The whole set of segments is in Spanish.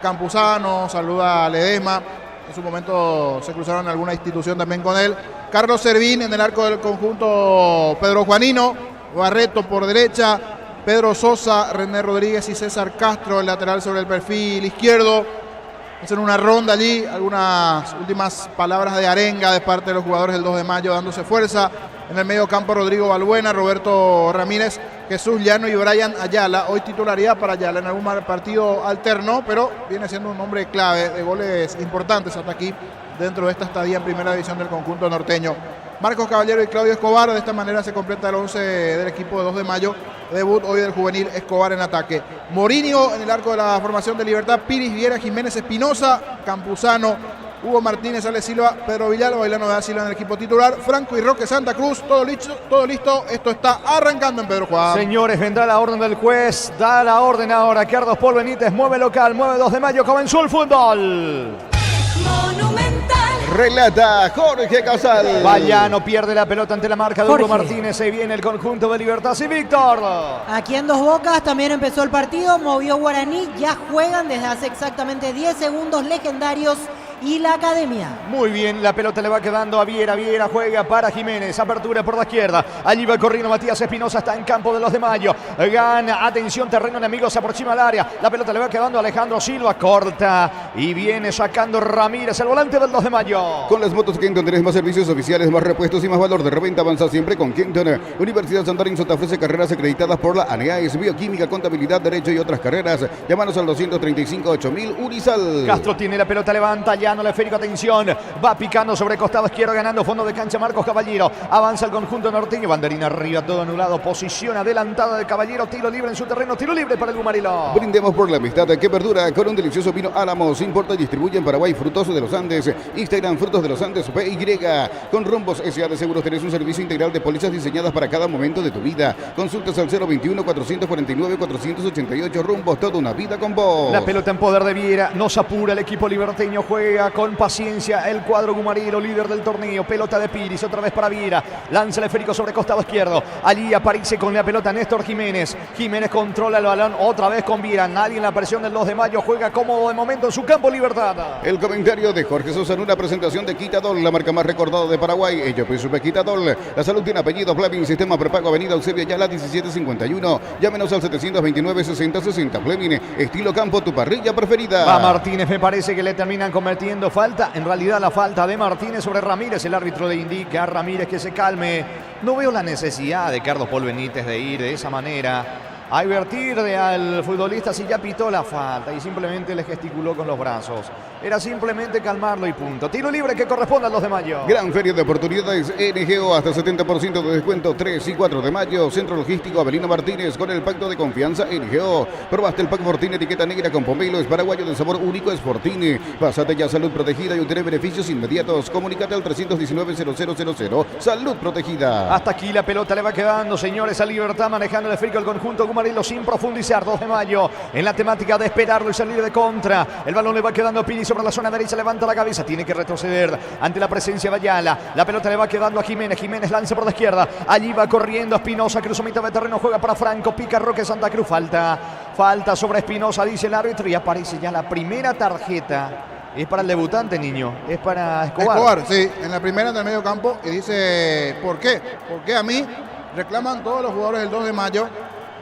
Campuzano, saluda a Ledesma. En su momento se cruzaron en alguna institución también con él. Carlos Servín en el arco del conjunto Pedro Juanino. Barreto por derecha. Pedro Sosa, René Rodríguez y César Castro, el lateral sobre el perfil izquierdo. Hacen una ronda allí, algunas últimas palabras de arenga de parte de los jugadores del 2 de mayo dándose fuerza. En el medio campo Rodrigo Balbuena, Roberto Ramírez, Jesús Llano y Brian Ayala. Hoy titularidad para Ayala, en algún partido alternó, pero viene siendo un hombre clave de goles importantes hasta aquí dentro de esta estadía en primera división del conjunto norteño. Marcos Caballero y Claudio Escobar, de esta manera se completa el 11 del equipo de 2 de mayo. Debut hoy del juvenil Escobar en ataque. Morinho en el arco de la formación de Libertad, Piris, Viera, Jiménez Espinosa, Campuzano, Hugo Martínez, Ale Silva, Pedro Villalba, Bailano da Silva en el equipo titular, Franco y Roque Santa Cruz, todo listo. Esto está arrancando en Pedro Juan. Señores, vendrá la orden del juez, da la orden ahora. Carlos Paul Benítez mueve local, mueve 2 de mayo, comenzó el fútbol. Monumental. Relata Jorge Casal. Vallano pierde la pelota ante la marca de Hugo Martínez. Se viene el conjunto de Libertad. Sí, Víctor. Aquí en Dos Bocas también empezó el partido. Movió Guaraní. Ya juegan desde hace exactamente 10 segundos Legendarios y la Academia. Muy bien, la pelota le va quedando a Viera. Viera juega para Jiménez. Apertura por la izquierda. Allí va corriendo Matías Espinosa. Está en campo de los de mayo. Gana. Atención, terreno enemigo. Se aproxima al área. La pelota le va quedando a Alejandro Silva. Corta. Y viene sacando Ramírez, el volante del 2 de mayo. Con las motos Kenton tenés más servicios oficiales, más repuestos y más valor de reventa. Avanza siempre con Kenton. Universidad San Lorenzo te ofrece carreras acreditadas por la ANEAES, bioquímica, contabilidad, derecho y otras carreras. Llámanos al 235-8000 Unisal. Castro tiene la pelota, levanta ya. No le esférico, atención, va picando sobre costado izquierdo, ganando fondo de cancha Marcos Caballero, avanza el conjunto norteño, banderina arriba, todo anulado, posición adelantada de Caballero, tiro libre en su terreno, tiro libre para el Gumarilo. Brindemos por la amistad que perdura con un delicioso vino Álamos, importa y distribuye en Paraguay Frutoso de los Andes, Instagram Frutos de los Andes PY, con Rombos S.A. de Seguros tenés un servicio integral de pólizas diseñadas para cada momento de tu vida, consultas al 021-449-488, Rombos, toda una vida con vos. La pelota en poder de Viera, nos apura el equipo liberteño, juega con paciencia el cuadro Gumarilo, líder del torneo. Pelota de Piris, otra vez para Viera, lanza el esférico sobre costado izquierdo, allí aparece con la pelota Néstor Jiménez. Jiménez controla el balón, otra vez con Viera, nadie en la presión del 2 de mayo, juega cómodo de momento en su campo Libertad. El comentario de Jorge Sosa en una presentación de Quitadol, la marca más recordada de Paraguay. Ello pues Quitadol, la salud tiene apellido, Fleming, sistema prepago, avenida Eusebio Ayala 1751, llámenos al 729-6060, Fleming, estilo campo, tu parrilla preferida. Va Martínez, me parece que le terminan convirtiendo falta, en realidad la falta de Martínez sobre Ramírez, el árbitro le indica a Ramírez que se calme. No veo la necesidad de Carlos Paul Benítez de ir de esa manera a advertirle al futbolista si ya pitó la falta y simplemente le gesticuló con los brazos. Era simplemente calmarlo y punto. Tiro libre que corresponde al 2 de mayo. Gran feria de oportunidades NGO, hasta 70% de descuento 3 y 4 de mayo. Centro Logístico Avelino Martínez con el pacto de confianza NGO. Probaste el pack Fortini etiqueta negra con pomelo, es paraguayo de sabor único, es Fortini. Pásate ya salud protegida y obtener beneficios inmediatos. Comunícate al 319-0000. Salud protegida. Hasta aquí la pelota le va quedando, señores, a Libertad manejando el esférico el conjunto Gumarilo sin profundizar. 2 de mayo en la temática de esperarlo y salir de contra. El balón le va quedando a Pini sobre la zona derecha, levanta la cabeza, tiene que retroceder ante la presencia de Ayala. La pelota le va quedando a Jiménez, Jiménez lanza por la izquierda, allí va corriendo Espinosa, cruzó mitad de terreno, juega para Franco, pica Roque Santa Cruz, falta sobre Espinosa, dice el árbitro, y aparece ya la primera tarjeta. Es para el debutante, niño, es para Escobar. Escobar, sí, en la primera del medio campo, y dice, ¿por qué? ¿Por qué a mí? Reclaman todos los jugadores del 2 de mayo.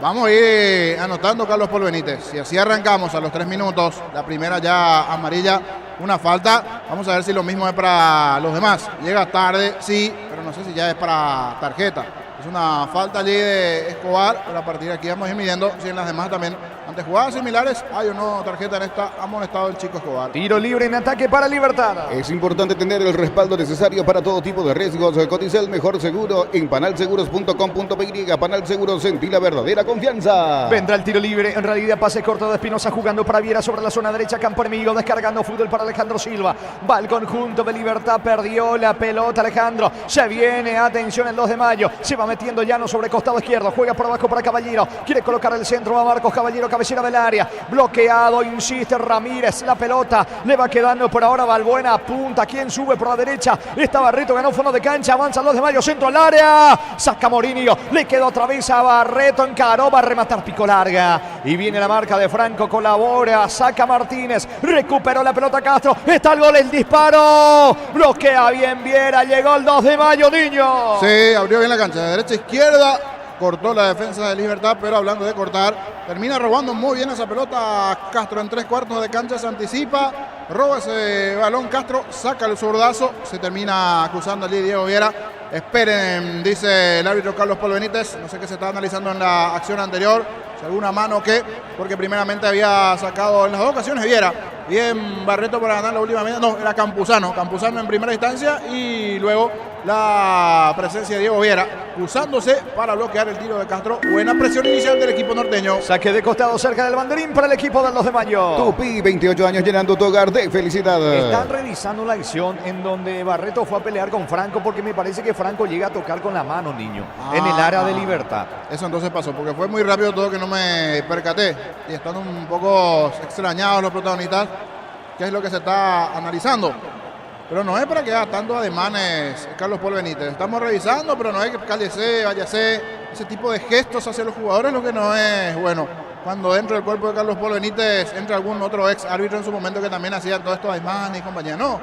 Vamos a ir anotando Carlos Paul Benítez. Si así arrancamos a los 3 minutos, la primera ya amarilla, una falta. Vamos a ver si lo mismo es para los demás. Llega tarde, sí, pero no sé si ya es para tarjeta. Es una falta allí de Escobar, pero a partir de aquí vamos a ir midiendo si en las demás también, ante jugadas similares, hay o no tarjeta en esta, amonestado el chico Escobar. Tiro libre en ataque para Libertad. Es importante tener el respaldo necesario para todo tipo de riesgos. Cotiza el mejor seguro en panalseguros.com.py. Panal Seguros, sentí la verdadera confianza. Vendrá el tiro libre, en realidad pase corto de Espinosa jugando para Viera sobre la zona derecha, campo enemigo, descargando fútbol para Alejandro Silva. Va el conjunto de Libertad, perdió la pelota Alejandro. Se viene, atención, el 2 de mayo. Se va metiendo Llano sobre costado izquierdo, juega por abajo para Caballero. Quiere colocar el centro, va Marcos Caballero, cabeza cabecera del área. Bloqueado, insiste Ramírez. La pelota le va quedando por ahora Balbuena. Apunta. ¿Quién sube por la derecha? Está Barreto, ganó fondo de cancha. Avanza el 2 de mayo, centro al área. Saca Morinho. Le quedó otra vez a Barreto. Encaró, va a rematar, pico larga. Y viene la marca de Franco. Colabora. Saca Martínez. Recuperó la pelota Castro. Está el gol, el disparo. Bloquea bien Viera. Llegó el 2 de mayo, niño. Sí, abrió bien la cancha de derecha a izquierda. Cortó la defensa de Libertad, pero hablando de cortar, termina robando muy bien esa pelota. Castro en 3/4 de cancha se anticipa, roba ese balón Castro, saca el zurdazo, se termina cruzando allí Diego Viera. Esperen, dice el árbitro Carlos Paul Benítez, no sé qué se está analizando en la acción anterior, si alguna mano o qué, porque primeramente había sacado en las dos ocasiones Viera. Bien Barreto para ganar la última media, no, era Campuzano en primera instancia y luego la presencia de Diego Viera cruzándose para bloquear el tiro de Castro. Buena presión inicial del equipo norteño. Saque de costado cerca del banderín para el equipo del 2 de mayo. Tupi, 28 años llenando tu hogar de felicidad. Están revisando la acción en donde Barreto fue a pelear con Franco porque me parece que Franco llega a tocar con la mano, niño, en el área de Libertad. Eso entonces pasó, porque fue muy rápido todo que no me percaté. Y están un poco extrañados los protagonistas, que es lo que se está analizando. Pero no es para que haga tantos ademanes Carlos Paul Benítez. Estamos revisando, pero no es que cállese, váyase. Ese tipo de gestos hacia los jugadores lo que no es bueno. Cuando dentro del cuerpo de Carlos Paul Benítez entra algún otro ex árbitro en su momento que también hacía todos estos ademanes y compañía. No,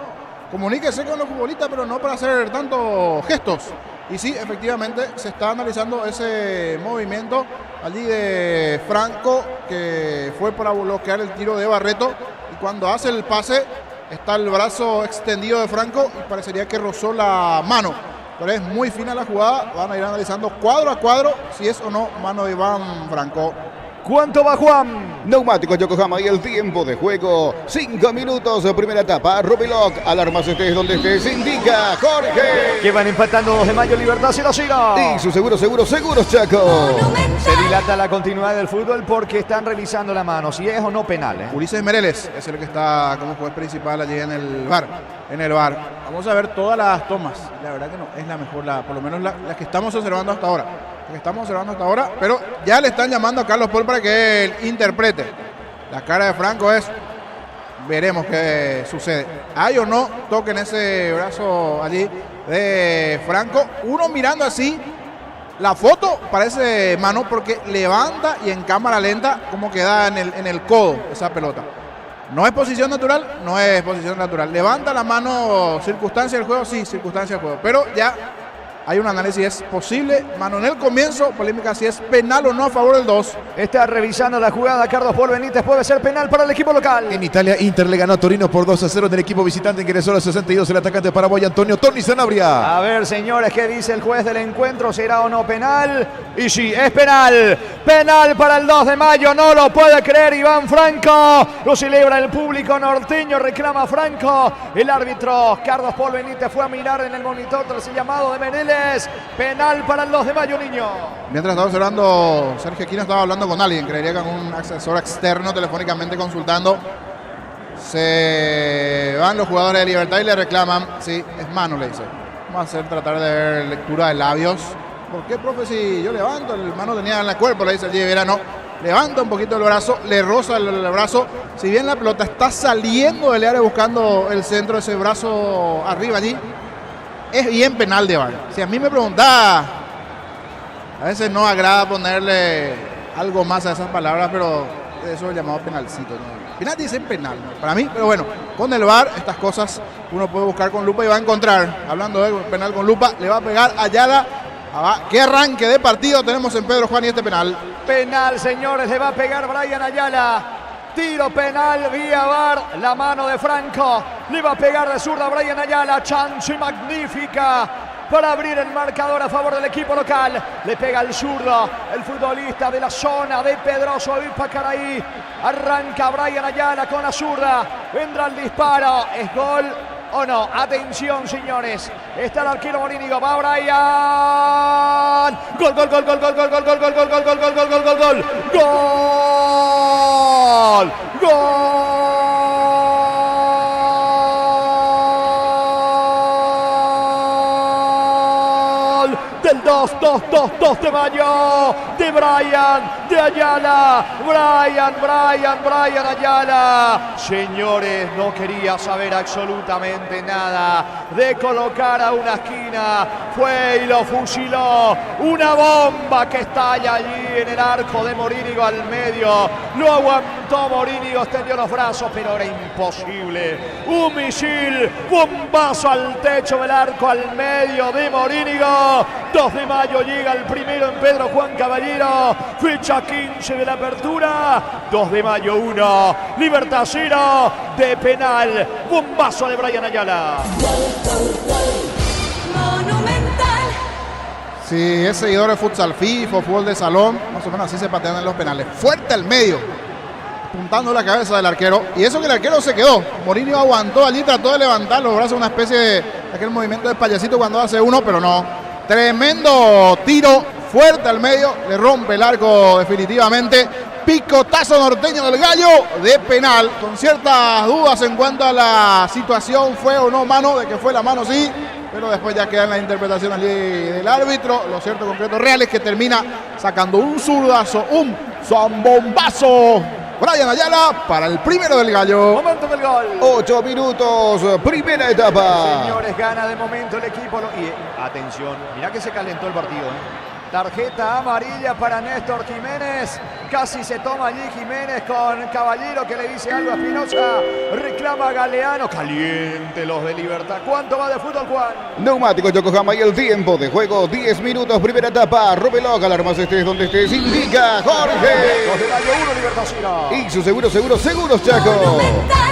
comuníquese con los futbolistas, pero no para hacer tantos gestos. Y sí, efectivamente, se está analizando ese movimiento allí de Franco, que fue para bloquear el tiro de Barreto. Y cuando hace el pase, está el brazo extendido de Franco y parecería que rozó la mano. Pero es muy fina la jugada. Van a ir analizando cuadro a cuadro si es o no mano de Iván Franco. ¿Cuánto va Juan? Neumáticos Yokohama y el tiempo de juego. 5 minutos, primera etapa. Rubiloc, alarmas estés donde estés, indica Jorge. Que van empatando 2 de mayo, Libertad 0-0. Y su seguros Chaco. Se dilata la continuidad del fútbol porque están revisando la mano, si es o no penal. Ulises Mereles es el que está como juez principal allí en el VAR. Vamos a ver todas las tomas. La verdad que no es la mejor, por lo menos la que estamos observando hasta ahora. Pero ya le están llamando a Carlos Paul para que él interprete. La cara de Franco es, veremos qué sucede. Hay o no toquen ese brazo allí de Franco. Uno mirando así, la foto parece mano porque levanta y en cámara lenta como queda en el codo esa pelota. No es posición natural. Levanta la mano, circunstancia del juego, sí, circunstancia del juego. Pero ya hay un análisis, es posible, mano en el comienzo, polémica si es penal o no a favor del 2. Está revisando la jugada Carlos Paul Benítez, puede ser penal para el equipo local. En Italia, Inter le ganó a Torino por 2-0 del equipo visitante, ingresó a los 62 el atacante paraguayo Antonio Tony Sanabria. A ver, señores, ¿qué dice el juez del encuentro? ¿Será o no penal? Y sí, es penal. Penal para el 2 de mayo, no lo puede creer Iván Franco. Lo celebra el público norteño, reclama Franco. El árbitro Carlos Paul Benítez fue a mirar en el monitor tras el llamado de Meneles. Penal para el 2 de mayo, niño. Mientras estaba observando, Sergio Aquino estaba hablando con alguien, creería que con un asesor externo telefónicamente consultando. Se van los jugadores de Libertad y le reclaman, sí, es mano, le dice. Vamos a hacer, tratar de ver lectura de labios. ¿Por qué, profe, si yo levanto, el mano tenía en el cuerpo? Le dice el Rivera, no. Levanta un poquito el brazo, le roza el brazo. Si bien la pelota está saliendo del área buscando el centro, ese brazo arriba allí, es bien penal de VAR. Si a mí me preguntaba, a veces no agrada ponerle algo más a esas palabras, pero eso es llamado penalcito, ¿no? Penal dicen penal, ¿no? Para mí, pero bueno, con el VAR estas cosas uno puede buscar con lupa y va a encontrar. Hablando de penal con lupa, le va a pegar a Ayala. ¿Qué arranque de partido tenemos en Pedro Juan y este penal? Penal, señores, le va a pegar Brian Ayala. Tiro penal vía VAR, la mano de Franco. Le va a pegar de zurda a Brian Ayala. Chance magnífica para abrir el marcador a favor del equipo local. Le pega el zurdo, el futbolista de la zona de Pedroso Ipacaraí. Arranca Brian Ayala con la zurda. Vendrá el disparo. ¿Es gol o no? Atención, señores. Está el arquero Morínigo. Va Brian. Gol, gol, gol, gol, gol, gol, gol, gol, gol, gol, gol, gol, gol, gol, gol, gol, gol. Gol. Gol del 2 de mayo, de Brian, de Ayala, Brian Ayala. Señores, no quería saber absolutamente nada de colocar a una esquina, fue y lo fusiló, una bomba que estalla allí en el arco de Morínigo al medio, lo aguantó Morínigo, extendió los brazos, pero era imposible, un misil, bombazo al techo del arco al medio de Morínigo. 2 de mayo llega el primero en Pedro Juan Caballero, fecha 15 de la apertura. 2 de mayo 1, Libertad 0, de penal, bombazo de Brian Ayala. Monumental. Si es seguidor de futsal FIFA, fútbol de salón, más o menos así se patean en los penales. Fuerte al medio, apuntando la cabeza del arquero. Y eso que el arquero se quedó. Morínigo aguantó allí, trató de levantar los brazos, una especie de aquel movimiento de payasito cuando hace uno, pero no. Tremendo tiro, fuerte al medio, le rompe el arco definitivamente. Picotazo norteño del Gallo de penal, con ciertas dudas en cuanto a la situación, fue o no mano, de que fue la mano sí, pero después ya queda en la interpretación allí del árbitro. Lo cierto, concreto, real es que termina sacando un zurdazo, un zambombazo Brian Ayala para el primero del Gallo. Momento del gol. 8 minutos, primera etapa. Señores, gana de momento el equipo. Y atención, mirá que se calentó el partido. Tarjeta amarilla para Néstor Jiménez. Casi se toma allí Jiménez con Caballero, que le dice algo a Espinosa. Reclama Galeano. Caliente los de Libertad. ¿Cuánto va de fútbol, Juan? Neumáticos Yokohama y el tiempo de juego, 10 minutos, primera etapa. Róbelo, alarmas estés donde estés, indica 2 Jorge. de mayo 1, Libertad 0. Y su seguros, Chaco.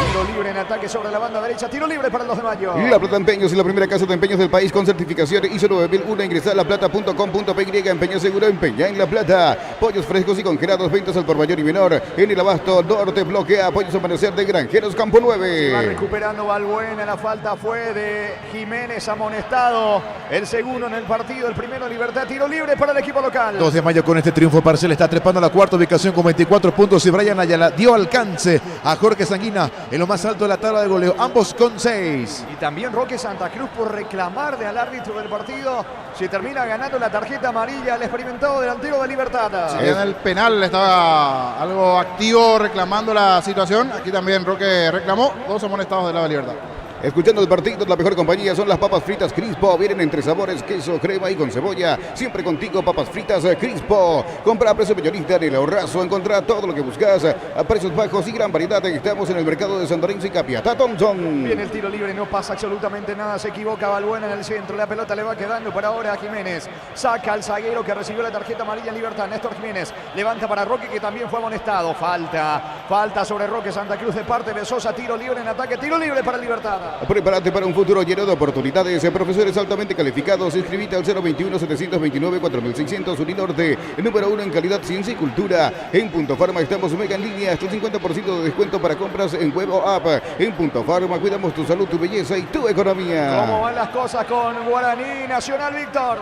Tiro libre en ataque sobre la banda derecha. Tiro libre para el 2 de mayo. La Plata Empeños es la primera casa de empeños del país con certificación ISO 9001. Ingresa a laplata.com.py. Empeño seguro, empeña en La Plata. Pollos frescos y congelados, ventas al por mayor y menor. En el Abasto Norte bloquea Pollos Amanecer de Granjeros Campo 9. Va recuperando Balbuena. La falta fue de Jiménez, amonestado. El segundo en el partido, el primero Libertad. Tiro libre para el equipo local. 2 de mayo con este triunfo parcial está trepando a la cuarta ubicación con 24 puntos y Brian Ayala dio alcance a Jorge Sanguina en lo más alto de la tabla de goleo, ambos con 6. Y también Roque Santa Cruz por reclamarle al árbitro del partido. Se termina ganando la tarjeta amarilla al experimentado delantero de Libertad. Sí, en el penal estaba algo activo reclamando la situación. Aquí también Roque reclamó, 2 amonestados del lado de Libertad. Escuchando el partido, la mejor compañía son las papas fritas Crispo. Vienen entre sabores, queso, crema y con cebolla. Siempre contigo, papas fritas Crispo. Compra a precio mayorista en el Ahorrazo. Encontrá todo lo que buscas a precios bajos y gran variedad. Estamos en el mercado de San Lorenzo y Capiatá Thompson. Viene el tiro libre, no pasa absolutamente nada. Se equivoca Balbuena en el centro. La pelota le va quedando para ahora a Jiménez. Saca al zaguero que recibió la tarjeta amarilla en Libertad. Néstor Jiménez levanta para Roque, que también fue amonestado. Falta sobre Roque Santa Cruz de parte de Sosa. Tiro libre en ataque. Tiro libre para Libertad. Prepárate para un futuro lleno de oportunidades. Profesores altamente calificados. Inscribite al 021-729-4600 Uninorte. Número 1 en calidad, ciencia y cultura. En Punto Farma estamos mega en línea. Hasta el 50% de descuento para compras en web o app. En Punto Farma cuidamos tu salud, tu belleza y tu economía. ¿Cómo van las cosas con Guaraní Nacional, Víctor?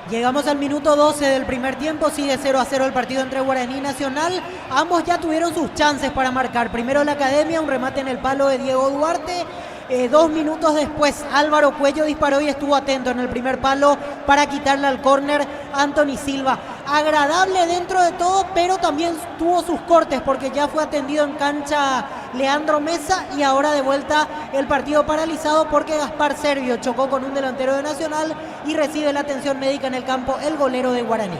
Llegamos al minuto 12 del primer tiempo, sigue 0-0 el partido entre Guaraní y Nacional. Ambos ya tuvieron sus chances para marcar. Primero la Academia, un remate en el palo de Diego Duarte. 2 minutos después Álvaro Cuello disparó y estuvo atento en el primer palo para quitarle al córner Anthony Silva. Agradable dentro de todo, pero también tuvo sus cortes porque ya fue atendido en cancha Leandro Mesa y ahora de vuelta el partido paralizado porque Gaspar Servio chocó con un delantero de Nacional y recibe la atención médica en el campo el golero de Guaraní.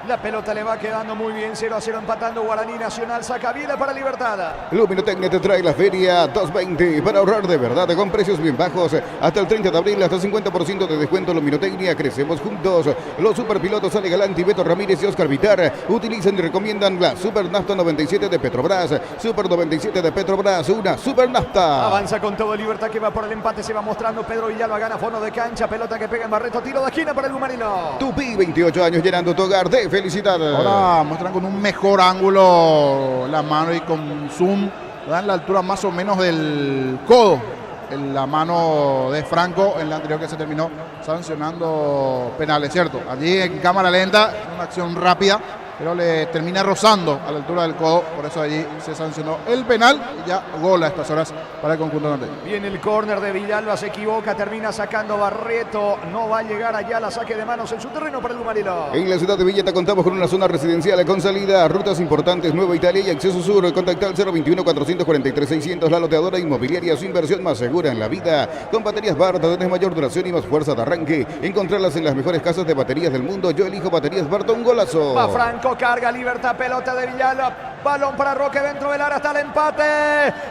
La pelota le va quedando muy bien, 0-0 empatando Guaraní Nacional, saca Viela para Libertad. Luminotecnia te trae la feria 220 para ahorrar de verdad con precios bien bajos. Hasta el 30 de abril, hasta 50% de descuento. Luminotecnia, crecemos juntos. Los superpilotos Ale Galante, Beto Ramírez y Oscar Vitar utilizan y recomiendan la Super Nafta 97 de Petrobras. Super 97 de Petrobras, una Super Nafta. Avanza con todo Libertad que va por el empate, se va mostrando Pedro Villalba, gana fondo de cancha, pelota que pega en Barreto, tiro de esquina para el Gumarino. Tupi, 28 años llenando tu hogar de felicidad. Ahora muestran con un mejor ángulo la mano y con zoom dan la altura más o menos del codo en la mano de Franco en la anterior que se terminó sancionando penales, ¿cierto? Allí en cámara lenta, una acción rápida, pero le termina rozando a la altura del codo, por eso allí se sancionó el penal y ya gol a estas horas para el conjunto norteño. Viene el córner de Villalba, se equivoca, termina sacando Barreto, no va a llegar allá la saque de manos en su terreno para el Gumarilo. En la ciudad de Villeta contamos con una zona residencial con salida a rutas importantes, Nueva Italia y acceso sur. Contacta al 021-443-600, la loteadora inmobiliaria, su inversión más segura en la vida. Con baterías Barta, tenés mayor duración y más fuerza de arranque. Encontrarlas en las mejores casas de baterías del mundo. Yo elijo baterías Barta, un golazo. Va Franco, carga Libertad, pelota de Villalba. Balón para Roque dentro del área hasta el empate.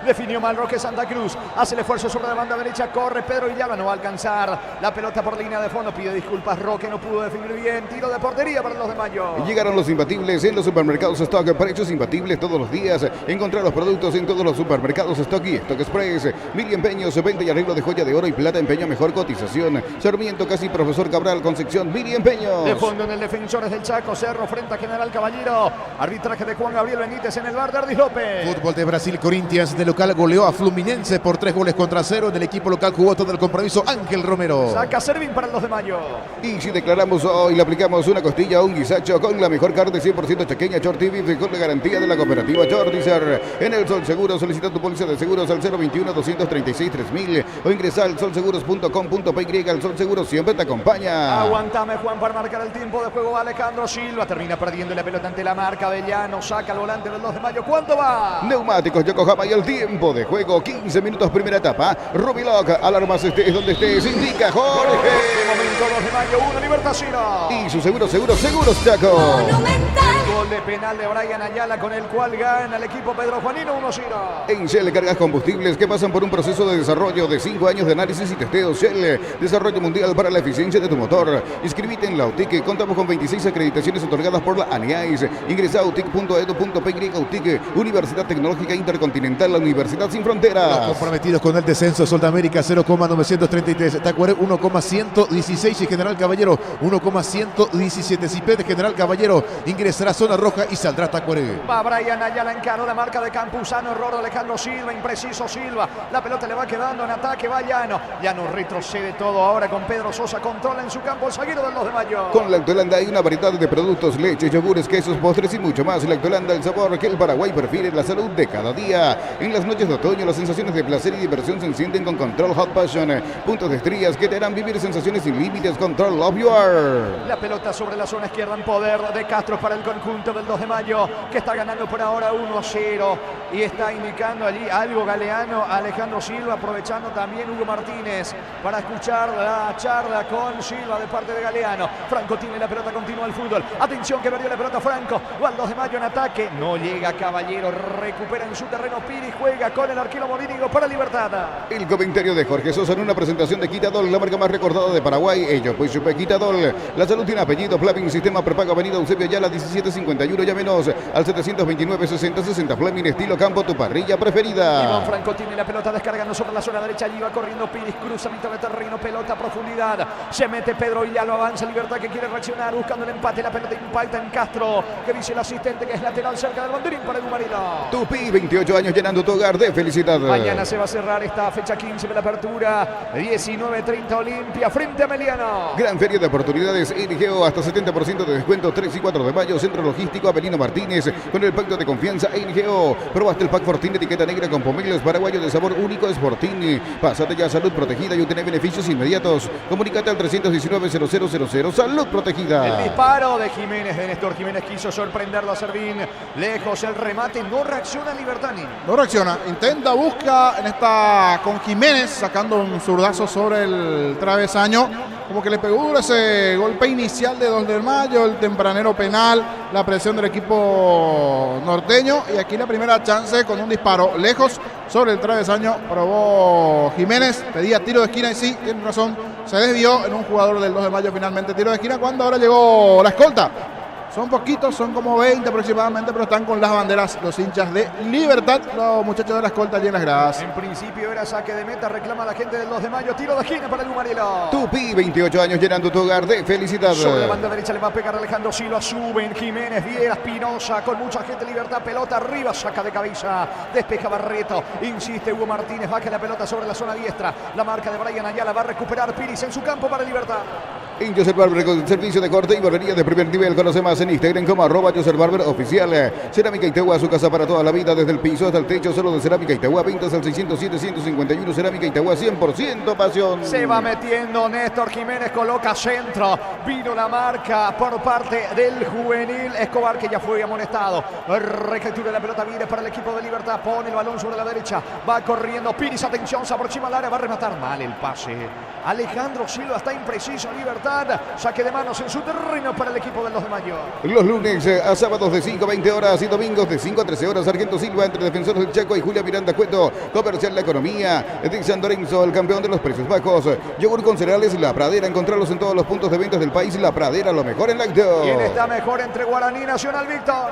Definió mal Roque Santa Cruz. Hace el esfuerzo sobre la banda derecha. Corre Pedro Villalba. No va a alcanzar la pelota por línea de fondo. Pide disculpas Roque. No pudo definir bien. Tiro de portería para los de Mayo. Llegaron los imbatibles en los supermercados Stock. Precios imbatibles todos los días. Encontrar los productos en todos los supermercados Stock y Stock Express. Mili Empeños, venta y arreglo de joya de oro y plata. Empeño mejor cotización. Sarmiento casi Profesor Cabral. Concepción. Mili Empeños. De fondo en el Defensores del Chaco. Cerro frente a General Caballero. Arbitraje de Juan Gabriel Benítez en el bar de Ardis López. Fútbol de Brasil, Corinthians de local goleó a Fluminense por 3-0. En el equipo local jugó todo el compromiso Ángel Romero. Saca Servín para los de Mayo. Y si declaramos hoy, le aplicamos una costilla o un guisacho con la mejor carne 100% chaqueña Shorty Beef con la garantía de la cooperativa Shortizer. En el Sol Seguro solicita tu póliza de seguros al 021-236-3000 o ingresa al solseguros.com.py. El Sol Seguro siempre te acompaña. Aguantame Juan para marcar el tiempo de juego. Alejandro Silva termina perdiendo la pelota ante la marca de Llano. Saca el volante del 2 de Mayo. ¿Cuánto va? Neumáticos Yokohama y el tiempo de juego 15 minutos primera etapa. Rubiloc, alarmas estés donde estés, indica Jorge. De momento 2 de Mayo 1, Libertad 0. Y su seguros Chaco. Monumental. Gol de penal de Brian Ayala con el cual gana el equipo Pedro Juanino 1-0. En Shell cargas combustibles que pasan por un proceso de desarrollo de 5 años de análisis y testeo. Shell, desarrollo mundial para la eficiencia de tu motor. Inscribite en la UTIC, contamos con 26 acreditaciones otorgadas por la ANIAIS. Ingresa a utic.edu.py. UTIC, Universidad Tecnológica Intercontinental, la Universidad sin fronteras. Los comprometidos con el descenso, Sol de América 0,933, Tacuaré 1,116 y General Caballero 1,117. Cipet General Caballero ingresará a zona roja y saldrá Tacuaré. Va Brian Ayala, encaró la marca de Campuzano, error de Alejandro Silva, impreciso Silva, la pelota le va quedando en ataque, va Llano retrocede todo ahora con Pedro Sosa, controla en su campo el zaguero del 2 de Mayo. Con Lactolanda hay una variedad de productos, leches, yogures, quesos, postres y mucho más. Lactolanda, el sabor que el Paraguay prefiere, la salud de cada día. En las noches de otoño las sensaciones de placer y diversión se encienden con Control Hot Passion, puntos de estrías que te harán vivir sensaciones sin límites. Control Love You Are. La pelota sobre la zona izquierda en poder de Castro para el conjunto del 2 de Mayo, que está ganando por ahora 1-0 y está indicando allí algo Galeano, Alejandro Silva, aprovechando también Hugo Martínez para escuchar la charla con Silva de parte de Galeano. Franco tiene la pelota, continúa el fútbol, atención que perdió la pelota Franco, va al 2 de Mayo en ataque, no llega Caballero, recupera en su terreno Piri, juega con el arquero Morínigo para Libertad. El comentario de Jorge Sosa en una presentación de Quitadol, la marca más recordada de Paraguay. Ellos pues supe Quitadol, la salud tiene apellido. Fleming, sistema prepago, avenida Eusebio Ayala 1751, llámenos al 729-6060. Fleming, estilo campo, tu parrilla preferida. Iván Franco tiene la pelota descargando sobre la zona derecha, allí va corriendo Piris, cruza mitad de terreno, pelota a profundidad, se mete Pedro Villalba, avanza Libertad que quiere reaccionar, buscando el empate, la pelota impacta en Castro, que dice el asistente que es lateral cerca del banderín para el Gumarino. Tupi, 28 años llenando tu hogar de felicidad. Mañana se va a cerrar esta fecha 15 de la apertura, 19:30 Olimpia frente a Meliano. Gran feria de oportunidades, Enigeo hasta 70% de descuento, 3 y 4 de mayo, Centro Logístico Avelino Martínez, con el pacto de confianza Enigeo. Probaste el pack Fortín, etiqueta negra con pomelos paraguayos de sabor único, es Fortín. Pásate ya a Salud Protegida y obtener beneficios inmediatos. Comunícate al 319-0000, Salud Protegida. El disparo de Jiménez, de Néstor Jiménez, quiso sorprenderlo a Servín. Lejos el remate, no reacciona Libertani. No reacciona, intenta, busca en esta con Jiménez, sacando un zurdazo sobre el travesaño. Como que le pegó duro ese golpe inicial de 2 de Mayo, el tempranero penal, la presión del equipo norteño. Y aquí la primera chance con un disparo lejos sobre el travesaño. Probó Jiménez, pedía tiro de esquina y sí, tiene razón, se desvió en un jugador del 2 de Mayo finalmente tiro de esquina cuando ahora llegó la escolta. Son poquitos, son como 20 aproximadamente, pero están con las banderas los hinchas de Libertad, los muchachos de la escolta allí en las gradas. En principio era saque de meta, reclama la gente del 2 de Mayo, tiro de esquina para el Gumarilo. Tupi, 28 años llenando tu hogar de felicidad. Sobre la banda derecha le va a pegar Alejandro Silva, suben Jiménez, Viera, Espinosa, con mucha gente Libertad, pelota arriba, saca de cabeza, despeja Barreto, insiste Hugo Martínez, baja la pelota sobre la zona diestra, la marca de Brian Ayala, va a recuperar Piris en su campo para Libertad. En Joseph Barber con servicio de corte y barbería de primer nivel. Conoce más en Instagram como @Joseph_Barber_oficial. Cerámica Itagua, su casa para toda la vida, desde el piso hasta el techo, solo de Cerámica Itagua. Ventas al 607-151. Cerámica Itagua, 100% pasión. Se va metiendo Néstor Jiménez, coloca centro. Vino la marca por parte del juvenil Escobar, que ya fue amonestado. Recaptura la pelota, viene para el equipo de Libertad. Pone el balón sobre la derecha. Va corriendo Piris, atención, se aproxima al área, va a rematar mal el pase. Alejandro Silva está impreciso. Libertad, saque de manos en su terreno para el equipo de los de Mayo. Los lunes a sábados de 5 a 20 horas y domingos de 5 a 13 horas. Sargento Silva entre Defensores del Chaco y Julia Miranda Cueto. Comercial La Economía de San Lorenzo, el campeón de los precios bajos. Yogur con cereales La Pradera. Encontrarlos en todos los puntos de ventas del país. La Pradera, lo mejor en lácteos. ¿Quién está mejor entre Guaraní y Nacional, Víctor?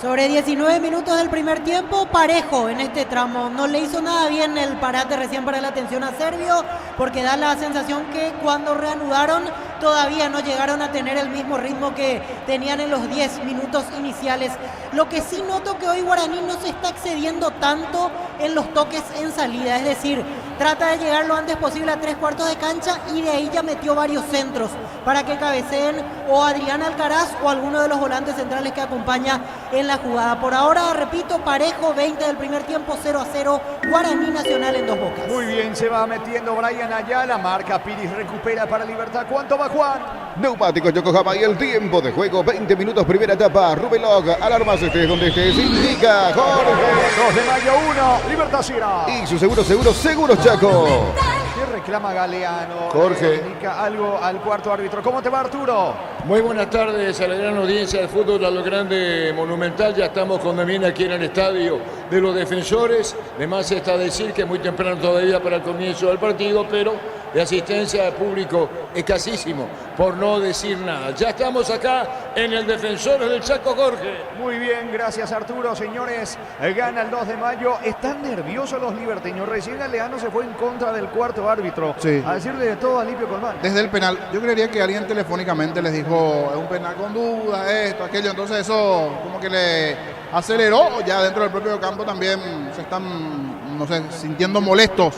Sobre 19 minutos del primer tiempo, parejo en este tramo. No le hizo nada bien el parate recién para la atención a Servio, porque da la sensación que cuando reanudaron todavía no llegaron a tener el mismo ritmo que tenían en los 10 minutos iniciales. Lo que sí noto que hoy Guaraní no se está excediendo tanto en los toques en salida, es decir, trata de llegar lo antes posible a 3/4 de cancha y de ahí ya metió varios centros para que cabeceen o Adrián Alcaraz o alguno de los volantes centrales que acompaña en la jugada. Por ahora, repito, parejo, 20 del primer tiempo, 0-0, Guaraní Nacional en Dos Bocas. Muy bien, se va metiendo Brian Ayala, marca Piris, recupera para Libertad. ¿Cuánto va, Juan? Neumáticos Yokohama y el tiempo de juego, 20 minutos, primera etapa. Rubén Log, alarmas, estés donde estés, indica Jorge. 2 de mayo 1, Libertad 0. Y su seguro Chaco. ¿Qué reclama Galeano? Jorge. Indica algo al cuarto árbitro. ¿Cómo te va, Arturo? Muy buenas tardes a la gran audiencia del fútbol a lo grande Monumental. Ya estamos con también aquí en el estadio de los Defensores. Además está decir que es muy temprano todavía para el comienzo del partido, pero de asistencia de público escasísimo, por no decir nada. Ya estamos acá en el Defensores del Chaco, Jorge. Muy bien, gracias, Arturo. Señores, gana el 2 de mayo. Están nerviosos los liberteños. Recién Galeano se fue en contra del cuarto árbitro. Sí. A decirle de todo a Limpio Colmán. Desde el penal, yo creería que alguien telefónicamente les dijo, es un penal con dudas, esto, aquello, entonces eso como que le aceleró. Ya dentro del propio campo también se están, no sé, sintiendo molestos.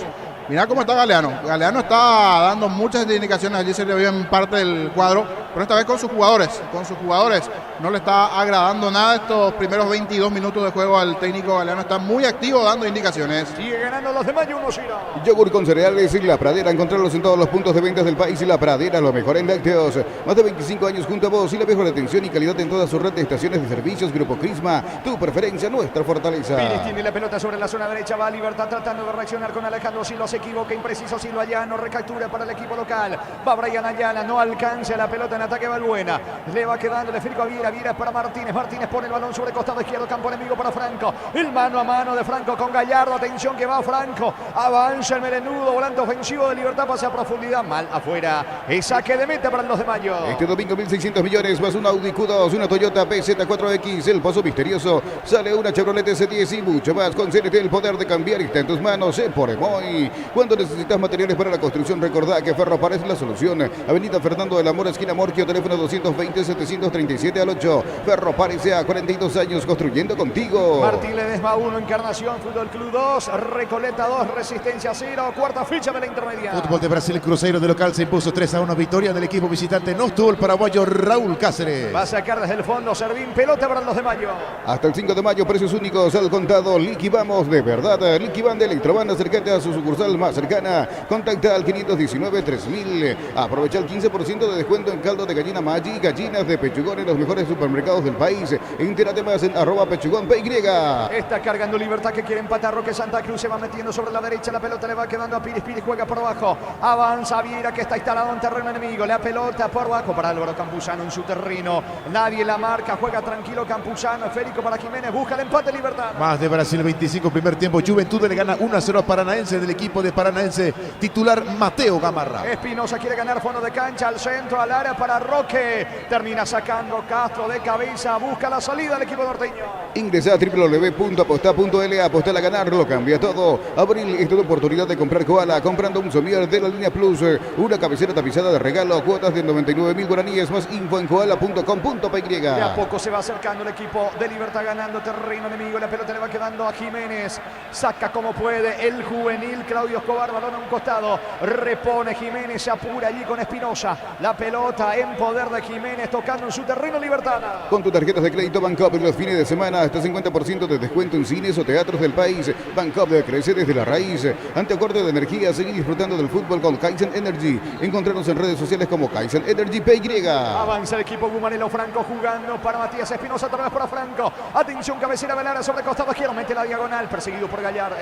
Mirá cómo está Galeano. Galeano está dando muchas indicaciones, allí se le vio en parte del cuadro, pero esta vez con sus jugadores. Con sus jugadores no le está agradando nada estos primeros 22 minutos de juego al técnico Galeano. Está muy activo dando indicaciones. Sigue ganando los de mayo 1-0. Yogur con cereales y La Pradera. Encontrarlos en todos los puntos de ventas del país. Y La Pradera, lo mejor en lácteos. Más de 25 años junto a vos y la mejor atención y calidad en toda su red de estaciones de servicios. Grupo Crisma, tu preferencia, nuestra fortaleza. Pires tiene la pelota sobre la zona derecha. Va a Libertad tratando de reaccionar con Alejandro Silva. Se equivoca, impreciso Silva ya. No recaptura para el equipo local. Va Brian Ayala, no alcanza la pelota en ataque Balbuena. Le va quedando el esférico a Viera. Viera para Martínez. Martínez pone el balón sobre el costado izquierdo. Campo enemigo para Franco. El mano a mano de Franco con Gallardo. Atención que va Franco. Avanza el melenudo. Volante ofensivo de Libertad. Pasa a profundidad. Mal afuera. Y saque de meta para el 2 de mayo. Este domingo 1.600 millones más un Audi Q2, una Toyota PZ4X, el paso misterioso. Sale una Chevrolet S10 y mucho más. Con CNT el poder de cambiar está en tus manos. Por Emoy. Cuando necesitas materiales para la construcción, recordá que Ferropar es la solución. Avenida Fernando del Amor, esquina Morquio, teléfono 220-737-8. Ferropar S.A. 42 años construyendo contigo. Martín Ledesma 1, Encarnación, Fútbol Club 2, Recoleta 2, Resistencia 0, cuarta ficha de la intermedia. Fútbol de Brasil, Cruzeiro de local se impuso 3-1, victoria del equipo visitante. No estuvo el paraguayo Raúl Cáceres. Va a sacar desde el fondo Servín, pelota para el 2 de mayo. Hasta el 5 de mayo, precios únicos al contado. Liquivamos de verdad. Liquivan de Electroban, acércate a su sucursal más cercana. Contacta al 519-3000. Aprovecha el 15% de descuento en caldo de gallina Maggi, gallinas de pechugón en los mejores supermercados del país. Entérate más en @pechugón.py. Está cargando Libertad que quiere empatar. Roque Santa Cruz se va metiendo sobre la derecha. La pelota le va quedando a Piris. Piris juega por abajo. Avanza Viera que está instalado en terreno enemigo. La pelota por abajo para Álvaro Campuzano en su terreno. Nadie la marca. Juega tranquilo Campuzano. Esférico para Jiménez. Busca el empate Libertad. Más de Brasil 25, primer tiempo. Juventud le gana 1-0 a Paranaense del equipo de Paranaense. Titular Mateo Gamarra. Espinosa quiere ganar fondo de cancha al centro, al área para Roque. Termina sacando Castro de cabeza. Busca la salida del equipo norteño. Ingresa a www.aposta.la. Apostar a ganar lo cambia todo. Abril es tu oportunidad de comprar Koala. Comprando un somier de la línea Plus. Una cabecera tapizada de regalo. Cuotas de 99.000 guaraníes. Más info en koala.com.py. De a poco se va acercando el equipo de Libertad ganando terreno enemigo. La pelota le va quedando a Jiménez. Saca como puede el juvenil Claudio Mario Escobar, balón a un costado, repone Jiménez, se apura allí con Espinosa, la pelota en poder de Jiménez, tocando en su terreno Libertad. Con tus tarjetas de crédito Bancopp los fines de semana hasta 50% de descuento en cines o teatros del país. Bancopp crece desde la raíz. Ante acorde de energía, seguir disfrutando del fútbol con Kaizen Energy. Encontrarnos en redes sociales como Kaizen Energy PY. Avanza el equipo Gumarelo, Franco jugando para Matías Espinosa, otra vez para Franco. Atención, cabecera Velara sobre costado izquierdo, mete la diagonal, perseguido por Gallar.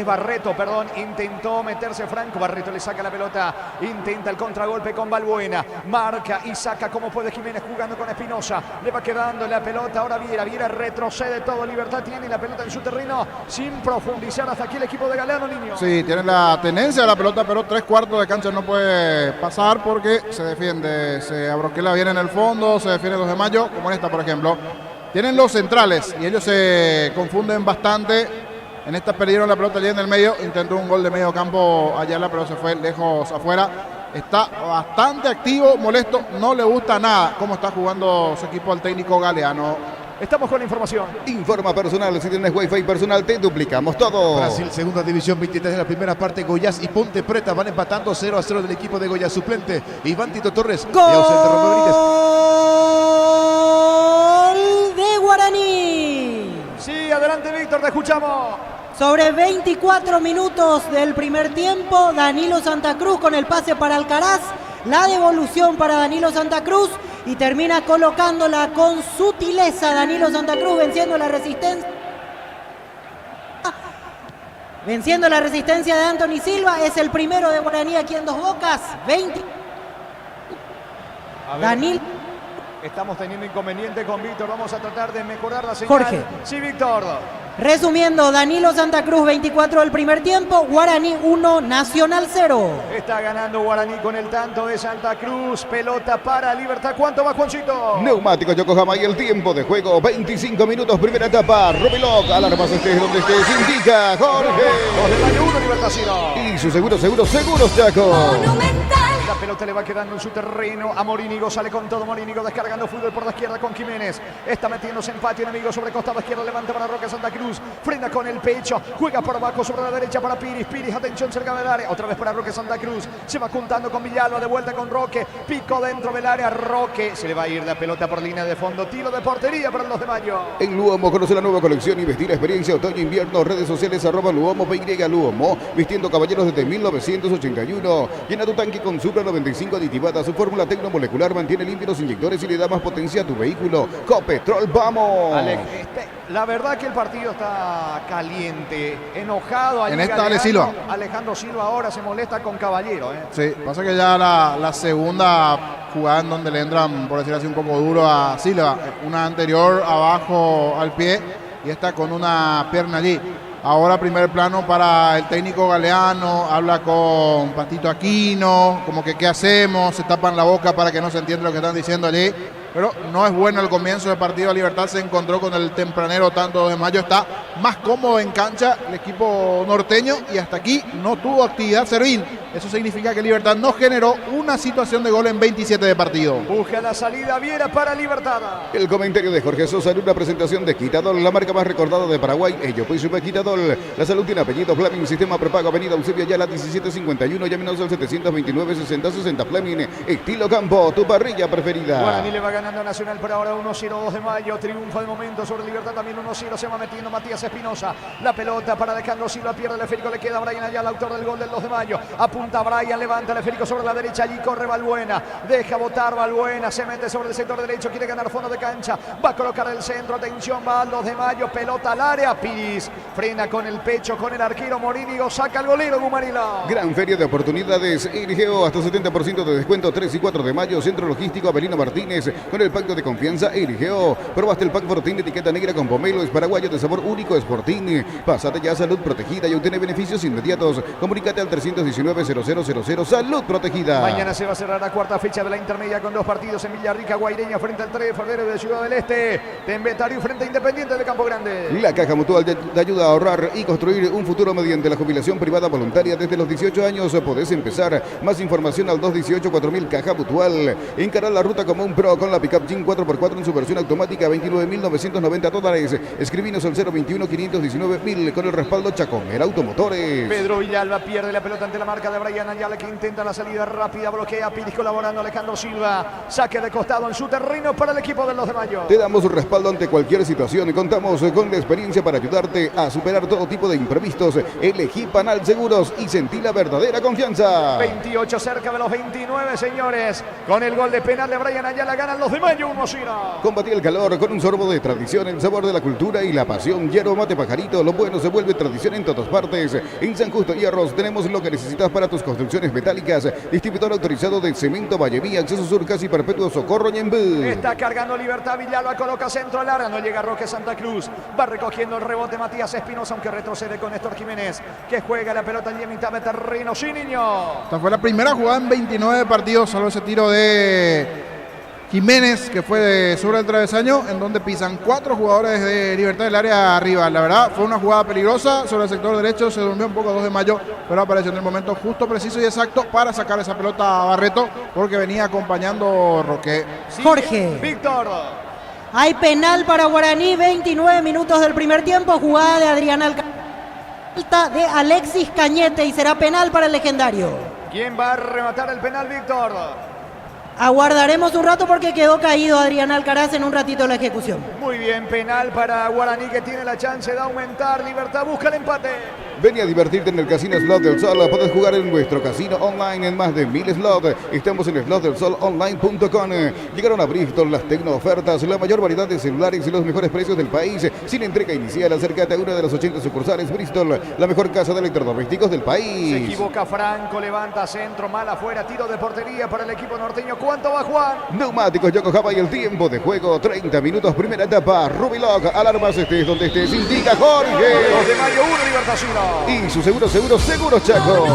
Barreto, intentó meterse Franco, Barreto le saca la pelota, intenta el contragolpe con Balbuena, marca y saca como puede Jiménez jugando con Espinosa, le va quedando la pelota, ahora Viera retrocede todo, Libertad tiene la pelota en su terreno, sin profundizar hasta aquí el equipo de Galeano, niño. Sí, tiene la tenencia de la pelota, pero 3/4 de cancha no puede pasar porque se defiende, se abroquela bien en el fondo, se defiende 2 de mayo, como en esta por ejemplo. Tienen los centrales y ellos se confunden bastante. En esta perdieron la pelota allí en el medio, intentó un gol de medio campo Ayala, pero se fue lejos afuera. Está bastante activo, molesto, no le gusta nada cómo está jugando su equipo al técnico Galeano. Estamos con la información. Informa personal, si tienes Wi-Fi personal te duplicamos todo. Brasil, segunda división, 23 de la primera parte. Goiás y Ponte Preta van empatando 0-0 del equipo de Goiás. Suplente Iván Tito Torres. ¡Gol! Y ausente Romero Benítez. De Guaraní. Sí, adelante Víctor, te escuchamos. Sobre 24 minutos del primer tiempo, Danilo Santa Cruz con el pase para Alcaraz, la devolución para Danilo Santa Cruz y termina colocándola con sutileza Danilo Santa Cruz venciendo la resistencia. Venciendo la resistencia de Anthony Silva, es el primero de Guaraní aquí en Dos Bocas, 20. Danilo. Estamos teniendo inconveniente con Víctor, vamos a tratar de mejorar la señal. Jorge. Sí, Víctor. Resumiendo, Danilo Santa Cruz 24 del primer tiempo, Guaraní 1, Nacional 0. Está ganando Guaraní con el tanto de Santa Cruz, pelota para Libertad. ¿Cuánto va, Juancito? Neumático Yokohama y el tiempo de juego, 25 minutos, primera etapa. Rubiloc, alarmas estés donde estés, indica Jorge. 2 de mayo, 1, Libertad 0. Y su seguros Chaco. Monumental. La pelota le va quedando en su terreno a Morínigo, sale con todo Morínigo, descargando fútbol por la izquierda con Jiménez. Está metiéndose empate enemigo sobre costado izquierdo, levanta para Roque Santa Cruz, frena con el pecho, juega por abajo sobre la derecha para Piris, atención cerca del área, otra vez para Roque Santa Cruz, se va juntando con Villalba, de vuelta con Roque, pico dentro del área, Roque, se le va a ir la pelota por línea de fondo, tiro de portería para los de Mayo. En Luomo conoce la nueva colección y vestir experiencia otoño-invierno, redes sociales @Luomo PY Luomo, vistiendo caballeros desde 1981. Llena tu tanque con Supra 95 aditivada, su fórmula tecnomolecular mantiene limpios los inyectores y le da más potencia a tu vehículo. Copetrol, vamos. Alex, la verdad que el partido está caliente, enojado. En esta Ale Silva. Alejandro Silva ahora se molesta con Caballero. Sí, pasa que ya la segunda jugada en donde le entran, por decir así, un poco duro a Silva. Una anterior abajo al pie y esta con una pierna allí. Ahora primer plano para el técnico Galeano, habla con Pastito Aquino, como que qué hacemos, se tapan la boca para que no se entienda lo que están diciendo allí. Pero no es bueno el comienzo del partido. Libertad se encontró con el tempranero tanto de mayo. Está más cómodo en cancha el equipo norteño y hasta aquí no tuvo actividad Servín. Eso significa que Libertad no generó una situación de gol en 27 de partido. Busca la salida Viera para Libertad. El comentario de Jorge Sosa en una presentación de Quitadol, la marca más recordada de Paraguay. Ello pues Super Quitadol. La salud tiene apellido Fleming, sistema prepago, avenida Eusebio Ayala 1751, llámenos al 729-6060 Fleming, estilo campo, tu parrilla preferida. Guaraní le va ganando Nacional por ahora 1-0, 2 de mayo, triunfo de momento sobre Libertad, también 1-0, se va metiendo Matías Espinosa, la pelota para Alejandro Silva, pierde el esférico, le queda a Brian Ayala, autor del gol del 2 de mayo, apunta Brian, levanta el esférico sobre la derecha, allí corre Balbuena, deja botar Balbuena, se mete sobre el sector derecho, quiere ganar fondo de cancha, va a colocar el centro, atención, va al 2 de mayo, pelota al área, Piris, frena con el pecho, con el arquero Morínigo, saca el golero Gumarila. Gran feria de oportunidades, Erigeo hasta 70% de descuento, 3 y 4 de mayo, Centro Logístico Avelino Martínez, con el pacto de confianza Erigeo. Probaste el pack Fortín etiqueta negra con pomelo, es paraguayo de sabor único, es Fortín. Pásate ya a salud protegida y obtiene beneficios inmediatos. Comunícate al 319 0000. Salud protegida. Mañana se va a cerrar la cuarta fecha de la intermedia con 2 partidos en Villarrica, Guaireña frente al 3 de febrero de Ciudad del Este, Tembetario frente a Independiente de Campo Grande. La Caja Mutual te ayuda a ahorrar y construir un futuro mediante la jubilación privada voluntaria. Desde los 18 años podés empezar. Más información al 218-4000 Caja Mutual. Encarar la ruta como un pro con la Pickup Jeep 4x4 en su versión automática, $29.990. Escribinos al 021-519-1000 con el respaldo Chacomer Automotores. Pedro Villalba pierde la pelota ante la marca de Brian Ayala, que intenta la salida rápida, bloquea Piris colaborando Alejandro Silva. Saque de costado en su terreno para el equipo del 2 de mayo. Te damos un respaldo ante cualquier situación y contamos con la experiencia para ayudarte a superar todo tipo de imprevistos. Elegí Panal Seguros y sentí la verdadera confianza. 28 cerca de los 29, señores. Con el gol de penal de Brian Ayala ganan los de mayo 1-0. Combatí el calor con un sorbo de tradición, el sabor de la cultura y la pasión. Hierro Mate Pajarito, lo bueno se vuelve tradición en todas partes. En San Justo Hierros tenemos lo que necesitas para tus construcciones metálicas. Distribuidor autorizado de Cemento Valleví, Acceso Sur, Casi Perpetuo, Socorro, Ñembú. Está cargando Libertad, Villalba coloca centro al área, no llega Roque Santa Cruz. Va recogiendo el rebote Matías Espinosa, aunque retrocede con Néstor Jiménez, que juega la pelota allí en mitad de terreno. Sí, niño. Esta fue la primera jugada en 29 partidos, salvo ese tiro de Jiménez, que fue sobre el travesaño, en donde pisan 4 jugadores de Libertad del área arriba. La verdad, fue una jugada peligrosa sobre el sector derecho, se durmió un poco 2 de mayo, pero apareció en el momento justo, preciso y exacto para sacar esa pelota a Barreto, porque venía acompañando Roque. Jorge. Víctor. Hay penal para Guaraní, 29 minutos del primer tiempo, jugada de Adrián Alcalá, de Alexis Cañete, y será penal para el legendario. ¿Quién va a rematar el penal, Víctor? Aguardaremos un rato porque quedó caído Adrián Alcaraz en un ratito la ejecución. Muy bien, penal para Guaraní, que tiene la chance de aumentar. Libertad busca el empate. Ven a divertirte en el Casino Slot del Sol. Podés jugar en nuestro casino online en más de 1000 slots. Estamos en slotdelsolonline.com. Llegaron a Bristol las tecno ofertas, la mayor variedad de celulares y los mejores precios del país. Sin entrega inicial, acércate a una de las 80 sucursales Bristol, la mejor casa de electrodomésticos del país. Se equivoca Franco, levanta centro, mal afuera, tiro de portería para el equipo norteño. ¿Cuánto va Juan? Neumáticos Yokohama y el tiempo de juego, 30 minutos, primera etapa. Rubiloc, alarmas estés donde estés, indica Jorge. 2 de mayo, 1, Libertad 1. Y su seguro Chaco.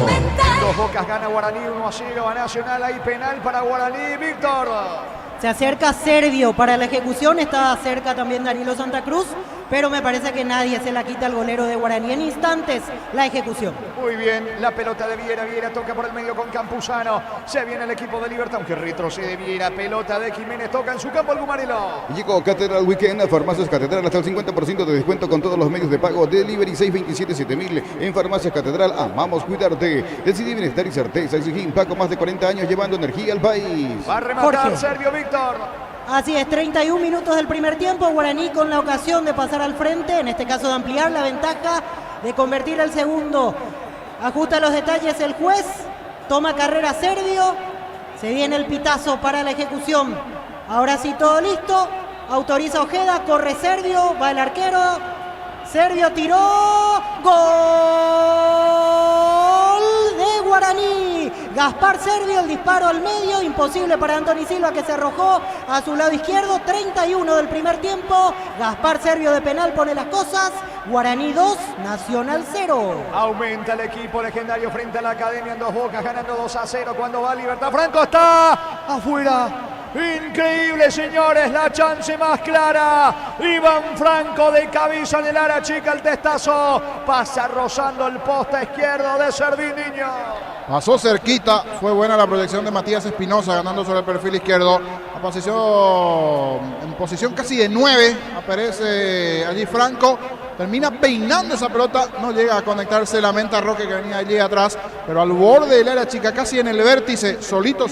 Dos Bocas gana Guaraní 1-0 a Nacional. Hay penal para Guaraní, Víctor. Se acerca Servio para la ejecución, está cerca también Danilo Santa Cruz, pero me parece que nadie se la quita al golero de Guaraní. En instantes la ejecución. Muy bien, la pelota de Viera, Viera toca por el medio con Campuzano. Se viene el equipo de Libertad, aunque retrocede Viera. Pelota de Jiménez, toca en su campo el Gumarelo. Llegó Catedral Weekend a Farmacias Catedral, hasta el 50% de descuento con todos los medios de pago. Delivery 627-7000 en Farmacias Catedral. Amamos cuidarte. Decidí bienestar y certeza. Exigí Paco, más de 40 años llevando energía al país. Va a rematar Jorge. Servio, Víctor. Así es, 31 minutos del primer tiempo, Guaraní con la ocasión de pasar al frente, en este caso de ampliar la ventaja, de convertir el segundo. Ajusta los detalles el juez, toma carrera Servio, se viene el pitazo para la ejecución. Ahora sí, todo listo, autoriza Ojeda, corre Servio, va el arquero, Servio tiró, gol de Guaraní. Gaspar Servio, el disparo al medio, imposible para Anthony Silva, que se arrojó a su lado izquierdo. 31 del primer tiempo, Gaspar Servio de penal pone las cosas. Guaraní 2, Nacional 0. Aumenta el equipo legendario frente a la Academia en Dos Bocas, ganando 2-0 cuando va Libertad. Franco está afuera. Increíble, señores, la chance más clara. Iván Franco de cabeza en el área chica, el testazo. Pasa rozando el poste izquierdo de Servín-Niño. Pasó cerquita, fue buena la proyección de Matías Espinosa, ganando sobre el perfil izquierdo. En posición casi de 9, aparece allí Franco. Termina peinando esa pelota, no llega a conectarse la menta Roque, que venía allí atrás, pero al borde del área chica, casi en el vértice, solito,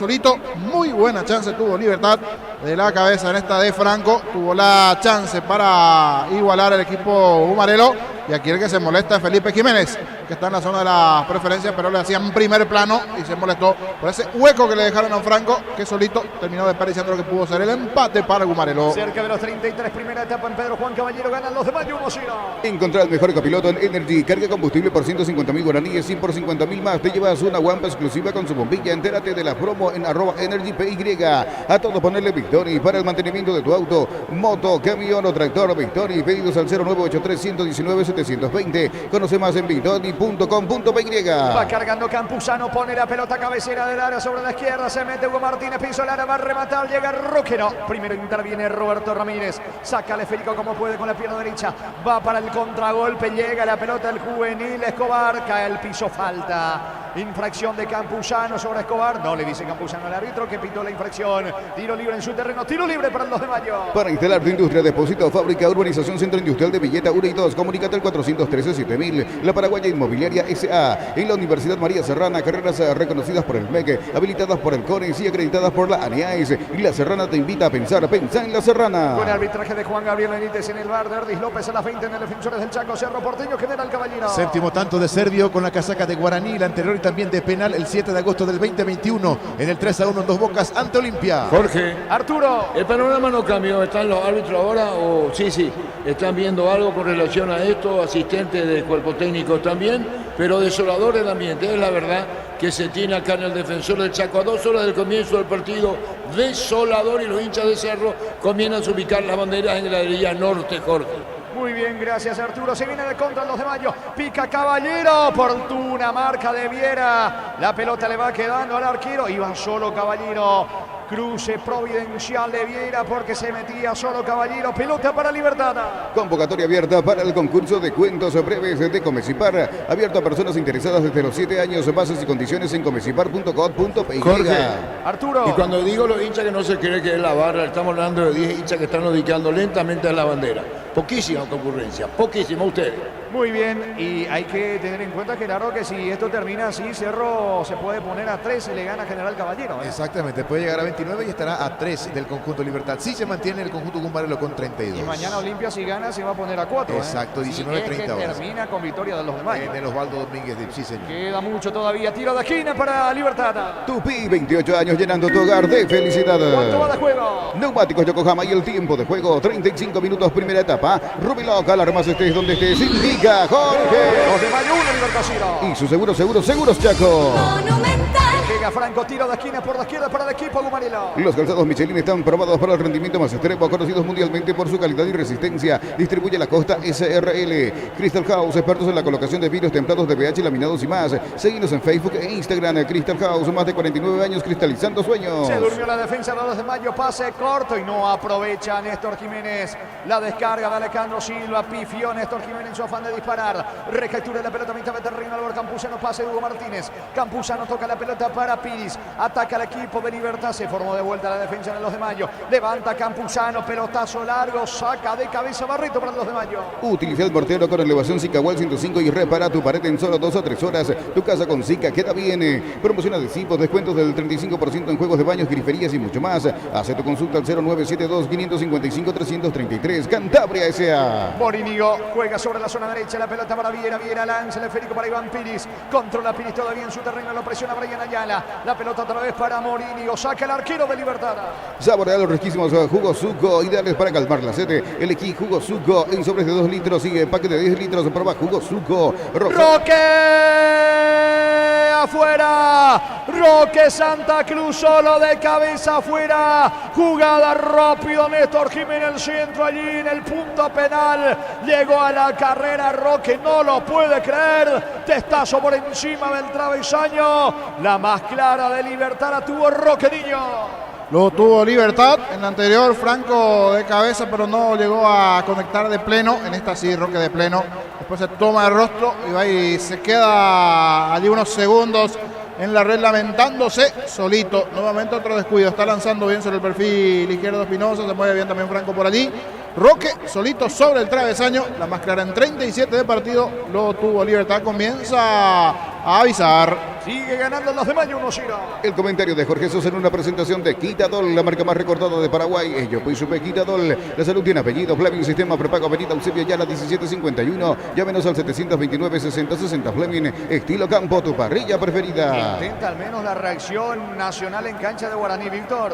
muy buena chance tuvo Libertad de la cabeza en esta de Franco, tuvo la chance para igualar el equipo Humarelo, y aquí el que se molesta es Felipe Jiménez, que está en la zona de las preferencias, pero le hacían primer plano y se molestó por ese hueco que le dejaron a Franco, que solito terminó desperdiciando lo que pudo ser el empate para Humarelo. Cerca de los 33, primera etapa en Pedro Juan Caballero, ganan los de mayo 1-0. Encontrar el mejor copiloto en Energy. Carga combustible por 150.000 guaraníes, 100 por 50.000 más. Te llevas una guampa exclusiva con su bombilla. Entérate de la promo en @EnergyPY. A todo ponerle Victory para el mantenimiento de tu auto, moto, camión o tractor. Victory. Pedidos al 0983 119 720. Conoce más en bidoni.com.py. Va cargando Campuzano, pone la pelota cabecera del área sobre la izquierda, se mete Hugo Martínez, piso el área, va a rematar, llega Roque, no. Primero interviene Roberto Ramírez, saca al esférico como puede con la pierna derecha, va para el contragolpe, llega la pelota del juvenil Escobar, cae al piso, falta. Infracción de Campuzano sobre Escobar, no le dice Campuzano al árbitro que pitó la infracción. Tiro libre en su terreno, tiro libre para el 2 de mayo. Para instalar tu industria, depósito, fábrica, urbanización, centro industrial de Villeta 1 y 2, comunícate al 413-7000. La Paraguaya Inmobiliaria S.A. En la Universidad María Serrana, carreras reconocidas por el MEC, habilitadas por el CONES y acreditadas por la ANEAES. Y La Serrana te invita a pensar, pensá en La Serrana. Con arbitraje de Juan Gabriel Benítez en el bar de Erdis López a las 20 en el Defensores del Chaco, Cerro Porteño, General Caballero. Séptimo tanto de Servio con la casaca de Guaraní, la anterior y también de penal el 7 de agosto del 2021 en el 3-1 en Dos Bocas ante Olimpia. Jorge, Arturo. el panorama no cambió. ¿Están los árbitros ahora? O sí, están viendo algo con relación a esto, asistentes del cuerpo técnico también, pero desolador el ambiente. Es la verdad que se tiene acá en el Defensor del Chaco a 2 horas del comienzo del partido. Desolador, y los hinchas de Cerro comienzan a ubicar las banderas en la galería norte, Jorge. Muy bien, gracias Arturo. Se viene de contra el 2 de mayo. Pica Caballero. Oportuna marca de Viera. La pelota le va quedando al arquero. Iba solo Caballero. Cruce providencial de Viera porque se metía solo Caballero. Pelota para Libertad. Convocatoria abierta para el concurso de cuentos breves de Comecipar. Abierto a personas interesadas desde los 7 años. Bases y condiciones en comecipar.com.py. Jorge. Arturo. Y cuando digo los hinchas que no se cree que es la barra, estamos hablando de 10 hinchas que están ubicando lentamente a la bandera. Poquísima concurrencia, poquísima ustedes. Muy bien, y hay que tener en cuenta, Gerardo, que si esto termina así, Cerro se puede poner a 3 y le gana General Caballero. Exactamente, puede llegar a 29 y estará a 3 del conjunto Libertad. Sí se mantiene el conjunto Cumbarelo con 32. Y mañana Olimpia, si gana, se va a poner a 4. Exacto, 19-30 si es que termina con victoria de los demás. En el Osvaldo Domínguez, sí señor. Queda mucho todavía, tiro de esquina para Libertad. Tupi, 28 años llenando tu hogar de felicidad. ¿Cuánto va de juego? Neumáticos Yokohama y el tiempo de juego, 35 minutos primera etapa. Rubiloc, alarmas estés donde estés, indica Jorge. 2 de mayo, 1 Libertad 0. Y su seguros Chaco. Monumental. Llega Franco, tiro de esquina por la izquierda para el equipo Gumarilo. Los calzados Michelin están probados para el rendimiento más extremo, conocidos mundialmente por su calidad y resistencia. Distribuye la Costa SRL. Crystal House, expertos en la colocación de vidrios templados de pH, laminados y más. Seguinos en Facebook e Instagram. Crystal House, más de 49 años cristalizando sueños. Se durmió la defensa de 2 de mayo, pase corto y no aprovecha Néstor Jiménez. La descarga de Alejandro Silva, pifió Néstor Jiménez en su afán de disparar. Recaptura la pelota, mitad de terreno, Álvaro Campuzano, pase de Hugo Martínez. Campuzano toca la pelota para Piris. Ataca al equipo de Libertad, se formó de vuelta la defensa en el 2 de mayo. Levanta Campuzano, pelotazo largo, saca de cabeza Barreto para el 2 de mayo. Utiliza el mortero con elevación Zika Wall 105 y repara tu pared en solo 2 a 3 horas. Tu casa con Zika queda bien. Promoción adhesivos, descuentos del 35% en juegos de baños, griferías y mucho más. Hace tu consulta al 0972-555-333. Cantabria S.A. Morínigo juega sobre la zona derecha, la pelota para Viera, Viera lanza el esférico para Iván Piris, controla Piris todavía en su terreno, lo presiona Brian Ayala, la pelota otra vez para Morínigo, saca el arquero de Libertad. Saborea los riquísimos jugos Suco, ideales para calmar la sed. Elegí jugo Suco en sobres de 2 litros y paquete de 10 litros. Prueba jugo Suco. Roque afuera, Roque Santa Cruz solo de cabeza afuera, jugada rápido, Néstor Jiménez el centro allí en el punto penal, llegó a la carrera Roque, no lo puede creer, testazo por encima del travesaño, la más clara de Libertad la tuvo Roque Niño. Lo tuvo Libertad, en la anterior Franco de cabeza, pero no llegó a conectar de pleno. En esta sí, Roque de pleno. Después se toma el rostro y va y se queda allí unos segundos en la red lamentándose solito. Nuevamente otro descuido. Está lanzando bien sobre el perfil izquierdo Espinosa. Se mueve bien también Franco por allí. Roque solito sobre el travesaño. La más clara en 37 de partido. Lo tuvo Libertad. Comienza a avisar. Sigue ganando los de mayo 1-0. El comentario de Jorge Sosa en una presentación de Quitadol, la marca más recordada de Paraguay. Yo pues supe Quitadol. La salud tiene apellido. Fleming Sistema Prepago Avenida Eusebio Ayala 1751. Llámenos al 729-6060 Fleming. Estilo campo, tu parrilla preferida. Intenta al menos la reacción nacional en cancha de Guaraní, Víctor.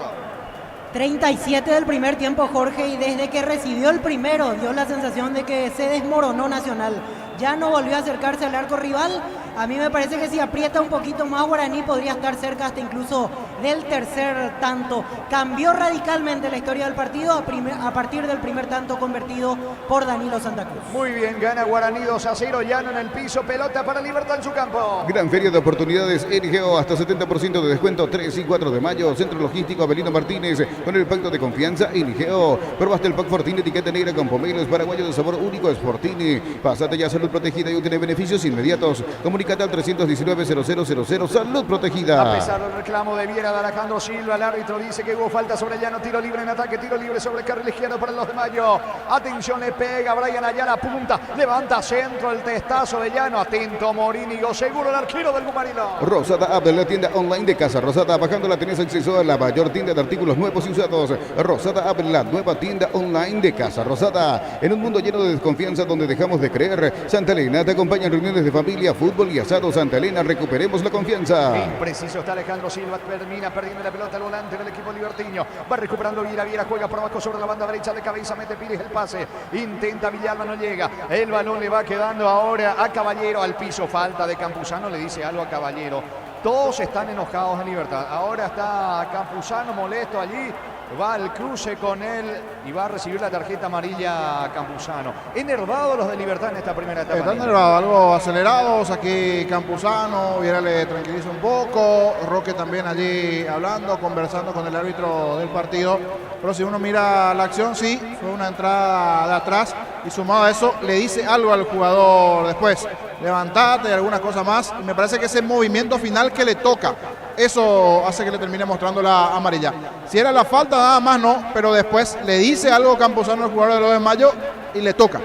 37 del primer tiempo, Jorge, y desde que recibió el primero dio la sensación de que se desmoronó Nacional. Ya no volvió a acercarse al arco rival A mí me parece que si aprieta un poquito más Guaraní podría estar cerca hasta incluso del tercer tanto. Cambió radicalmente la historia del partido a partir del primer tanto convertido por Danilo Santa Cruz. Muy bien, gana Guaraní 2-0, Llano en el piso, pelota para Libertad en su campo. Gran feria de oportunidades NGO, hasta 70% de descuento 3 y 4 de mayo. Centro Logístico Avelino Martínez con el pacto de confianza NGO. Probaste el pack Fortini etiqueta negra con pomelos paraguayo de sabor único es Fortini. Pásate ya Salud Protegida y obtiene beneficios inmediatos. Comunicate al 319-0000 Salud Protegida. A pesar del reclamo de Viera de Alejandro Silva, el árbitro dice que hubo falta sobre Llano, tiro libre en ataque, tiro libre sobre el carril izquierdo para el 2 de mayo. Atención, le pega Brian Ayala, punta, levanta centro, el testazo de Llano, atento Morínigo, seguro el arquero del Gumarino. Rosada App, la tienda online de Casa Rosada. Bajándola tenés acceso a la mayor tienda de artículos nuevos y usados. Rosada App, la nueva tienda online de Casa Rosada. En un mundo lleno de desconfianza donde dejamos de creer, Santa Elena te acompaña en reuniones de familia, fútbol y asado. Santa Elena, recuperemos la confianza. Impreciso está Alejandro Silva, termina perdiendo la pelota al volante del equipo libertiño. Va recuperando Viera, Viera juega por abajo sobre la banda derecha de cabeza, mete Pires el pase. Intenta Villalba, no llega. El balón le va quedando ahora a Caballero al piso. Falta de Campuzano, le dice algo a Caballero. Todos están enojados en Libertad. Ahora está Campuzano molesto allí. Va al cruce con él y va a recibir la tarjeta amarilla Campuzano. Enervados los de Libertad en esta primera etapa. Están enervados, algo acelerados. Aquí Campuzano, Viera le tranquiliza un poco. Roque también allí hablando, conversando con el árbitro del partido. Pero si uno mira la acción, sí, fue una entrada de atrás. Y sumado a eso, le dice algo al jugador después. Levantate y algunas cosas más. Y me parece que ese movimiento final que le toca, eso hace que le termine mostrando la amarilla. Si era la falta, nada más no, pero después le dice algo Campuzano al jugador de 2 de mayo y le toca.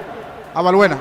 A Balbuena,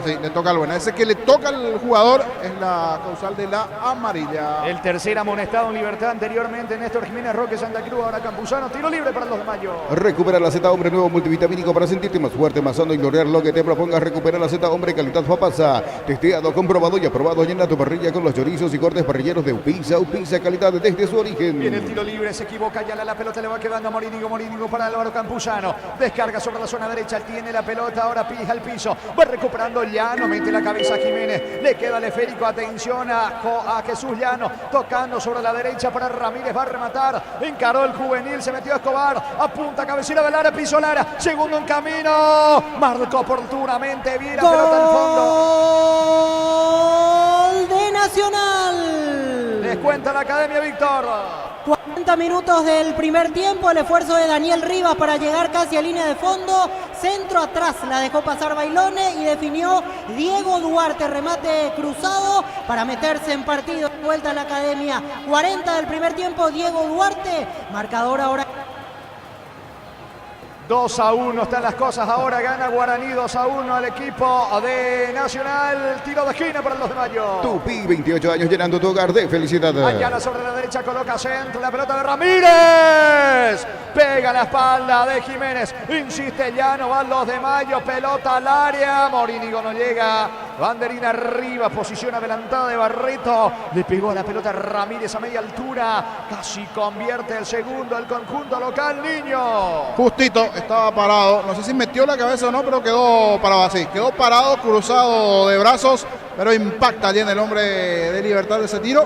sí, le toca a Balbuena. Ese que le toca al jugador es la causal de la amarilla. El tercer amonestado en Libertad anteriormente, Néstor Jiménez, Roque Santa Cruz, ahora Campuzano, tiro libre para el 2 de mayo. Recupera la Z Hombre nuevo multivitamínico para sentirte más fuerte, más sano y lograr lo que te propongas. Recupera la Z Hombre calidad Fapasa. Testeado, comprobado y aprobado. Llena tu parrilla con los chorizos y cortes parrilleros de Upisa. Upisa calidad desde su origen. Viene el tiro libre, se equivoca ya la pelota le va quedando a Morínigo para Álvaro Campuzano. Descarga sobre la zona derecha, tiene la pelota, ahora pija al piso. Va recuperando Llano, mete la cabeza a Jiménez. Le queda el esférico, atención a Jesús Llano. Tocando sobre la derecha para Ramírez, va a rematar. Encaró el juvenil, se metió a Escobar. Apunta cabecera de Lara, piso Lara. Segundo en camino. Marcó oportunamente Viera, pelota al fondo. Gol de Nacional. Descuenta la Academia Víctor. 40 minutos del primer tiempo, el esfuerzo de Daniel Rivas para llegar casi a línea de fondo, centro atrás, la dejó pasar Bailone y definió Diego Duarte, remate cruzado para meterse en partido, vuelta a la Academia. 40 del primer tiempo, Diego Duarte, marcador ahora. 2-1 están las cosas ahora, gana Guaraní 2-1 al equipo de Nacional, tiro de esquina para el 2 de mayo. Tupi, 28 años llenando tu hogar de felicidad. Ayala sobre la derecha, coloca centro, la pelota de Ramírez, pega la espalda de Jiménez, insiste Llano, va al 2 de mayo, pelota al área, Morínigo no llega, banderina arriba, posición adelantada de Barreto, le pegó la pelota a Ramírez a media altura, casi convierte el segundo, el conjunto local, Niño. Justito, estaba parado, no sé si metió la cabeza o no, pero quedó parado así, quedó parado, cruzado de brazos, pero impacta allí en el hombre de Libertad de ese tiro.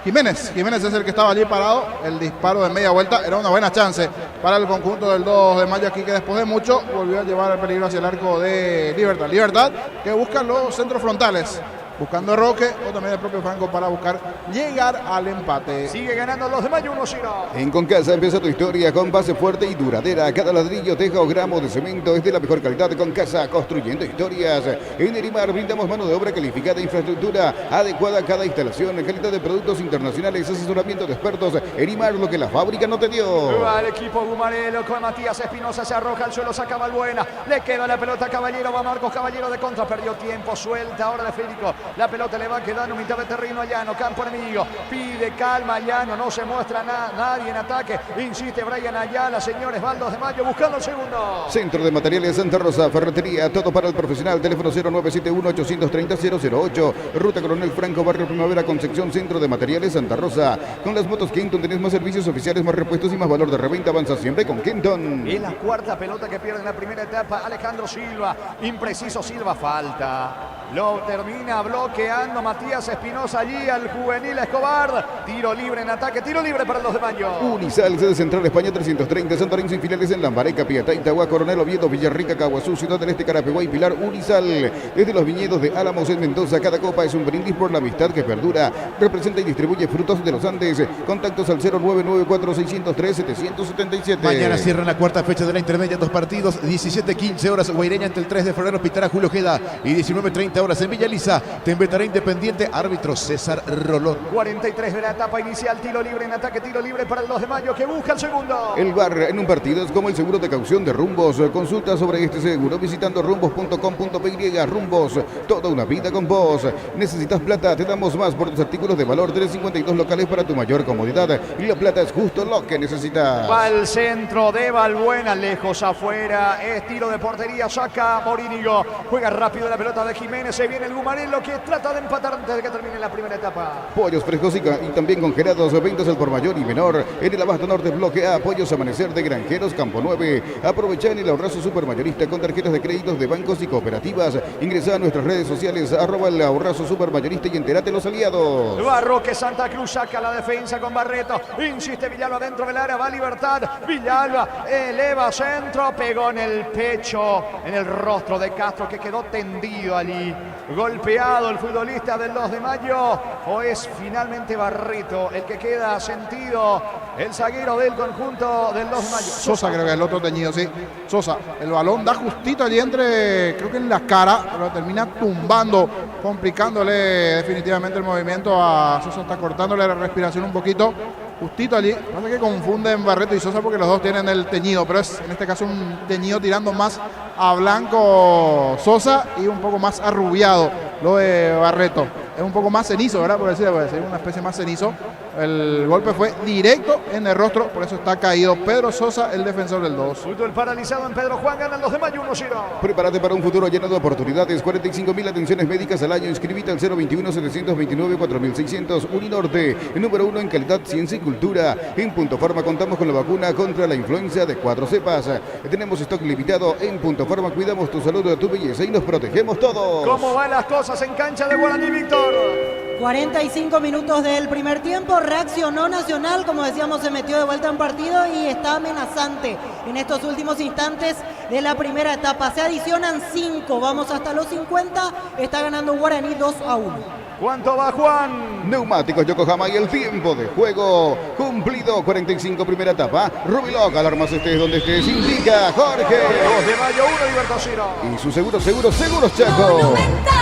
Jiménez es el que estaba allí parado, el disparo de media vuelta, era una buena chance para el conjunto del 2 de mayo aquí, que después de mucho volvió a llevar el peligro hacia el arco de Libertad que buscan los centros frontales, buscando a Roque o también el propio Franco para buscar llegar al empate. Sigue ganando los de mayo 1-0. En Concasa empieza tu historia con base fuerte y duradera. Cada ladrillo, teja o gramo de cemento es de la mejor calidad. Concasa, construyendo historias. En Erimar brindamos mano de obra calificada, infraestructura adecuada a cada instalación, calidad de productos internacionales, asesoramiento de expertos. Erimar, lo que la fábrica no te dio. Va el equipo Gumarelo con Matías Espinosa, se arroja al suelo, saca Balbuena, le queda la pelota a Caballero, va Marcos Caballero de contra, perdió tiempo, suelta ahora de Federico. La pelota le va quedando mitad de terreno a Llano, campo enemigo, pide calma a Llano, no se muestra nadie en ataque, insiste Brian Ayala, señores, va al 2 de mayo buscando el segundo. Centro de Materiales Santa Rosa, ferretería, todo para el profesional, teléfono 0971-830-008, Ruta Coronel Franco, Barrio Primavera, Concepción, Centro de Materiales Santa Rosa. Con las motos Kenton tenés más servicios oficiales, más repuestos y más valor de reventa, avanza siempre con Kenton. Es la cuarta pelota que pierde en la primera etapa Alejandro Silva, impreciso Silva, falta. Lo termina bloqueando Matías Espinosa allí al juvenil Escobar. Tiro libre en ataque, tiro libre para el 2 de mayo. Unisal, sede central España 330, Santorín sin filiales en Lambareca, Piatá, Itagua, Coronel Oviedo, Villarrica, Caguazú, Ciudad del Este, Carapeguá y Pilar. Unisal, desde los viñedos de Álamos en Mendoza, cada copa es un brindis por la amistad que perdura. Representa y distribuye frutos de los Andes. Contactos al 0994-603-777. Mañana cierran la cuarta fecha de la intermedia, 2 partidos, 17:15 horas Guaireña ante el 3 de febrero, Pitará Julio Ojeda, y 19:30 horas en Villa Lisa, Tembetará Independiente, árbitro César Rolón. 43 de la etapa inicial, tiro libre en ataque, tiro libre para el 2 de mayo que busca el segundo. El VAR en un partido es como el seguro de caución de Rumbos. Consulta sobre este seguro visitando rumbos.com.py. Rumbos, toda una vida con vos. ¿Necesitas plata? Te damos más por tus artículos de valor. 352 locales para tu mayor comodidad. Y la plata es justo lo que necesitas. Va al centro de Balbuena, lejos afuera. Es tiro de portería, saca Morínigo. Juega rápido la pelota de Jiménez. Se viene el Gumarelo que trata de empatar antes de que termine la primera etapa. Pollos frescos y también congelados, ventas al por mayor y menor. En el Abasto Norte, bloque A, Pollos Amanecer de Granjeros, Campo 9. Aprovecha en el ahorrazo supermayorista con tarjetas de créditos de bancos y cooperativas. Ingresa a nuestras redes sociales, @el ahorrazo supermayorista y entérate los aliados. Va Roque Santa Cruz, saca la defensa con Barreto. Insiste Villalba dentro del área, va Libertad. Villalba eleva centro, pegó en el pecho, en el rostro de Castro que quedó tendido allí. Golpeado el futbolista del 2 de mayo. O es finalmente Barreto el que queda sentido, el zaguero del conjunto del 2 de mayo. Sosa creo que es el otro teñido, sí. Sosa, el balón da justito allí entre, creo que en la cara, pero termina tumbando, complicándole definitivamente el movimiento a Sosa, está cortándole la respiración un poquito. Justito allí, pasa que confunden Barreto y Sosa porque los dos tienen el teñido, pero es en este caso un teñido tirando más a blanco Sosa y un poco más arrubiado lo de Barreto. Es un poco más cenizo, ¿verdad? Por decir, una especie más cenizo. El golpe fue directo en el rostro, por eso está caído Pedro Sosa, el defensor del 2. Fútbol paralizado en Pedro Juan, gana el 2 de mayo 1-0. Prepárate para un futuro lleno de oportunidades. 45.000 atenciones médicas al año. Inscribite al 021-729-4600. Uninorte, número 1 en calidad, ciencia y cultura. En Punto Farma contamos con la vacuna contra la influenza de 4 cepas. Tenemos stock limitado. En Punto Farma cuidamos tu salud, tu belleza y nos protegemos todos. ¿Cómo van las cosas en cancha de Guaraní, Víctor? 45 minutos del primer tiempo, reaccionó Nacional, como decíamos, se metió de vuelta en partido y está amenazante en estos últimos instantes de la primera etapa. Se adicionan 5, vamos hasta los 50, está ganando Guaraní 2-1. ¿Cuánto va Juan? Neumáticos Yokohama y el tiempo de juego cumplido. 45 primera etapa. Rubiloc, alarmas estés donde estés, indica Jorge. 2 de mayo 1, Libertad 0. Y su seguros Chaco.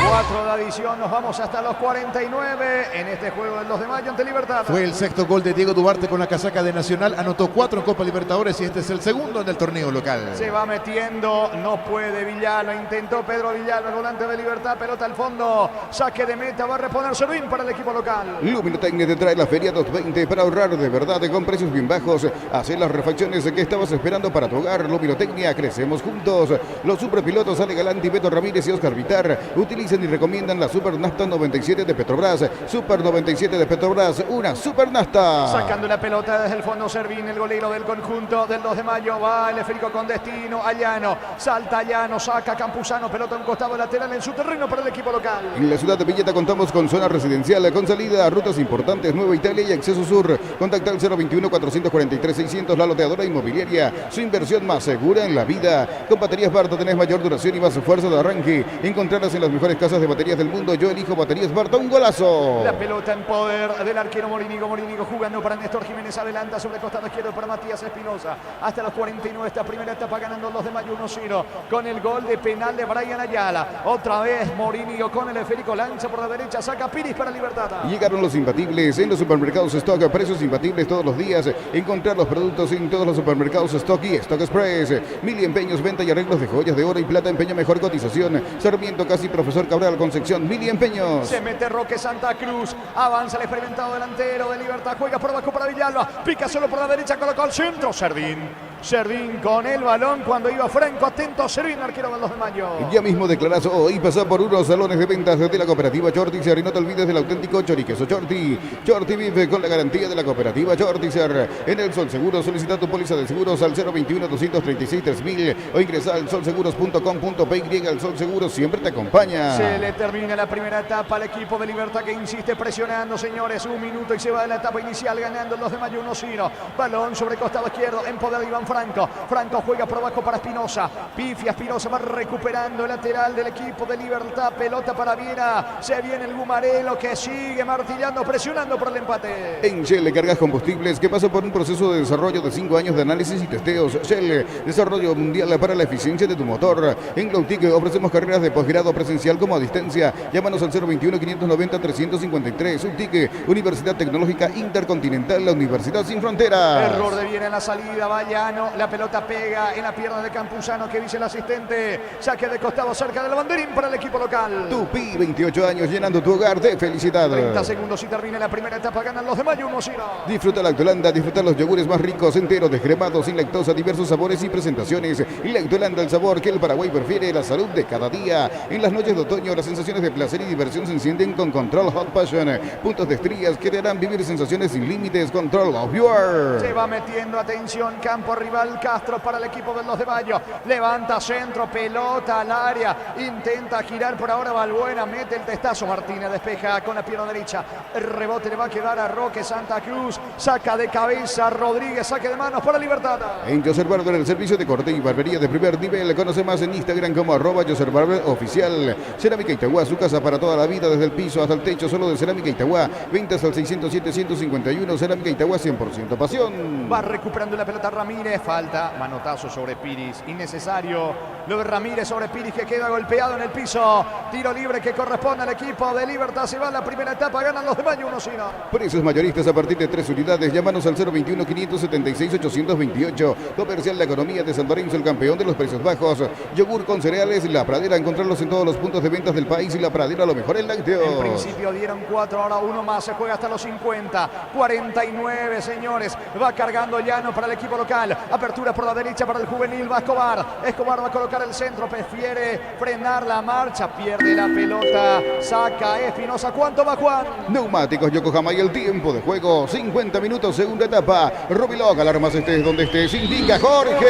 4 de adición, nos vamos hasta los 49 en este juego del 2 de mayo ante Libertad. Fue el sexto gol de Diego Duarte con la casaca de Nacional, anotó 4 en Copa Libertadores y este es el segundo en el torneo local. Se va metiendo, no puede Villalba, intentó Pedro Villalba, el volante de Libertad, pelota al fondo, saque de meta, va a reponer Servín para el equipo local. Luminotecnia te trae la Feria 220 para ahorrar de verdad con precios bien bajos. Haz las refacciones que estabas esperando para tu hogar. Luminotecnia, crecemos juntos. Los superpilotos Ale Galanti, Beto Ramírez y Oscar Vitar utilizan y recomiendan la Super Nafta 97 de Petrobras. Super 97 de Petrobras, una Super Nafta. Sacando la pelota desde el fondo Servín, el golero del conjunto del 2 de mayo. Va el esférico con destino a Llano. Salta Llano, saca Campuzano, pelota a un costado lateral en su terreno para el equipo local. En la ciudad de Villeta contamos con zona residencial con salida a rutas importantes, Nueva Italia y Acceso Sur. Contacta al 021-443-600, la loteadora inmobiliaria. Su inversión más segura en la vida. Con baterías Barta tenés mayor duración y más fuerza de arranque. Encontrarlas en las mejores casas de baterías del mundo. Yo elijo baterías Barta, un golazo. La pelota en poder del arquero Morínigo. Morínigo jugando para Néstor Jiménez. Adelanta sobre el costado izquierdo para Matías Espinosa. Hasta los 49 esta primera etapa ganando el 2 de mayo 1-0. Con el gol de penal de Brian Ayala. Otra vez Morínigo con el esférico. Lanza por la derecha. Saca Piris para Libertad. Llegaron los imbatibles en los supermercados Stock. Precios imbatibles todos los días. Encontrar los productos en todos los supermercados Stock y Stock Express. Mili Empeños, venta y arreglos de joyas de oro y plata. Empeño mejor cotización. Sarmiento casi Profesor Cabral Concepción. Mili Empeños. Se mete Roque Santa Cruz. Avanza el experimentado delantero de Libertad. Juega por abajo para Villalba. Pica solo por la derecha. Colocó al centro. Servín. Servín con el balón cuando iba Franco. Atento, Servín, arquero del 2 de mayo. Ya mismo declarás hoy, pasa por unos salones de ventas de la cooperativa Chortizer y no te olvides del auténtico choriqueso Chorti. Chorti vive con la garantía de la cooperativa Chortizer. En el Sol Seguro solicita tu póliza de seguros al 021-236-3000 o ingresa al solseguros.com.py. El Sol Seguro siempre te acompaña. Se le termina la primera etapa al equipo de Libertad que insiste presionando, señores. 1 minuto y se va de la etapa inicial ganando el 2 de mayo 1-0. Balón sobre costado izquierdo en poder de Iván Franco. Franco juega por abajo para Espinosa. Pifia Espinosa va recuperando el lateral del equipo de Libertad. Pelota para Viera. Se viene el Gumarelo que sigue martillando, presionando por el empate. En Shell cargas combustibles que pasa por un proceso de desarrollo de 5 años de análisis y testeos. Shell, desarrollo mundial para la eficiencia de tu motor. En Glautic ofrecemos carreras de posgrado presencial como a distancia. Llámanos al 021-590-353. UTIC, Universidad Tecnológica Intercontinental, la Universidad Sin Fronteras. Error de Viera en la salida, Vallano. La pelota pega en la pierna de Campuzano, que dice el asistente. Saque de costado cerca del banderín para el equipo local. Tupi, 28 años llenando tu hogar de felicidad. 30 segundos y termina la primera etapa. Ganan los de mayo 1-0. Disfruta Lactolanda, disfruta los yogures más ricos, enteros, descremados, sin lactosa, diversos sabores y presentaciones. Lactolanda, el sabor que el Paraguay prefiere, la salud de cada día. En las noches de otoño, las sensaciones de placer y diversión se encienden con Control Hot Passion. Puntos de estrías que te harán vivir sensaciones sin límites. Control of Your. Se va metiendo, atención, campo rival. Castro para el equipo del 2 de mayo. Levanta centro, pelota al área. Intenta girar por ahora Balbuena. Mete el testazo. Martínez despeja con la pierna derecha. El rebote le va a quedar a Roque Santa Cruz. Saca de cabeza Rodríguez. Saque de manos para Libertad. En Joseph Barber, el servicio de corte y barbería de primer nivel. Conoce más en Instagram como @Joseph Barber Oficial. Cerámica Itagua, su casa para toda la vida, desde el piso hasta el techo, solo de Cerámica Itagua. Ventas al 607-151. Cerámica Itagua, 100% pasión. Va recuperando la pelota Ramírez. Falta, manotazo sobre Piris. Innecesario. Lo de Ramírez sobre Piris, que queda golpeado en el piso. Tiro libre que corresponde al equipo de Libertad. Se va a la primera etapa. Ganan los de mayo 1-0. Precios mayoristas a partir de 3 unidades. Llámanos al 021-576-828. Comercial La Economía de San Lorenzo, el campeón de los precios bajos. Yogur con cereales La Pradera. Encontrarlos en todos los puntos de ventas del país. Y La Pradera, lo mejor en lácteos. En principio dieron 4, ahora uno más. Se juega hasta los 50. 49, señores. Va cargando Llano para el equipo local. Apertura por la derecha para el juvenil. Va Escobar. Escobar va a colocar el centro. Prefiere frenar la marcha. Pierde la pelota. Saca Espinosa. ¿Cuánto va Juan? Neumáticos Yokohama y el tiempo de juego. 50 minutos, segunda etapa. Robilog, alarmas estés donde estés. Indica Jorge.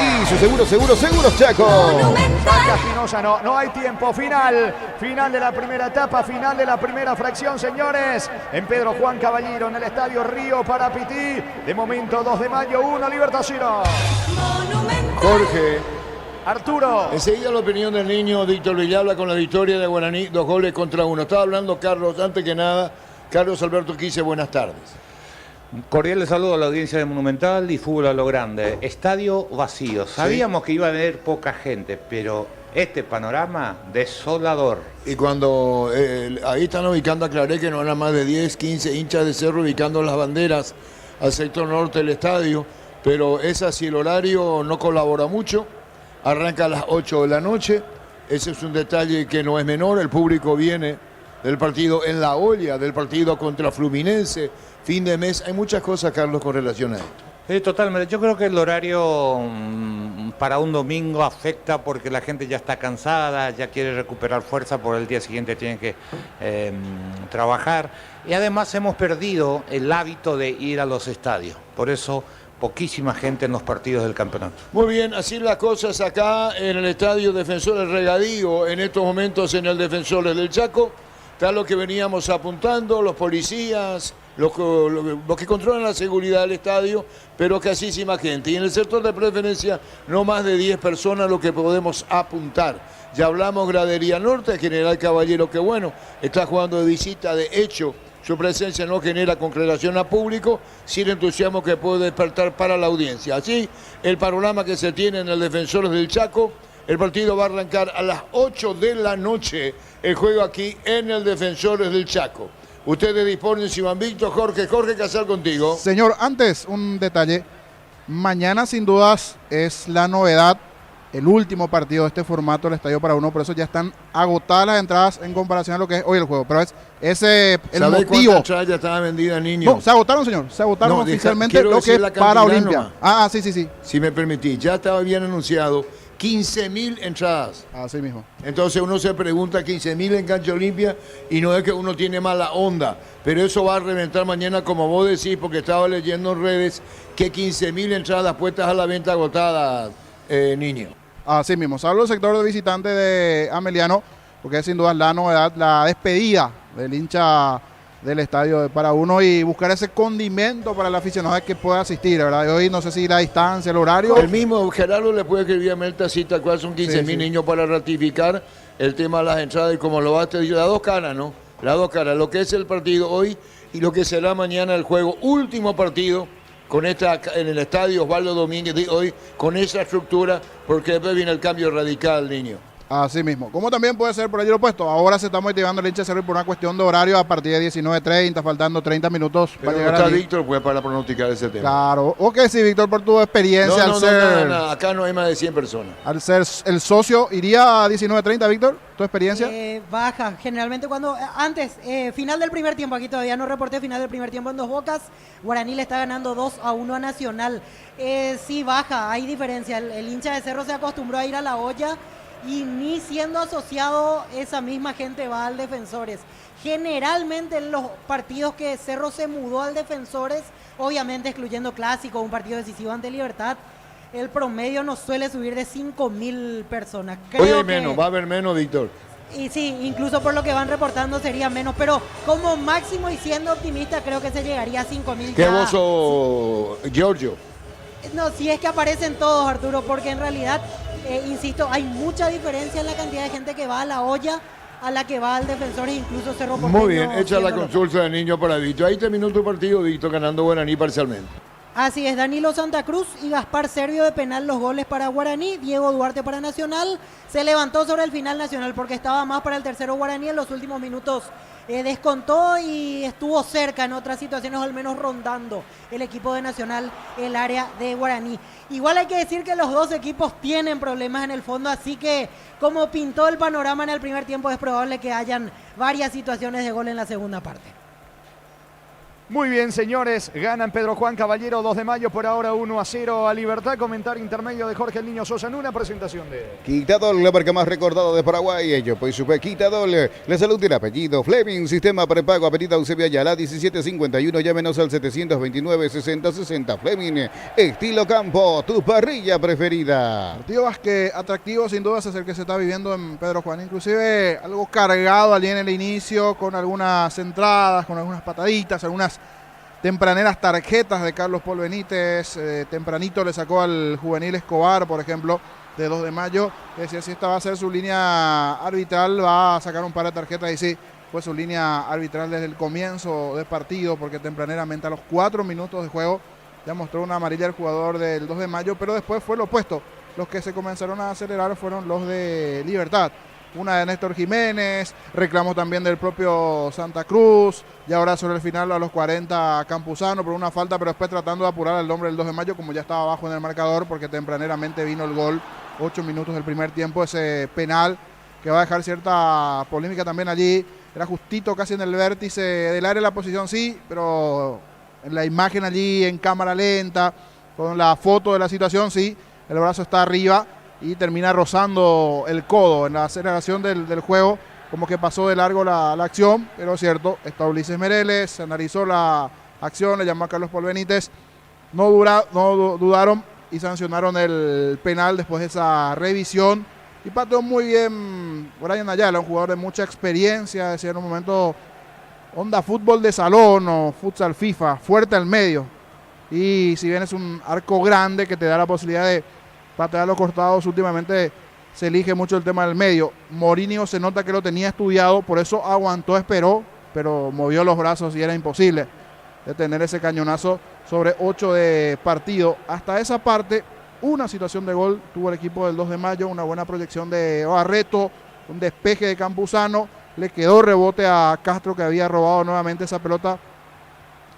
Y su seguros Chaco. Saca Espinosa. No hay tiempo. Final de la primera etapa. Final de la primera fracción, señores. En Pedro Juan Caballero, en el estadio Río Parapití. De momento 2 de mayo 1, Libertad 0. Jorge, Arturo. enseguida la opinión del niño Víctor Villalba con la victoria de Guaraní, 2-1. Estaba hablando Carlos, antes que nada, Carlos Alberto Quise, buenas tardes. Un cordial saludo a la audiencia de Monumental y fútbol a lo grande. Estadio vacío. Sabíamos que iba a haber poca gente, pero este panorama desolador. Y cuando ahí están ubicando, aclaré que no eran más de 10, 15 hinchas de Cerro ubicando las banderas al sector norte del estadio, pero es así, el horario no colabora mucho, arranca a las 8 de la noche, ese es un detalle que no es menor, el público viene del partido en la olla, del partido contra Fluminense, fin de mes, hay muchas cosas, Carlos, con relación a esto. Totalmente. Yo creo que el horario para un domingo afecta porque la gente ya está cansada, ya quiere recuperar fuerza, por el día siguiente tienen que trabajar. Y además hemos perdido el hábito de ir a los estadios. Por eso poquísima gente en los partidos del campeonato. Muy bien, así las cosas acá en el Estadio Defensores Regadío, en estos momentos en el Defensores del Chaco. Está lo que veníamos apuntando, los policías, los que controlan la seguridad del estadio, pero escasísima gente. Y en el sector de preferencia, no más de 10 personas lo que podemos apuntar. Ya hablamos Gradería Norte, General Caballero, que bueno, está jugando de visita, de hecho, su presencia no genera concreción a público, sin entusiasmo que puede despertar para la audiencia. Así, el panorama que se tiene en el Defensores del Chaco. El partido va a arrancar a las 8 de la noche, el juego aquí en el Defensores del Chaco. Ustedes disponen, si van Víctor, Jorge, ¿qué hacer contigo? Señor, antes un detalle. Mañana sin dudas es la novedad el último partido de este formato del Estadio para Uno, por eso ya están agotadas las entradas en comparación a lo que es hoy el juego. Pero es ese el ¿Sabés motivo. cuántas entradas ya estaban vendidas, niño? No, se agotaron, señor. Se agotaron No, oficialmente quiero lo que decir es la para cantidad Olimpia. nomás. Sí. Si me permitís, ya estaba bien anunciado 15.000 entradas. Así mismo. Entonces uno se pregunta 15.000 en cancha Olimpia y no es que uno tiene mala onda, pero eso va a reventar mañana como vos decís, porque estaba leyendo en redes que 15.000 entradas puestas a la venta agotadas, niño. Así mismo. Salvo el sector de visitante de Ameliano, porque es sin duda la novedad, la despedida del hincha del estadio de para Uno y buscar ese condimento para el aficionado que pueda asistir, ¿verdad? Y hoy no sé si la distancia, el horario. El mismo Gerardo le puede escribir a Melta cita cuál son 15.000 Sí. niños para ratificar el tema de las entradas y como lo va a decir, las dos caras, ¿no? Las dos caras, lo que es el partido hoy y lo que será mañana el juego, último partido con esta en el estadio Osvaldo Domínguez de hoy, con esa estructura, porque después viene el cambio radical, niño. Así mismo. Como también puede ser por allí lo opuesto. Ahora se está motivando el hincha de Cerro por una cuestión de horario a partir de 19:30, faltando 30 minutos Pero para no llegar está allí. Víctor pues para pronosticar ese tema. Claro. Ok, sí, Víctor, por tu experiencia No, al ser nada. Acá no hay más de 100 personas. al ser el socio, ¿iría a 19:30, Víctor? ¿Tu experiencia? Baja, generalmente cuando, antes, final del primer tiempo, aquí todavía no reporté final del primer tiempo en Dos Bocas, Guaraní le está ganando 2-1 a Nacional. Sí, baja, hay diferencia, el hincha de Cerro se acostumbró a ir a la olla y ni siendo asociado esa misma gente va al Defensores. Generalmente en los partidos que Cerro se mudó al Defensores, obviamente excluyendo Clásico, un partido decisivo ante Libertad, el promedio no suele subir de 5.000 personas. Hoy hay que- menos, va a haber menos, Víctor. Y sí, incluso por lo que van reportando sería menos, pero como máximo y siendo optimista creo que se llegaría a 5.000. ¿Qué ya. vos sos, Giorgio? No, si es que aparecen todos, Arturo, porque en realidad, insisto, hay mucha diferencia en la cantidad de gente que va a la olla a la que va al Defensor e incluso Cerro Porteño. Muy bien, echa la siendo consulta de niño para Víctor. Ahí terminó tu partido, Víctor, ganando Guaraní parcialmente. Así es, Danilo Santa Cruz y Gaspar Servio de penal los goles para Guaraní, Diego Duarte para Nacional, se levantó sobre el final Nacional porque estaba más para el tercero Guaraní en los últimos minutos, descontó y estuvo cerca en otras situaciones, o al menos rondando el equipo de Nacional el área de Guaraní. Igual hay que decir que los dos equipos tienen problemas en el fondo, así que como pintó el panorama en el primer tiempo es probable que hayan varias situaciones de gol en la segunda parte. Muy bien, señores, ganan Pedro Juan Caballero 2 de mayo, por ahora 1-0 a Libertad. Comentario intermedio de Jorge el Niño Sosa en una presentación de Quitadol, la marca más recordada de Paraguay. Ello, pues supe Quitadol. La salud del apellido. Fleming, sistema prepago, Avenida Eusebio Ayala, 1751. Llámenos al 729-6060. Fleming, estilo campo, tu parrilla preferida. Partido más que atractivo, sin duda, es el que se está viviendo en Pedro Juan. Inclusive algo cargado allí en el inicio, con algunas entradas, con algunas pataditas, algunas tempraneras tarjetas de Carlos Paul Benítez. Tempranito le sacó al juvenil Escobar, por ejemplo, de 2 de mayo. Decía, si esta va a ser su línea arbitral, va a sacar un par de tarjetas. Y sí, fue su línea arbitral desde el comienzo del partido, porque tempraneramente a los 4 minutos de juego ya mostró una amarilla al jugador del 2 de mayo, pero después fue lo opuesto. Los que se comenzaron a acelerar fueron los de Libertad. Una de Néstor Jiménez, reclamo también del propio Santa Cruz, y ahora sobre el final a los 40 Campuzano por una falta, pero después tratando de apurar el nombre del 2 de mayo, como ya estaba abajo en el marcador, porque tempraneramente vino el gol, 8 minutos del primer tiempo, ese penal que va a dejar cierta polémica también allí. Era justito casi en el vértice del área la posición, sí, pero en la imagen allí en cámara lenta, con la foto de la situación, sí, el brazo está arriba y termina rozando el codo en la aceleración del juego, como que pasó de largo la acción, pero es cierto, está Ulises Mereles, se analizó la acción, le llamó a Carlos Paul Benítez, no dudaron y sancionaron el penal después de esa revisión, y pateó muy bien Brian Ayala, un jugador de mucha experiencia, decía en un momento, onda fútbol de salón o futsal FIFA, fuerte al medio, y si bien es un arco grande que te da la posibilidad de patear a los costados, últimamente se elige mucho el tema del medio. Mourinho se nota que lo tenía estudiado, por eso aguantó, esperó, pero movió los brazos y era imposible detener ese cañonazo sobre 8 de partido. Hasta esa parte, una situación de gol tuvo el equipo del 2 de mayo, una buena proyección de Barreto, un despeje de Campuzano, le quedó rebote a Castro que había robado nuevamente esa pelota,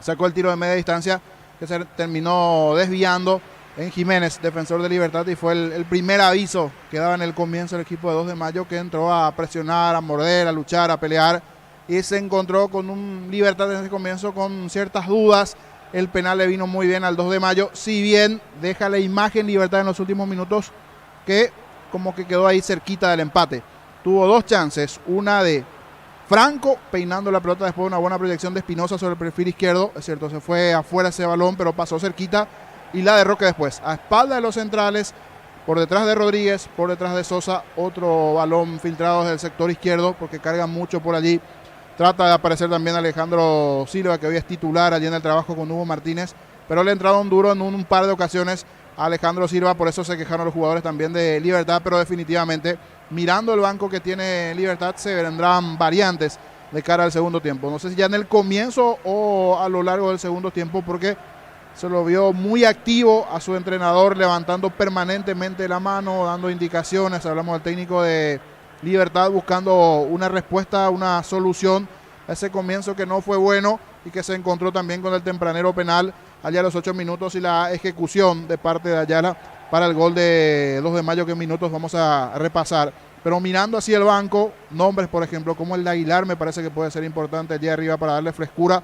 sacó el tiro de media distancia que se terminó desviando en Jiménez, defensor de Libertad, y fue el primer aviso que daba en el comienzo el equipo de 2 de Mayo, que entró a presionar, a morder, a luchar, a pelear, y se encontró con un Libertad en ese comienzo con ciertas dudas. El penal le vino muy bien al 2 de Mayo, si bien deja la imagen Libertad en los últimos minutos que como que quedó ahí cerquita del empate. Tuvo 2 chances, una de Franco peinando la pelota después de una buena proyección de Espinosa sobre el perfil izquierdo, es cierto, se fue afuera ese balón, pero pasó cerquita, y la de Roque después, a espalda de los centrales, por detrás de Rodríguez, por detrás de Sosa, otro balón filtrado desde el sector izquierdo, porque cargan mucho por allí. Trata de aparecer también Alejandro Silva, que hoy es titular allí en el trabajo con Hugo Martínez, pero le ha entrado un duro en un par de ocasiones a Alejandro Silva, por eso se quejaron los jugadores también de Libertad, pero definitivamente, mirando el banco que tiene Libertad, se vendrán variantes de cara al segundo tiempo. No sé si ya en el comienzo o a lo largo del segundo tiempo, porque se lo vio muy activo a su entrenador, levantando permanentemente la mano, dando indicaciones. Hablamos del técnico de Libertad buscando una respuesta, una solución a ese comienzo que no fue bueno y que se encontró también con el tempranero penal allá a los 8 minutos y la ejecución de parte de Ayala para el gol de 2 de Mayo, que en minutos vamos a repasar. Pero mirando así el banco, nombres por ejemplo como el de Aguilar me parece que puede ser importante allí arriba para darle frescura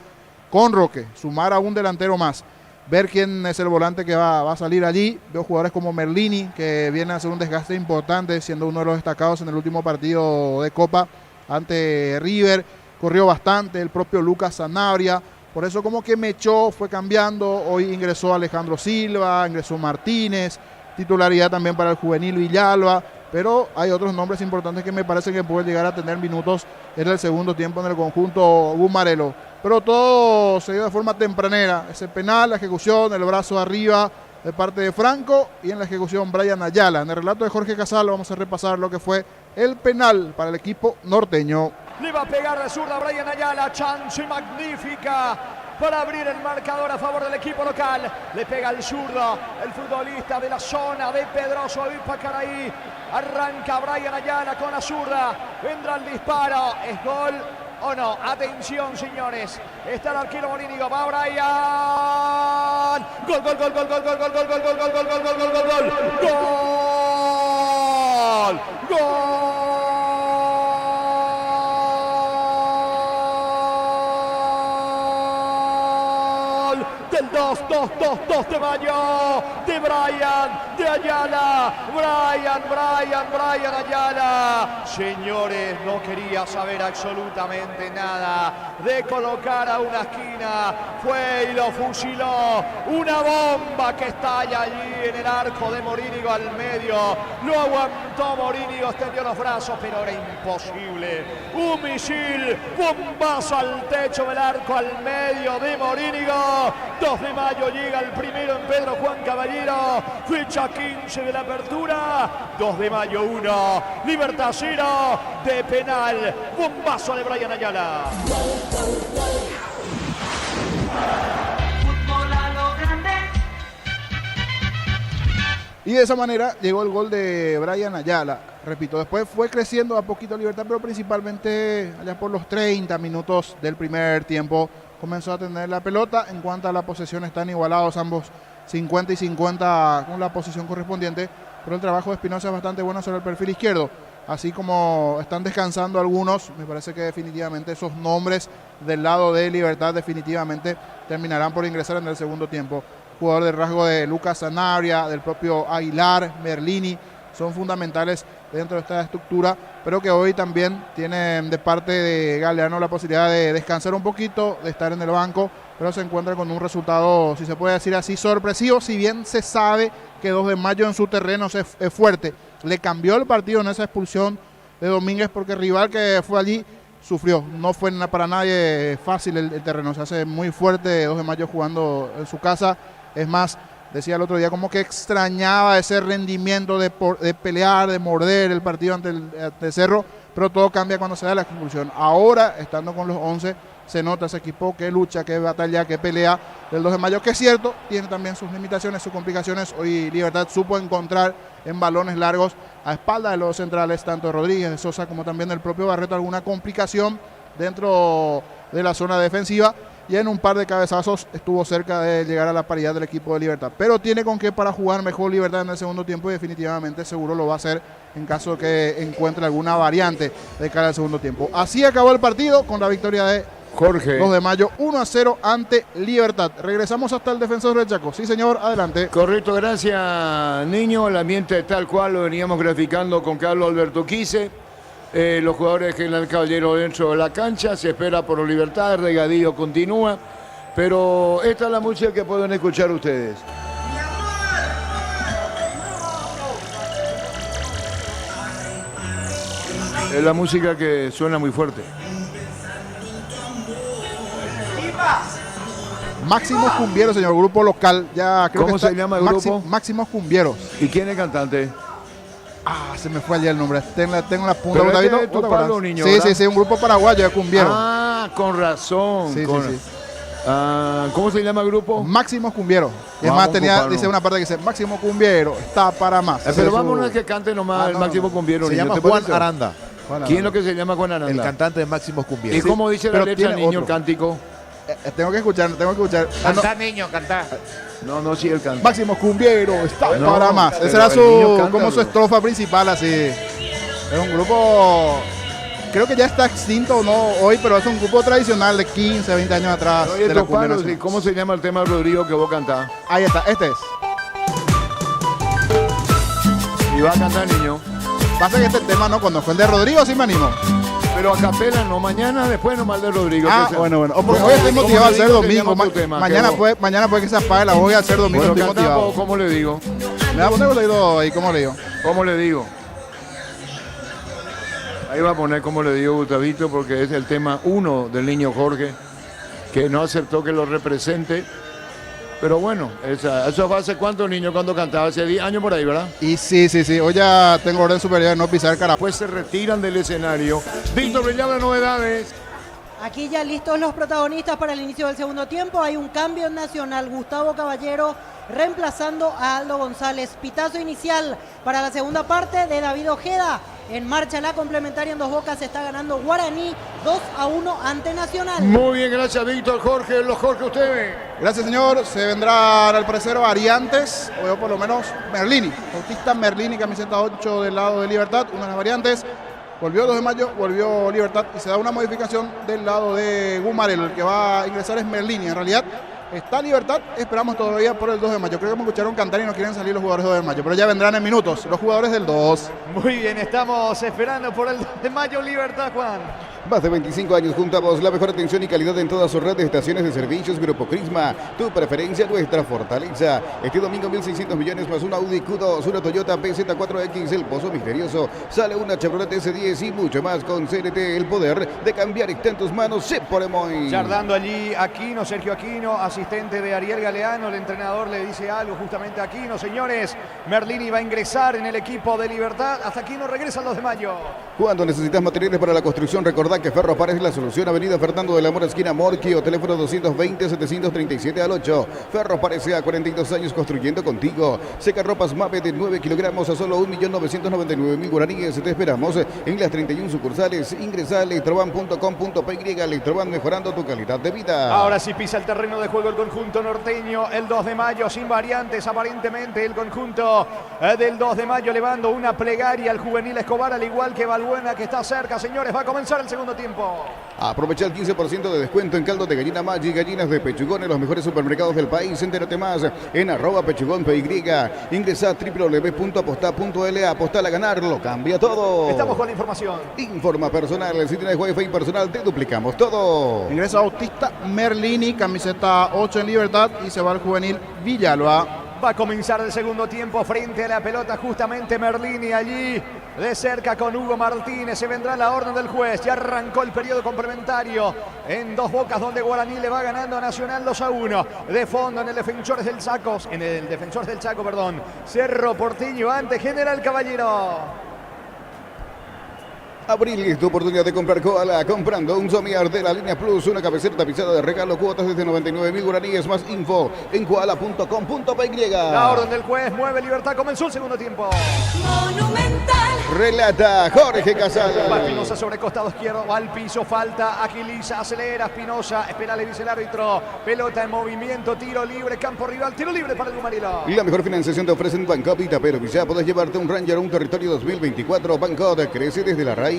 con Roque, sumar a un delantero más, ver quién es el volante que va a salir allí. Veo jugadores como Merlini, que viene a hacer un desgaste importante, siendo uno de los destacados en el último partido de Copa ante River, corrió bastante, el propio Lucas Sanabria, por eso como que mechó, fue cambiando. Hoy ingresó Alejandro Silva, ingresó Martínez, titularidad también para el juvenil Villalba, pero hay otros nombres importantes que me parece que pueden llegar a tener minutos en el segundo tiempo en el conjunto Gumarelo. Pero todo se dio de forma tempranera, ese penal, la ejecución, el brazo arriba de parte de Franco, y en la ejecución Brian Ayala. En el relato de Jorge Casal vamos a repasar lo que fue el penal para el equipo norteño. Le va a pegar de zurda Brian Ayala, chance magnífica para abrir el marcador a favor del equipo local. Le pega el zurdo, el futbolista de la zona de Pedroso Ipacaraí. Arranca Brian Ayala con la zurda, vendrá el disparo, es gol o no. Atención señores, está el arquero Morínigo, va Brian. Gol, gol, gol, gol, gol, gol, gol, gol, gol, gol, gol, gol, gol, gol, gol, gol, gol, gol. Del 2 de Mayo, de Brian, de Ayala, Brian Ayala. Señores, no quería saber absolutamente nada de colocar a una esquina, fue y lo fusiló, una bomba que estalla allí en el arco de Morínigo al medio, lo aguantó Morínigo, extendió los brazos, pero era imposible, un misil, bombazo al techo del arco al medio de Morínigo. 2 de Mayo llega el primero en Pedro Juan Caballero, fecha 15 de la apertura. 2 de Mayo 1, Libertad 0, de penal, bombazo de Brian Ayala. Y de esa manera llegó el gol de Brian Ayala. Repito, después fue creciendo a poquito Libertad, pero principalmente allá por los 30 minutos del primer tiempo comenzó a tener la pelota. En cuanto a la posesión, están igualados ambos 50 y 50 con la posición correspondiente, pero el trabajo de Espinosa es bastante bueno sobre el perfil izquierdo. Así como están descansando algunos, me parece que definitivamente esos nombres del lado de Libertad definitivamente terminarán por ingresar en el segundo tiempo. Jugador de rasgo de Lucas Sanabria, del propio Aguilar, Merlini, son fundamentales dentro de esta estructura, pero que hoy también tienen de parte de Galeano la posibilidad de descansar un poquito, de estar en el banco, pero se encuentra con un resultado, si se puede decir así, sorpresivo, si bien se sabe que 2 de Mayo en su terreno es fuerte. Le cambió el partido en esa expulsión de Domínguez porque el rival que fue allí sufrió. No fue para nadie fácil el terreno, se hace muy fuerte 2 de Mayo jugando en su casa. Es más, decía el otro día como que extrañaba ese rendimiento de pelear, de morder el partido ante el Cerro, pero todo cambia cuando se da la expulsión. Ahora, estando con los 11, se nota ese equipo que lucha, que batalla, que pelea del 2 de Mayo, que es cierto, tiene también sus limitaciones, sus complicaciones. Hoy Libertad supo encontrar en balones largos a espalda de los centrales, tanto de Rodríguez, de Sosa, como también del propio Barreto, alguna complicación dentro de la zona defensiva. y en un par de cabezazos estuvo cerca de llegar a la paridad del equipo de Libertad. Pero tiene con qué para jugar mejor Libertad en el segundo tiempo y definitivamente seguro lo va a hacer en caso de que encuentre alguna variante de cara al segundo tiempo. Así acabó el partido con la victoria de Jorge. 2 de mayo, 1-0 ante Libertad. Regresamos hasta el Defensor del Chaco. Sí, señor, adelante. Correcto, gracias, Niño. El ambiente tal cual lo veníamos graficando con Carlos Alberto Quise. Los jugadores de General Caballero dentro de la cancha. Se espera por Libertad, el regadío continúa. Pero esta es la música que pueden escuchar ustedes. Es la música que suena muy fuerte. Máximos Cumbieros, señor, grupo local. Ya creo ¿Cómo que se llama el grupo? Máximos Cumbieros. ¿Y quién es cantante? Se me fue allá el nombre. Tengo la punta. Pero David, es tu Pablo, niño, sí, ¿verdad? sí, un grupo paraguayo de Cumbieros. Con razón. Sí, con... sí. ¿Cómo se llama el grupo? Máximos Cumbieros. Y Vamos, además compadre. dice una parte que dice Máximo Cumbiero está para más. Pero vámonos a que cante nomás el Máximo Cumbiero. Se niño, llama ¿te Juan parece? Aranda, ¿Quién es lo que se llama Juan el Aranda? cantante de Máximos ¿Y Cumbieros. cómo dice la pero letra, tiene niño, el otro. cántico? Tengo que escuchar. Cantá, niño, cantá. No, sí, el canta. Máximo Cumbiero está No, para más. pero Esa era el niño su, canta, como su bro. estrofa principal, así. Es un grupo, creo que ya está extinto no hoy, pero es un grupo tradicional de 15, 20 años atrás. Oye, de la estos cumbia palos, nacional. ¿y cómo se llama el tema, Rodrigo, que vos cantás? Ahí está, este es. Y va a cantar, niño. Pasa que este tema no conozco. El de Rodrigo sí me animo. Pero a capela, no mañana, después nomás el de Rodrigo. que sea. Bueno. ¿Cómo Hoy estoy le motivado al digo ser que domingo. llama tu tema? Mañana Que vos- puede que se apague la voz y al ser domingo Bueno, estoy cantá, motivado. ¿cómo le digo? Me va a poner oído ahí, ¿cómo le digo? ¿Cómo le digo? Ahí va a poner como le digo Gustavito, porque es el tema 1 del niño Jorge, que no aceptó que lo represente. Pero bueno, eso fue hace cuánto, niño, cuando cantaba, hace 10 años por ahí, ¿verdad? Y sí. Hoy ya tengo orden superior de no pisar cara. Pues se retiran del escenario. Víctor Brillable, novedades. Aquí ya listos los protagonistas para el inicio del segundo tiempo. Hay un cambio en Nacional. Gustavo Caballero reemplazando a Aldo González. Pitazo inicial para la segunda parte de David Ojeda. En marcha la complementaria en Dos Bocas. Se está ganando Guaraní 2-1 ante Nacional. Muy bien, gracias, Víctor. Jorge, usted. Gracias, señor. Se vendrán al parecer variantes, o por lo menos Merlini. Bautista Merlini, camiseta 8 del lado de Libertad, una de las variantes. Volvió 2 de mayo, volvió Libertad y se da una modificación del lado de Gumarelo. El que va a ingresar es Merlini. En realidad está Libertad, esperamos todavía por el 2 de mayo. Creo que me escucharon cantar y no quieren salir los jugadores del 2 de mayo, pero ya vendrán en minutos los jugadores del 2. Muy bien, estamos esperando por el 2 de mayo, Libertad, Juan. Más de 25 años juntamos la mejor atención y calidad en toda su red de estaciones de servicios. Grupo Crisma, tu preferencia, nuestra fortaleza. Este domingo 1.600 millones más una Audi Q2, una Toyota PZ4X, el Pozo Misterioso. Sale una Chevrolet S10 y mucho más con CNT. El poder de cambiar está en tus manos. Se pone muy. Yardando allí Aquino, Sergio Aquino, asistente de Ariel Galeano. El entrenador le dice algo justamente a Aquino. Señores, Merlini va a ingresar en el equipo de Libertad. Hasta Aquino regresa el 2 de mayo. Cuando necesitas materiales para la construcción, recordá que Ferro Pares es la solución. Avenida Fernando de la Mora, esquina Morquio, teléfono 220-737-8. Ferro Pares, a 42 años construyendo contigo. Secarropas MAPE de 9 kilogramos a solo 1.999.000 guaraníes. Te esperamos en las 31 sucursales. Ingresa a electroban.com.py. Electroban, mejorando tu calidad de vida. Ahora sí pisa el terreno de juego el conjunto norteño. El 2 de mayo sin variantes, aparentemente el conjunto del 2 de mayo elevando una plegaria al juvenil Escobar, al igual que Balbuena, que está cerca. Señores, va a comenzar el segundo tiempo. Aprovecha el 15% de descuento en caldo de gallina Maggi, gallinas de pechugón en los mejores supermercados del país. Entérate más en @pechugón.py. Ingresa a www.aposta.la. Apostar a ganar, lo cambia todo. Estamos con la información. Informa personal, si tienes Wi-Fi personal, te duplicamos todo. Ingresa Bautista Merlini, camiseta 8 en Libertad y se va al juvenil Villalba. Va a comenzar el segundo tiempo frente a la pelota justamente Merlini allí de cerca con Hugo Martínez. Se vendrá la orden del juez. Ya arrancó el periodo complementario en Dos Bocas, donde Guaraní le va ganando a Nacional 2-1. De fondo en el Defensores del Chaco, Cerro Porteño ante General Caballero. Abril es tu oportunidad de comprar Koala. Comprando un somiar de la línea Plus, una cabecera tapizada de regalo, cuotas desde 99.000 guaraníes. Más info en koala.com.py. La orden del juez, mueve Libertad, comenzó el segundo tiempo. Monumental. Relata Jorge Casal. Va Espinosa sobre costado izquierdo, va al piso, falta, agiliza, acelera Espinosa, espera, le dice el árbitro, pelota en movimiento, tiro libre, campo rival, tiro libre para el Gumarilo. La mejor financiación te ofrecen Bancop y Tapero Villa. Podés llevarte un Ranger a un territorio 2024. Bancop crece desde la raíz.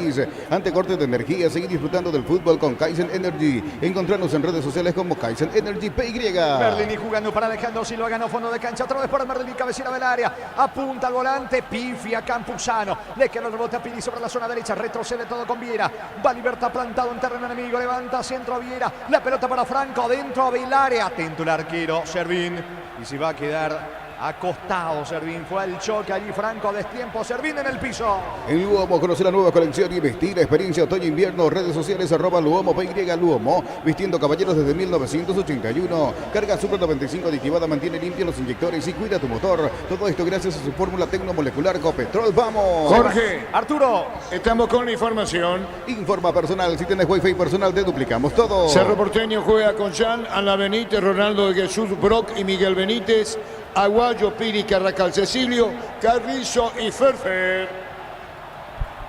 Ante cortes de energía, seguir disfrutando del fútbol con Kaizen Energy. Encontrarnos en redes sociales como Kaizen Energy PY. Merlini jugando para Alejandro Silva, ganó fondo de cancha, otra vez para Merlini, cabecera del área, apunta al volante, pifia Campuzano, le queda el rebote a Pini sobre la zona derecha, retrocede todo con Viera, va Libertad plantado en terreno enemigo, levanta centro a Viera, la pelota para Franco, dentro del área, atento el arquero, Servín, y si va a quedar acostado Servín, fue el choque allí Franco, a destiempo, Servín en el piso. En Luomo conoce la nueva colección y vestir, experiencia otoño-invierno, redes sociales @Luomo PY Luomo, vistiendo caballeros desde 1981. Carga Super 95 aditivada, mantiene limpios los inyectores y cuida tu motor. Todo esto gracias a su fórmula tecnomolecular Copetrol. ¡Vamos! Jorge, Arturo, estamos con la información. Informa personal, si tienes wifi personal te duplicamos todo. Cerro Porteño juega con Jan, Ana Benítez, Ronaldo de Jesús, Brock y Miguel Benítez. Aguayo, Piri, Carracal, Cecilio, Carrizo y Ferfer.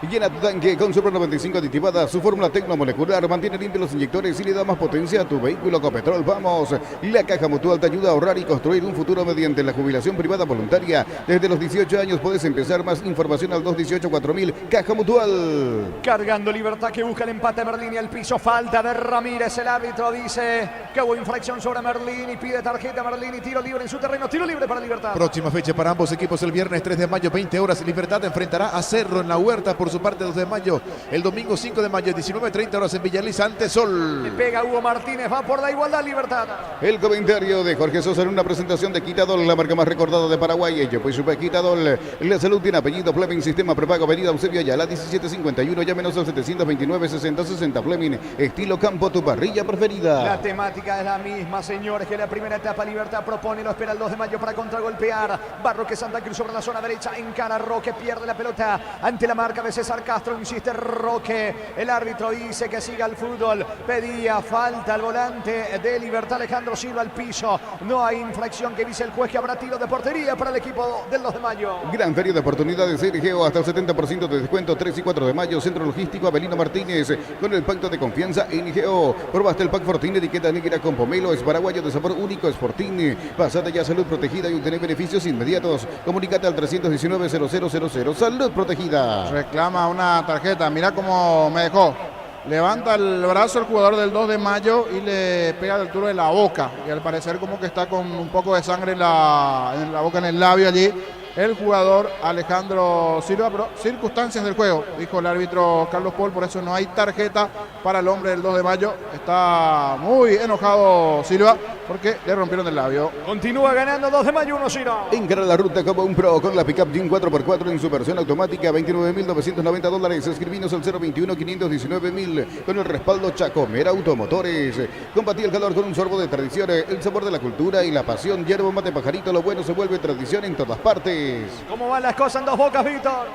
Llena tu tanque con Super 95 aditivada, su fórmula tecnomolecular, mantiene limpios los inyectores y le da más potencia a tu vehículo. Copetrol, vamos. La Caja Mutual te ayuda a ahorrar y construir un futuro mediante la jubilación privada voluntaria. Desde los 18 años puedes empezar. Más información al 218-4000. Caja Mutual. cargando Libertad que busca el empate, Merlini al piso, falta de Ramírez, el árbitro dice que hubo infracción sobre Merlini, pide tarjeta Merlini, tiro libre en su terreno, tiro libre para Libertad. Próxima fecha para ambos equipos el viernes 3 de mayo, 20 horas. Libertad enfrentará a Cerro en la Huerta por su parte 2 de mayo. El domingo 5 de mayo, 19:30 horas en Villaliza ante Sol. Le pega Hugo Martínez, va por la igualdad Libertad. El comentario de Jorge Sosa en una presentación de Quitadol, la marca más recordada de Paraguay. Ello pues supe Quitadol. La salud tiene apellido Fleming, sistema prepago, avenida Eusebio Ayala 1751, llámenos al 729-6060 Fleming, estilo campo, tu parrilla preferida. La temática es la misma, señores, que la primera etapa Libertad propone, lo espera el 2 de mayo para contragolpear. Barroque Santa Cruz sobre la zona derecha, encara Roque, pierde la pelota ante la marca de César Castro, insiste Roque, el árbitro dice que siga el fútbol, pedía falta al volante de Libertad, Alejandro Silva al piso, no hay infracción que dice el juez, que habrá tiro de portería para el equipo del 2 de mayo. Gran feria de oportunidades RGO, hasta el 70% de descuento, 3 y 4 de mayo, Centro Logístico Avelino Martínez, con el pacto de confianza NGO. Probaste el pack Fortín, etiqueta negra con pomelo, es paraguayo de sabor único, es Fortín. Pasate ya Salud Protegida y obtener beneficios inmediatos. Comunicate al 319-0000, Salud Protegida. Reclama una tarjeta, mira cómo me dejó. Levanta el brazo el jugador del 2 de mayo y le pega al altura de la boca. Y al parecer como que está con un poco de sangre en la boca, en el labio allí. El jugador Alejandro Silva, pero circunstancias del juego, dijo el árbitro Carlos Paul, por eso no hay tarjeta para el hombre del 2 de mayo. Está muy enojado Silva porque le rompieron el labio. Continúa ganando 2 de mayo 1-0. Encara la ruta como un pro con la pickup Jeep 4x4 en su versión automática, $29.990. Escribinos al 021-519.000 con el respaldo Chacomera Automotores. Combatí el calor con un sorbo de tradición, el sabor de la cultura y la pasión. Yerba mate pajarito, lo bueno se vuelve tradición en todas partes. ¿Cómo van las cosas en Dos Bocas, Víctor?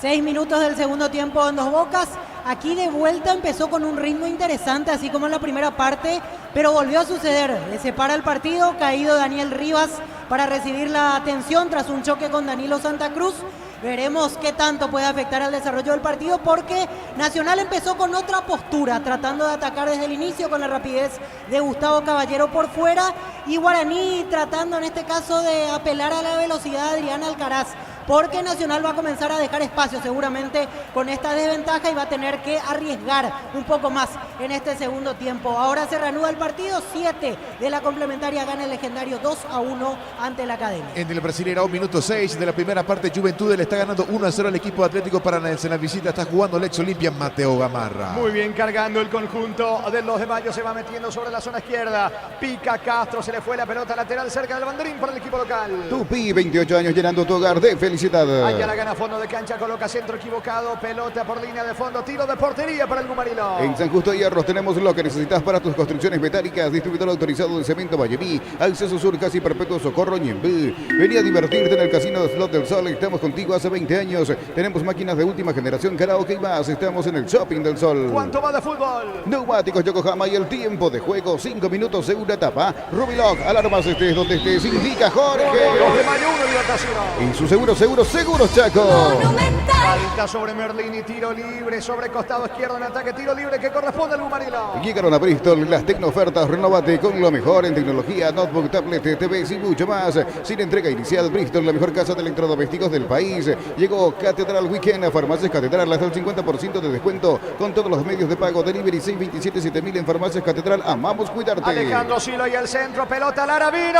6 minutos del segundo tiempo en Dos Bocas. Aquí de vuelta empezó con un ritmo interesante, así como en la primera parte, pero volvió a suceder. Le separa el partido, caído Daniel Rivas para recibir la atención tras un choque con Danilo Santa Cruz. Veremos qué tanto puede afectar al desarrollo del partido, porque Nacional empezó con otra postura, tratando de atacar desde el inicio con la rapidez de Gustavo Caballero por fuera, y Guaraní tratando en este caso de apelar a la velocidad de Adrián Alcaraz, porque Nacional va a comenzar a dejar espacio seguramente con esta desventaja y va a tener que arriesgar un poco más en este segundo tiempo. Ahora se reanuda el partido, 7 de la complementaria, gana el legendario 2-1 ante la Academia. En el Brasileirão, minuto 6 de la primera parte, Juventud le está ganando 1-0 al equipo Atlético Paranaense. En la visita está jugando el ex Olimpia Mateo Gamarra. Muy bien, cargando el conjunto del 2 de mayo, se va metiendo sobre la zona izquierda. Pica Castro, se le fue la pelota lateral cerca del banderín para el equipo local. Tupi, 28 años llenando tu hogar de felicidad. felicidad. Allá la gana fondo de cancha, coloca centro equivocado, pelota por línea de fondo, tiro de portería para el Gumarilo. En San Justo de Hierros tenemos lo que necesitas para tus construcciones metálicas. Distribuidor autorizado de cemento Valleví. Acceso Sur, casi perpetuo Socorro, Ñembú. Vení a divertirte en el Casino de Slot del Sol. Estamos contigo hace 20 años. Tenemos máquinas de última generación, karaoke y más. Estamos en el Shopping del Sol. ¿Cuánto va de fútbol? Neumáticos Yokohama y el tiempo de juego, 5 minutos, segunda etapa. Rubiloc, alarmas estés donde estés, indica Jorge. 2 de mayo, 1, Libertad 0. En su seguro Chaco. Monumental. Falta sobre Merlini, tiro libre, sobre costado izquierdo en ataque, tiro libre que corresponde al Gumarilo. Llegaron a Bristol las tecnoofertas, renovate con lo mejor en tecnología, notebook, tablet, TVs y mucho más. Sin entrega inicial, Bristol, la mejor casa de electrodomésticos del país. Llegó Catedral Weekend a Farmacias Catedral, hasta el 50% de descuento con todos los medios de pago. Delivery 627-7000 en Farmacias Catedral. Amamos cuidarte. Alejandro Silo y el centro, pelota Laravino,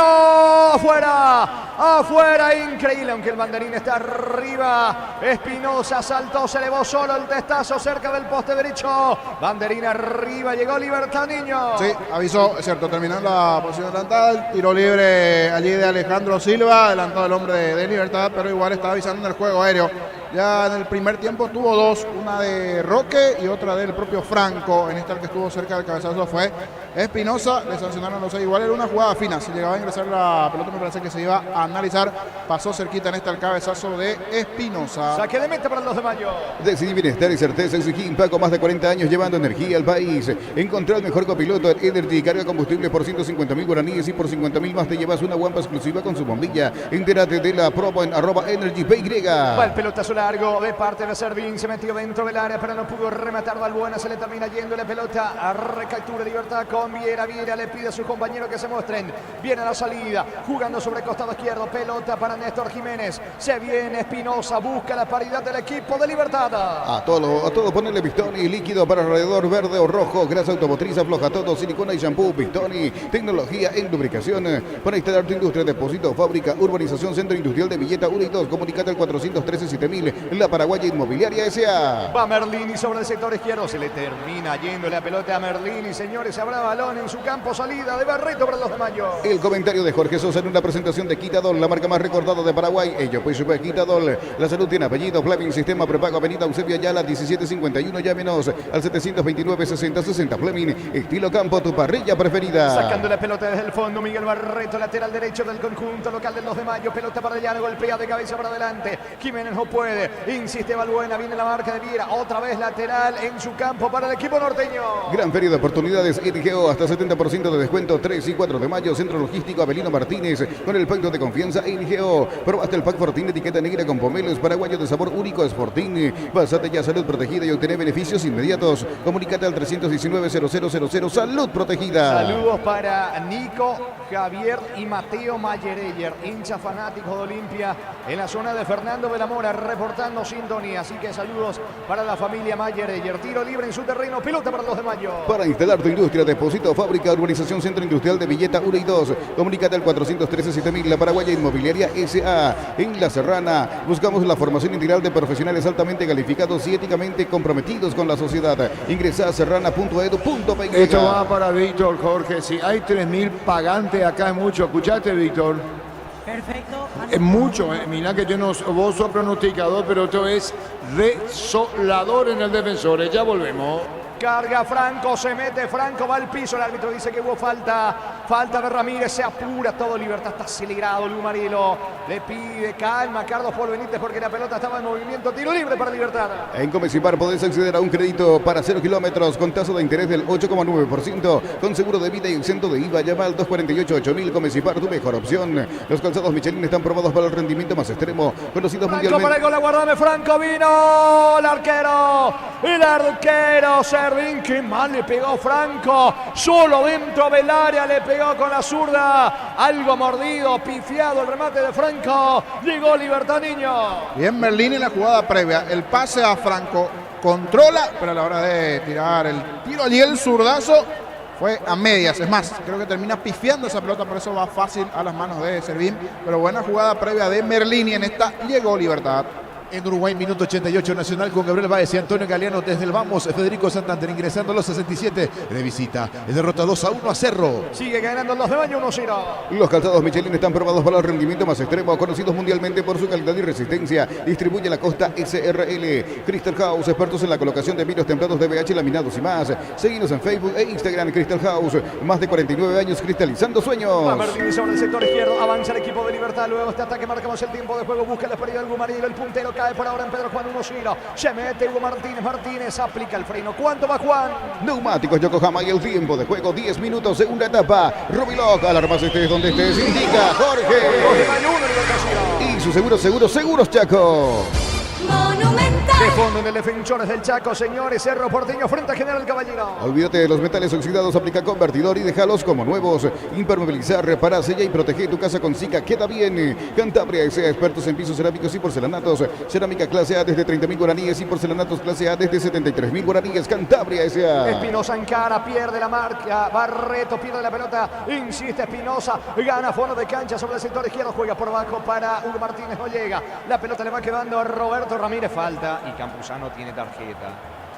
afuera, increíble, aunque el banderín está arriba. Espinosa saltó, se elevó solo el testazo cerca del poste derecho. Banderín arriba, llegó Libertad Niño. Sí, avisó, es cierto, terminando la posición adelantada, el tiro libre allí de Alejandro Silva, adelantado el hombre de Libertad, pero igual está avisando en el juego aéreo. Ya en el primer tiempo tuvo dos, una de Roque y otra del propio Franco. En esta el que estuvo cerca del cabezazo fue Espinosa, le sancionaron los 6. Igual era una jugada fina, si llegaba a ingresar la pelota me parece que se iba a analizar. Pasó cerquita en esta el cabezazo de Espinosa. Saque de meta para el 2 de mayo. Decidí bienestar y certeza en Siquín, Paco, más de 40 años llevando energía al país. Encontrá el mejor copiloto en Energy, carga combustible por 150.000 guaraníes y por 50.000 más te llevas una guampa exclusiva con su bombilla. Entérate de la promo en @EnergyPY. Va el pelotazo largo de parte de Servín, se metió dentro del área, pero no pudo rematar. Balbuena se le termina yendo la pelota a recaptura Libertad con Viera. Viera le pide a sus compañeros que se muestren. Viene a la salida, jugando sobre costado izquierdo, pelota para Néstor Jiménez. Se viene Espinosa, busca la paridad del equipo de Libertad. A todo ponerle Pistoni, líquido para alrededor verde o rojo, grasa automotriz, afloja todo, silicona y shampoo. Pistoni, tecnología en lubricación. Para instalar tu industria, depósito, fábrica, urbanización, centro industrial de Villeta 1 y 2. Comunicate al 413-7000. La Paraguaya Inmobiliaria S.A. Va Merlini sobre el sector izquierdo, se le termina yendo la pelota a Merlini. Señores, habrá balón en su campo, salida de Barreto para el 2 de mayo. El comentario de Jorge Sosa en una presentación de Quitadol, la marca más recordada de Paraguay. Ello pues Quitadol, la salud tiene apellido. Fleming, sistema prepago, avenida Eusebio Ayala 1751. Llámenos al 729-6060. Fleming, estilo campo, tu parrilla preferida. Sacando la pelota desde el fondo, Miguel Barreto, lateral derecho del conjunto local del 2 de mayo. Pelota para Llano, golpea de cabeza para adelante. Jiménez no puede, insiste Balbuena, viene la marca de Viera. Otra vez lateral en su campo para el equipo norteño. Gran feria de oportunidades, NGO, hasta 70% de descuento, 3 y 4 de mayo. Centro Logístico Avelino Martínez, con el pacto de confianza NGO. Probaste el pack Fortín, etiqueta negra con pomelos, paraguayo de sabor único, es Fortín. Pásate ya salud protegida y obtener beneficios inmediatos. Comunícate al 319-0000, salud protegida. Saludos para Nico, Javier y Mateo Mayereyer, hincha fanático de Olimpia en la zona de Fernando de la Mora, reportando sintonía. Así que saludos para la familia Mayereyer. Tiro libre en su terreno, pelota para el 2 de mayo. Para instalar tu industria, depósito, fábrica, urbanización, centro industrial de Villeta 1 y 2. Comunícate al 413-7000, la Paraguaya Inmobiliaria S.A. En La Serrana, buscamos la formación integral de profesionales altamente calificados y éticamente comprometidos con la sociedad. Ingresa a serrana.edu.py. Esto va para Víctor, Jorge. Si hay 3.000 pagantes acá es mucho. Escuchate, Víctor. Perfecto. Es mucho. Mirá que yo no, vos sos pronosticador, pero esto es desolador en el defensor. Ya volvemos. Carga Franco, se mete Franco, va al piso, el árbitro dice que hubo falta de Ramírez, se apura todo, Libertad está acelerado, Lumarilo le pide calma a Carlos Paul Benítez porque la pelota estaba en movimiento, tiro libre para Libertad. En Comecipar podés acceder a un crédito para 0 kilómetros con tasa de interés del 8,9%, con seguro de vida y exento de IVA. Llama al 248-8000, Comecipar, tu mejor opción. Los calzados Michelin están probados para el rendimiento más extremo, conocidos Franco mundialmente. para el gol, aguardame Franco, vino el arquero Servín, qué mal le pegó Franco, solo dentro del área le pegó con la zurda, algo mordido, pifiado el remate de Franco, llegó Libertad Niño. Bien Merlini en la jugada previa, el pase a Franco, controla, pero a la hora de tirar el tiro allí el zurdazo fue a medias, es más, creo que termina pifiando esa pelota, por eso va fácil a las manos de Servín, pero buena jugada previa de Merlini, en esta llegó Libertad. En Uruguay, minuto 88, Nacional con Gabriel Báez y Antonio Galeano desde el Vamos. Federico Santander ingresando a los 67 de visita. Es derrota 2-1 a Cerro. Sigue ganando los de Baño 1-0. Los calzados Michelin están probados para el rendimiento más extremo, conocidos mundialmente por su calidad y resistencia. Distribuye la Costa SRL. Crystal House, expertos en la colocación de vinos templados de BH, laminados y más. Seguinos en Facebook e Instagram, Crystal House. Más de 49 años cristalizando sueños. Va Martínez sobre el sector izquierdo, avanza el equipo de Libertad. Luego este ataque, marcamos el tiempo de juego. Busca la pérdida del Gumarilo, el puntero cae por ahora en Pedro Juan 1-0. Se mete Hugo Martínez aplica el freno. ¿Cuánto va Juan? Neumáticos Yokohama y el tiempo de juego 10 minutos, segunda etapa. Rubiloc, alarmas estés donde estés, indica Jorge. Y su seguros Chaco. Monumental. De fondo en el Defensores del Chaco, señores. Cerro Porteño frente a General Caballero. Olvídate de los metales oxidados, aplica convertidor y déjalos como nuevos. Impermeabilizar, repara, sella y protege tu casa con Sika. Queda bien. Cantabria S.A., expertos en pisos cerámicos y porcelanatos. Cerámica clase A desde 30.000 guaraníes y porcelanatos clase A desde 73.000 guaraníes. Cantabria S.A. Espinosa encara, pierde la marca. Barreto pierde la pelota. Insiste Espinosa. Gana fondo de cancha sobre el sector izquierdo. Juega por abajo para Hugo Martínez. No llega. La pelota le va quedando a Roberto Ramírez. Falta. Y Campuzano tiene tarjeta.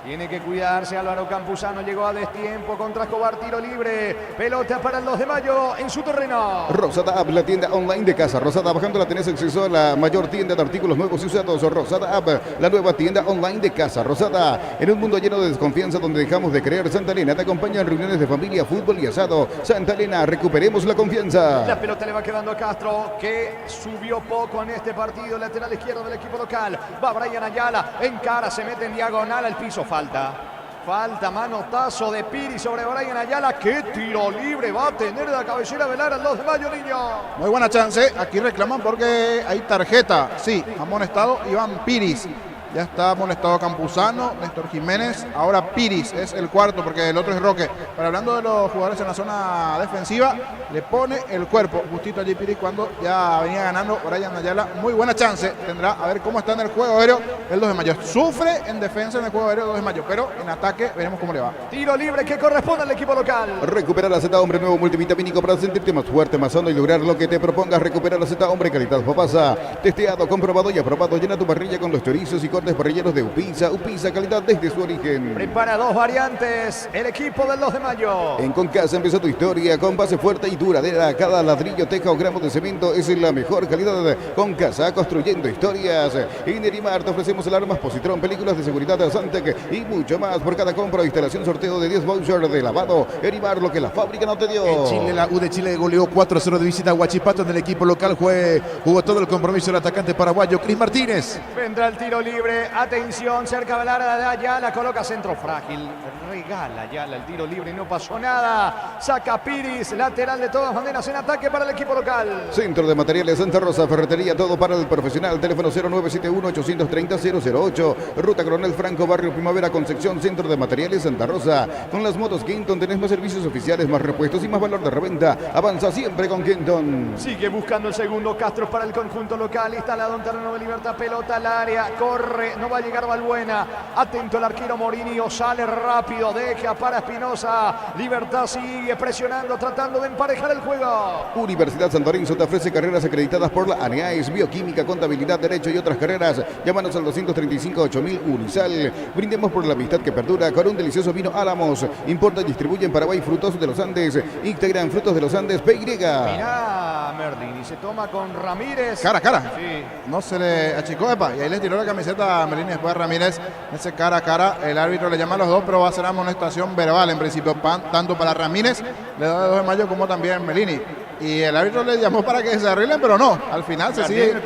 Tiene que cuidarse Álvaro Campuzano. Llegó a destiempo contra Escobar. Tiro libre. Pelota para el 2 de mayo en su terreno. Rosada App, la tienda online de casa. Rosada, bajándola tenés acceso a la mayor tienda de artículos nuevos y usados. Rosada App, la nueva tienda online de casa. Rosada, en un mundo lleno de desconfianza donde dejamos de creer. Santa Elena te acompaña en reuniones de familia, fútbol y asado. Santa Elena, recuperemos la confianza. La pelota le va quedando a Castro, que subió poco en este partido. Lateral izquierdo del equipo local. Va Brian Ayala. Encara, se mete en diagonal al piso. Falta, manotazo de Piri sobre Brian Ayala. ¡Qué tiro libre va a tener la cabecera velar al 2 de mayo, niño! Muy buena chance. Aquí reclaman porque hay tarjeta. Sí, amonestado Iván Piris. Ya está amonestado Campuzano, Néstor Jiménez. Ahora Piris es el cuarto porque el otro es Roque. Pero hablando de los jugadores en la zona defensiva, le pone el cuerpo justito allí Piris cuando ya venía ganando Brian Ayala. Muy buena chance tendrá. A ver cómo está en el juego aéreo el 2 de mayo. Sufre en defensa en el juego aéreo el 2 de mayo, pero en ataque veremos cómo le va. Tiro libre que corresponde al equipo local. Recuperar la Z Hombre nuevo multivitamínico para sentirte más fuerte, más sano y lograr lo que te propongas. Recuperar la Z Hombre calidad Popasa. Testeado, comprobado y aprobado. Llena tu parrilla con los chorizos y cortes parrilleros de Upisa. Upisa, calidad desde su origen. Prepara dos variantes el equipo del 2 de mayo. En Concasa empezó tu historia con base fuerte y duradera. Cada ladrillo, teja o gramo de cemento es la mejor calidad. Concasa, construyendo historias. En Erimar te ofrecemos alarmas Positrón, películas de seguridad de Santec y mucho más. Por cada compra o instalación, sorteo de 10 vouchers de lavado. Erimar, lo que la fábrica no te dio. En Chile, la U de Chile goleó 4-0 de visita a Huachipato. En el equipo local jugó todo el compromiso el atacante paraguayo Cris Martínez. Vendrá el tiro libre. Atención, cerca del área de Ayala. Coloca centro frágil. Regala Ayala el tiro libre y no pasó nada. Saca Piris, lateral de todas maneras en ataque para el equipo local. Centro de Materiales Santa Rosa, ferretería, todo para el profesional. Teléfono 0971-830-008. Ruta Coronel Franco, Barrio Primavera, Concepción. Centro de Materiales Santa Rosa. Con las motos Kenton tenés más servicios oficiales, más repuestos y más valor de reventa. Avanza siempre con Kenton. Sigue buscando el segundo. Castro para el conjunto local. Instalado en terreno de libertad. Pelota al área. Corre. No va a llegar Balbuena. Atento el arquero Morinio. Sale rápido. Deja para Espinosa. Libertad sigue presionando. Tratando de emparejar el juego. Universidad San Lorenzo te ofrece carreras acreditadas por la ANEAES, bioquímica, contabilidad, derecho y otras carreras. Llámanos al 235-8000 Unisal. Brindemos por la amistad que perdura con un delicioso vino Álamos. Importa y distribuye en Paraguay Frutos de los Andes. Instagram Frutos de los Andes PY. Mirá, Merlini se toma con Ramírez. Cara. Sí. No se le achicó, y ahí le tiró la camiseta a Merlini después a Ramírez. Ese cara a cara, el árbitro le llama a los dos, pero va a ser amonestación verbal en principio, tanto para Ramírez, le da de 2 de mayo, como también Merlini. Y el árbitro le llamó para que se arreglen, pero no, al final se siguen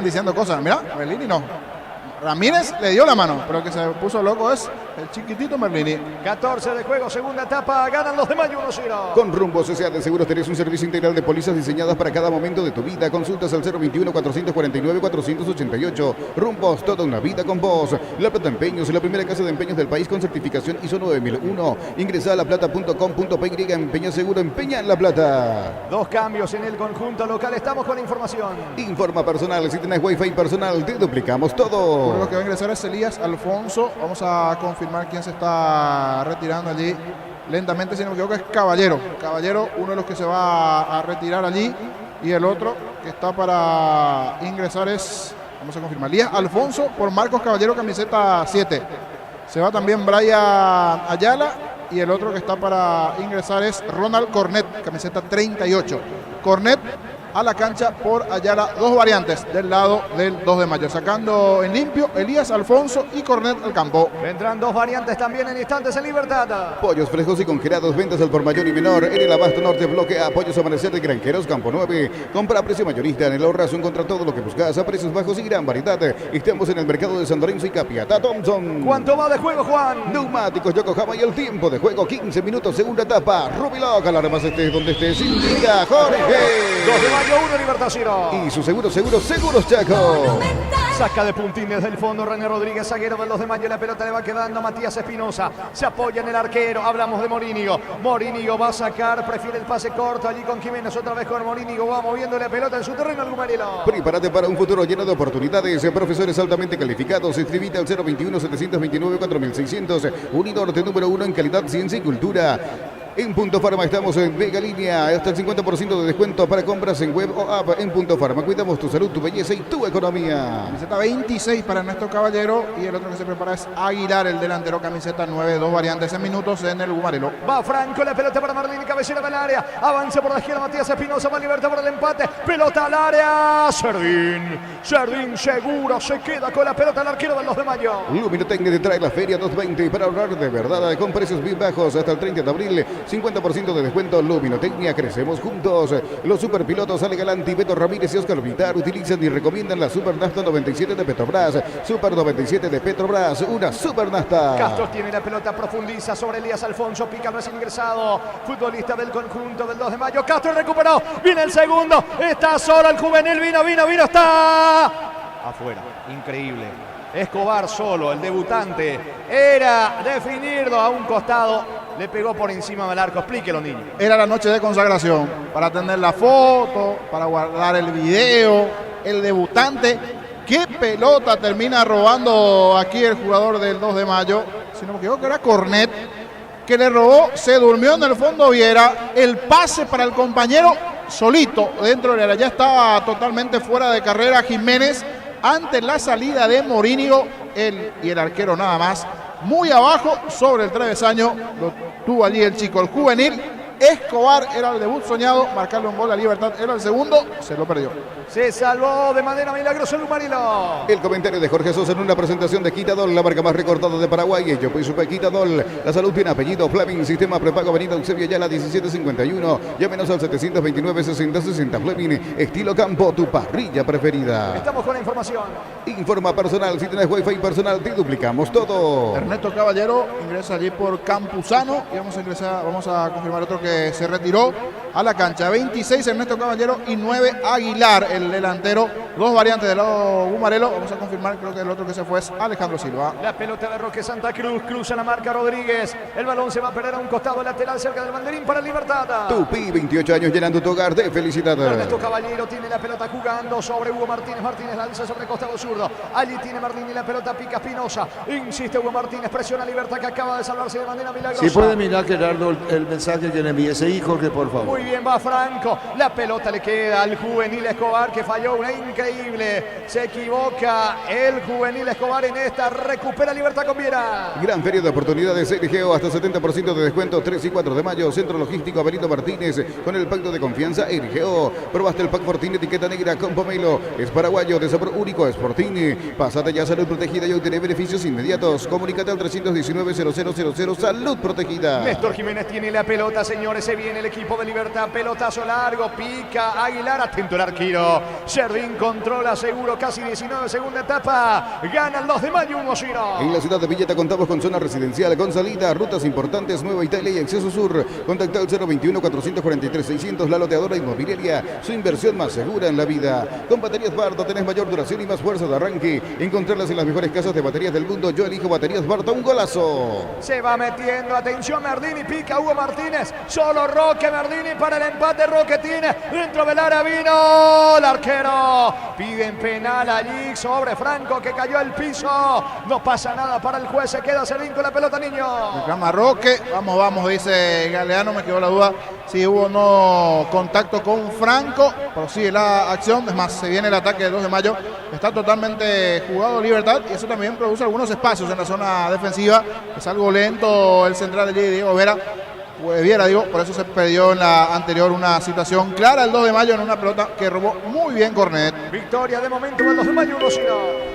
diciendo cosas. Mira, Merlini no. Ramírez le dio la mano, pero el que se puso loco es el chiquitito Merlini. 14 de juego, segunda etapa, ganan los de mayo 1-0. Con Rumbos S.A. de Seguros tenés un servicio integral de pólizas diseñadas para cada momento de tu vida. Consultas al 021-449-488. Rumbos, toda una vida con vos. La Plata Empeños, la primera casa de empeños del país con certificación ISO 9001. Ingresa a laplata.com.py, empeña seguro, empeña en La Plata. Dos cambios en el conjunto local, estamos con la información. Informa personal, si tenés wifi personal, te duplicamos todo. Lo que va a ingresar es Elías Alfonso. Vamos a confirmar quién se está retirando allí lentamente, si no me equivoco es Caballero. Caballero, uno de los que se va a retirar allí, y el otro que está para ingresar es Vamos a confirmar. Elías Alfonso por Marcos Caballero, camiseta 7. Se va también Brian Ayala. Y el otro que está para ingresar es Ronald Cornet, camiseta 38. Cornet a la cancha por Ayala. Dos variantes del lado del 2 de mayo. Sacando en limpio Elías Alfonso y Cornet al campo. Vendrán dos variantes también en instantes en Libertad. Pollos frescos y congelados, ventas al por mayor y menor. En el Abasto Norte, bloque A, Pollos Amanecer de Granjeros, Campo 9. Compra a precio mayorista. En el Ahorrazo encuentra todo lo que buscas a precios bajos y gran variedad. Estamos en el mercado de San Lorenzo y Capiatá Thompson. ¿Cuánto va de juego, Juan? Neumáticos Yokohama y el tiempo de juego 15 minutos, segunda etapa. Rubiló, alarmas estés donde estés. Indica Jorge. 2 de mayo, 1 Libertad 0. Y su seguros Chaco. Saca de puntín desde el fondo René Rodríguez, zaguero del 2 de mayo. La pelota le va quedando a Matías Espinosa. Se apoya en el arquero. Hablamos de Morínigo. Morínigo va a sacar, prefiere el pase corto allí con Jiménez. Otra vez con Morínigo. Va moviendo la pelota en su terreno al Gumarelo. Prepárate para un futuro lleno de oportunidades. Profesores altamente calificados. Inscribite al 021-729-4600. Uninorte número 1 en calidad, ciencia y cultura. En Punto Farma estamos en Vega Línea, hasta el 50% de descuento para compras en web o app en Punto Farma. Cuidamos tu salud, tu belleza y tu economía. Camiseta 26 para Ernesto Caballero y el otro que se prepara es Aguilar, el delantero, camiseta 9, dos variantes en minutos en el Gumarelo. Va Franco, la pelota para Marlini, cabecera del área, avanza por la izquierda Matías Espinosa, va Libertad por el empate, pelota al área, Serdín seguro, se queda con la pelota al arquero del 2 de mayo. Luminotecnia te trae la Feria 220 para ahorrar de verdad con precios bien bajos hasta el 30 de abril. 50% de descuento. Luminotecnia, crecemos juntos. Los superpilotos Ale Galanti, Beto Ramírez y Oscar Vitar utilizan y recomiendan la Super Nafta 97 de Petrobras. Super 97 de Petrobras, una Super Nafta. Castro tiene la pelota, profundiza sobre Elías Alfonso, pica recién ingresado, futbolista del conjunto del 2 de mayo. Castro recuperó, viene el segundo, está solo el juvenil, vino, está afuera, increíble. Escobar solo, el debutante, era definirlo a un costado. Le pegó por encima del arco. Explíquelo, niño. Era la noche de consagración. Para tener la foto, para guardar el video. El debutante. ¿Qué pelota termina robando aquí el jugador del 2 de mayo? Si no me equivoco, era Cornet. Que le robó, se durmió en el fondo Viera. El pase para el compañero solito dentro del área. Ya estaba totalmente fuera de carrera Jiménez. Ante la salida de Morínigo. Él y el arquero nada más. Muy abajo sobre el travesaño, lo tuvo allí el chico, el juvenil. Escobar era el debut soñado, marcarle un gol a Libertad era el segundo, se lo perdió. Se salvó de manera milagrosa el Gumarelo. El comentario de Jorge Sosa en una presentación de Quitadol, la marca más recordada de Paraguay. Yo Supe Quitadol, la salud tiene apellido Fleming, sistema prepago avenida Eusebio Ayala 1751. Llámenos al 729-6060 Fleming, estilo campo, tu parrilla preferida. Estamos con la información. Informa personal, si tienes wifi personal te duplicamos todo. Ernesto Caballero ingresa allí por Campuzano y vamos a confirmar otro que se retiró a la cancha. 26 Ernesto Caballero y 9 Aguilar, el delantero. Dos variantes del lado Gumarelo. Vamos a confirmar, creo que el otro que se fue es Alejandro Silva. La pelota de Roque Santa Cruz, cruza la marca Rodríguez. El balón se va a perder a un costado lateral cerca del banderín para Libertad. Tupi, 28 años llenando tu hogar de felicidad. Ernesto Caballero tiene la pelota jugando sobre Hugo Martínez. Martínez lanza sobre el costado zurdo. Allí tiene Martínez la pelota, pica Espinosa. Insiste Hugo Martínez, presiona Libertad que acaba de salvarse de manera milagrosa. Si puede mirar, Gerardo, el mensaje que le envíe ese hijo, Jorge, por favor. Muy bien, va Franco. La pelota le queda al juvenil Escobar que falló una increíble. Se equivoca el juvenil Escobar en esta. Recupera Libertad con Viera. Gran feria de oportunidades LGO hasta 70% de descuento 3 y 4 de mayo. Centro Logístico Avenida Martínez con el pacto de confianza LGO. Probaste el pack Fortín etiqueta negra con pomelo. Es paraguayo de sabor único. Es Fortín. Pásate ya salud protegida y obtener beneficios inmediatos. Comunícate al 319-0000 salud protegida. Néstor Jiménez tiene la pelota, señores. Se viene el equipo de Libertad. Pelotazo largo. Pica Aguilar. Atento el arquero. Serdín controla seguro. Casi 19 segunda etapa. Gana el 2 de mayo 1-0. En la ciudad de Villeta contamos con zona residencial, con salida, rutas importantes, Nueva Italia y acceso sur. Contacta al 021-443-600, la loteadora inmobiliaria. Su inversión más segura en la vida. Con baterías Barta tenés mayor duración y más fuerza de arranque. Encontrarlas en las mejores casas de baterías del mundo. Yo elijo baterías Barta. Un golazo. Se va metiendo. Atención, Mardini. Pica Hugo Martínez. Solo Roque Merdini para el empate. Roque tiene dentro del área, vino el arquero. Piden penal allí sobre Franco, que cayó al piso. No pasa nada para el juez, se queda Servín con la pelota, niño. Reclama Roque, vamos, dice Galeano, me quedó la duda si hubo o no contacto con Franco. Prosigue la acción, es más, se viene el ataque del 2 de mayo. Está totalmente jugado Libertad y eso también produce algunos espacios en la zona defensiva. Es algo lento el central de Diego Viera, por eso se perdió en la anterior una situación clara el 2 de mayo en una pelota que robó muy bien Cornet. Victoria de momento del 2 de mayo, 1-0.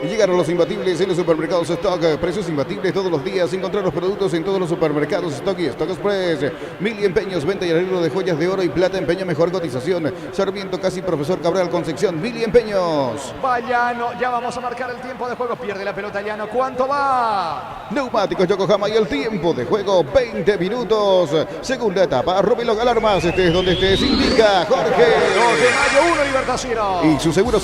Y llegaron los imbatibles en los supermercados Stock. Precios imbatibles todos los días. Encontrar los productos en todos los supermercados Stock y Stock Express. Mili Empeños, venta y arreglo de joyas de oro y plata. Empeño mejor cotización. Sarmiento Casi Profesor Cabral Concepción. Mili Empeños. Llano, ya vamos a marcar el tiempo de juego. Pierde la pelota Llano. ¿Cuánto va? Neumáticos Yokohama y el tiempo de juego 20 minutos. Segunda etapa. Romelo Alarmas. Estés donde estés. Indica Jorge. 2 de mayo, 1 Libertad 0. Y su seguros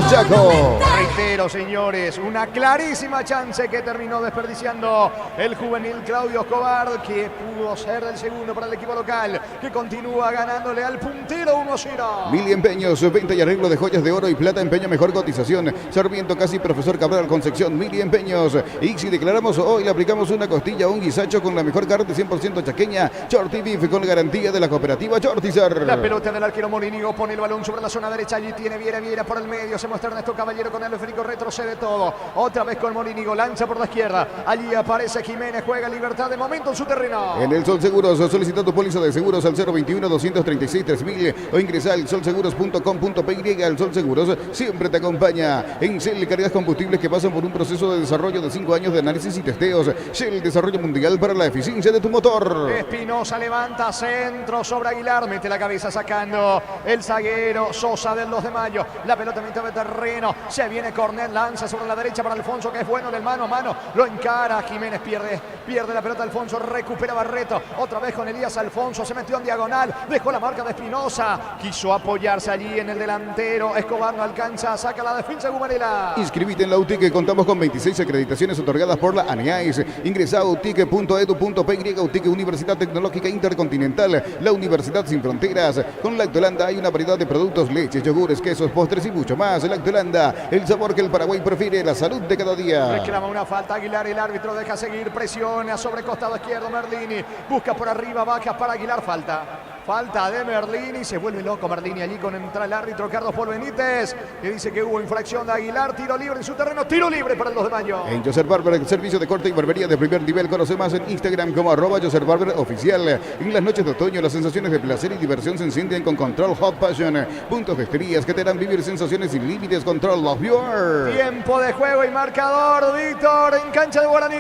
Chaco. Reitero, señores, una clarísima chance que terminó desperdiciando el juvenil Claudio Escobar, que pudo ser el segundo para el equipo local, que continúa ganándole al puntero 1-0. Mili Empeños, venta y arreglo de joyas de oro y plata. Empeño mejor cotización. Sarmiento Casi Profesor Cabral Concepción. Mili Empeños. Y si declaramos hoy, le aplicamos una costilla o un guisacho con la mejor carne 100% chaqueña. Shorty Beef con garantía de la cooperativa Shortizar. La pelota del arquero Morínigo pone el balón sobre la zona derecha. Allí tiene Viera por el medio. Se muestra Ernesto Caballero con el esférico. Retrocede todo. Otra vez con Morínigo. Lanza por la izquierda. Allí aparece Jiménez. Juega Libertad de momento en su terreno. En el Sol Seguros, solicita tu póliza de seguros al 021-236-3000 o ingresa al solseguros.com.py. El Sol Seguros siempre te acompaña. En Shell, cargas combustibles que pasan por un proceso de desarrollo de 5 años de análisis y testeos. Shell, desarrollo mundial para la eficiencia de tu motor. Espinosa levanta centro sobre Aguilar. Mete la cabeza sacando el zaguero Sosa del 2 de mayo. La pelota en mitad de terreno. Se viene Cornet. Lanza sobre la derecha para Alfonso, que es bueno en el mano a mano. Lo encara. Jiménez pierde la pelota. Alfonso recupera Barreto. Otra vez con Elías Alfonso. Se metió en diagonal. Dejó la marca de Espinosa. Quiso apoyarse allí en el delantero. Escobar no alcanza. Saca la defensa Gumarela. Inscribite en la UTIC, que contamos con 26 acreditaciones otorgadas por la ANEAIS. Ingresa a utic.edu.py. UTIC, Universidad Tecnológica Intercontinental, la Universidad Sin Fronteras. Con Lactolanda hay una variedad de productos, leches, yogures, quesos, postres y mucho más. Lactolanda, el sabor que el Paraguay prefiere, la salud de cada día. Reclama una falta Aguilar, el árbitro deja seguir, presiona sobre costado izquierdo Merdini, busca por arriba, baja para Aguilar, falta de Merdini, se vuelve loco Merdini allí con entra el árbitro Carlos Paul Benítez, que dice que hubo infracción de Aguilar, tiro libre en su terreno, tiro libre para el 2 de mayo. En Joseph Barber, servicio de corte y barbería de primer nivel. Conoce más en Instagram como @Joseph Barber oficial. En las noches de otoño, las sensaciones de placer y diversión se encienden con Control Hot Passion. Puntos de esterías que te harán vivir sensaciones sin límites. Control Love Your. Tiempo de juego y marcador, Víctor, en cancha de Guaraní.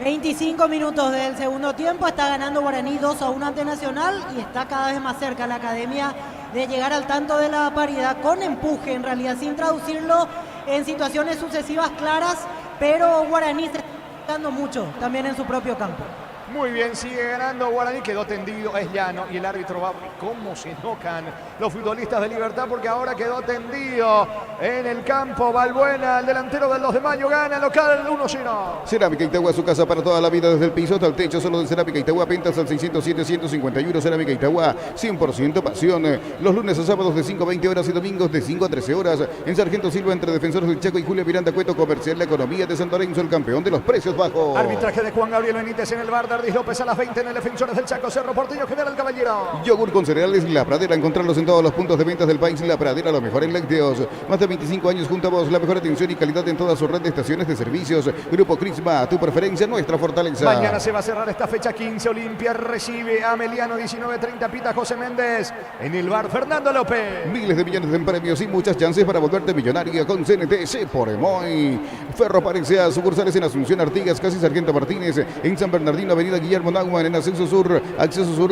25 minutos del segundo tiempo, está ganando Guaraní 2-1 ante Nacional y está cada vez más cerca la academia de llegar al tanto de la paridad con empuje, en realidad sin traducirlo en situaciones sucesivas claras, pero Guaraní está dando mucho también en su propio campo. Muy bien, sigue ganando Guaraní, quedó tendido, es llano y el árbitro va. ¿Cómo se enojan los futbolistas de Libertad? Porque ahora quedó tendido en el campo. Balbuena, el delantero del 2 de mayo, gana local 1-0. Cerámica Itagua, su casa para toda la vida, desde el piso hasta el techo. Solo de Cerámica Itagua, ventas al 607-151. Cerámica Itagua, 100% pasión. Los lunes a sábados de 5 a 20 horas y domingos de 5 a 13 horas. En Sargento Silva, entre Defensores del Chaco y Julio Miranda Cueto, Comercial La Economía de San Lorenzo, el campeón de los precios bajos. Arbitraje de Juan Gabriel Benítez en el bar. Ardis López a las 20 en el Defensores del Chaco. Cerro Porteño, General Caballero. Yogur con cereales La Pradera. Encontrarlos en todos los puntos de ventas del país. La Pradera, lo mejor en lácteos. Más de 25 años junto a vos. La mejor atención y calidad en toda su red de estaciones de servicios. Grupo Crisma, tu preferencia, nuestra fortaleza. Mañana se va a cerrar esta fecha 15. Olimpia recibe a Meliano 19:30. Pita José Méndez. En el bar Fernando López. Miles de millones en premios y muchas chances para volverte millonario con CNTC por Emoy. Ferro Parecea, sucursales en Asunción, Artigas, casi Sargento Martínez. En San Bernardino, Avenida Guillermo Naumann, en Acceso Sur,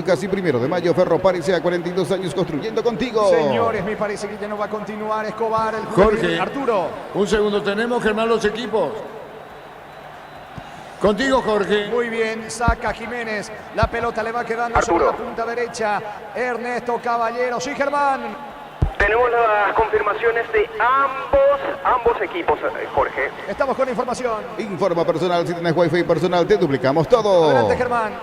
casi 1 de mayo. Ferro Parecea, 42 años construyendo contigo. Señores, me parece que ya no va a continuar Escobar, el Jorge, Arturo. Un segundo, tenemos que armar los equipos. Contigo, Jorge. Muy bien, saca Jiménez. La pelota le va quedando sobre la punta derecha. Ernesto Caballero. Sí, Germán. Tenemos las confirmaciones de ambos equipos, Jorge. Estamos con información. Informa personal, si tenés wifi personal te duplicamos todo. Adelante, Germán.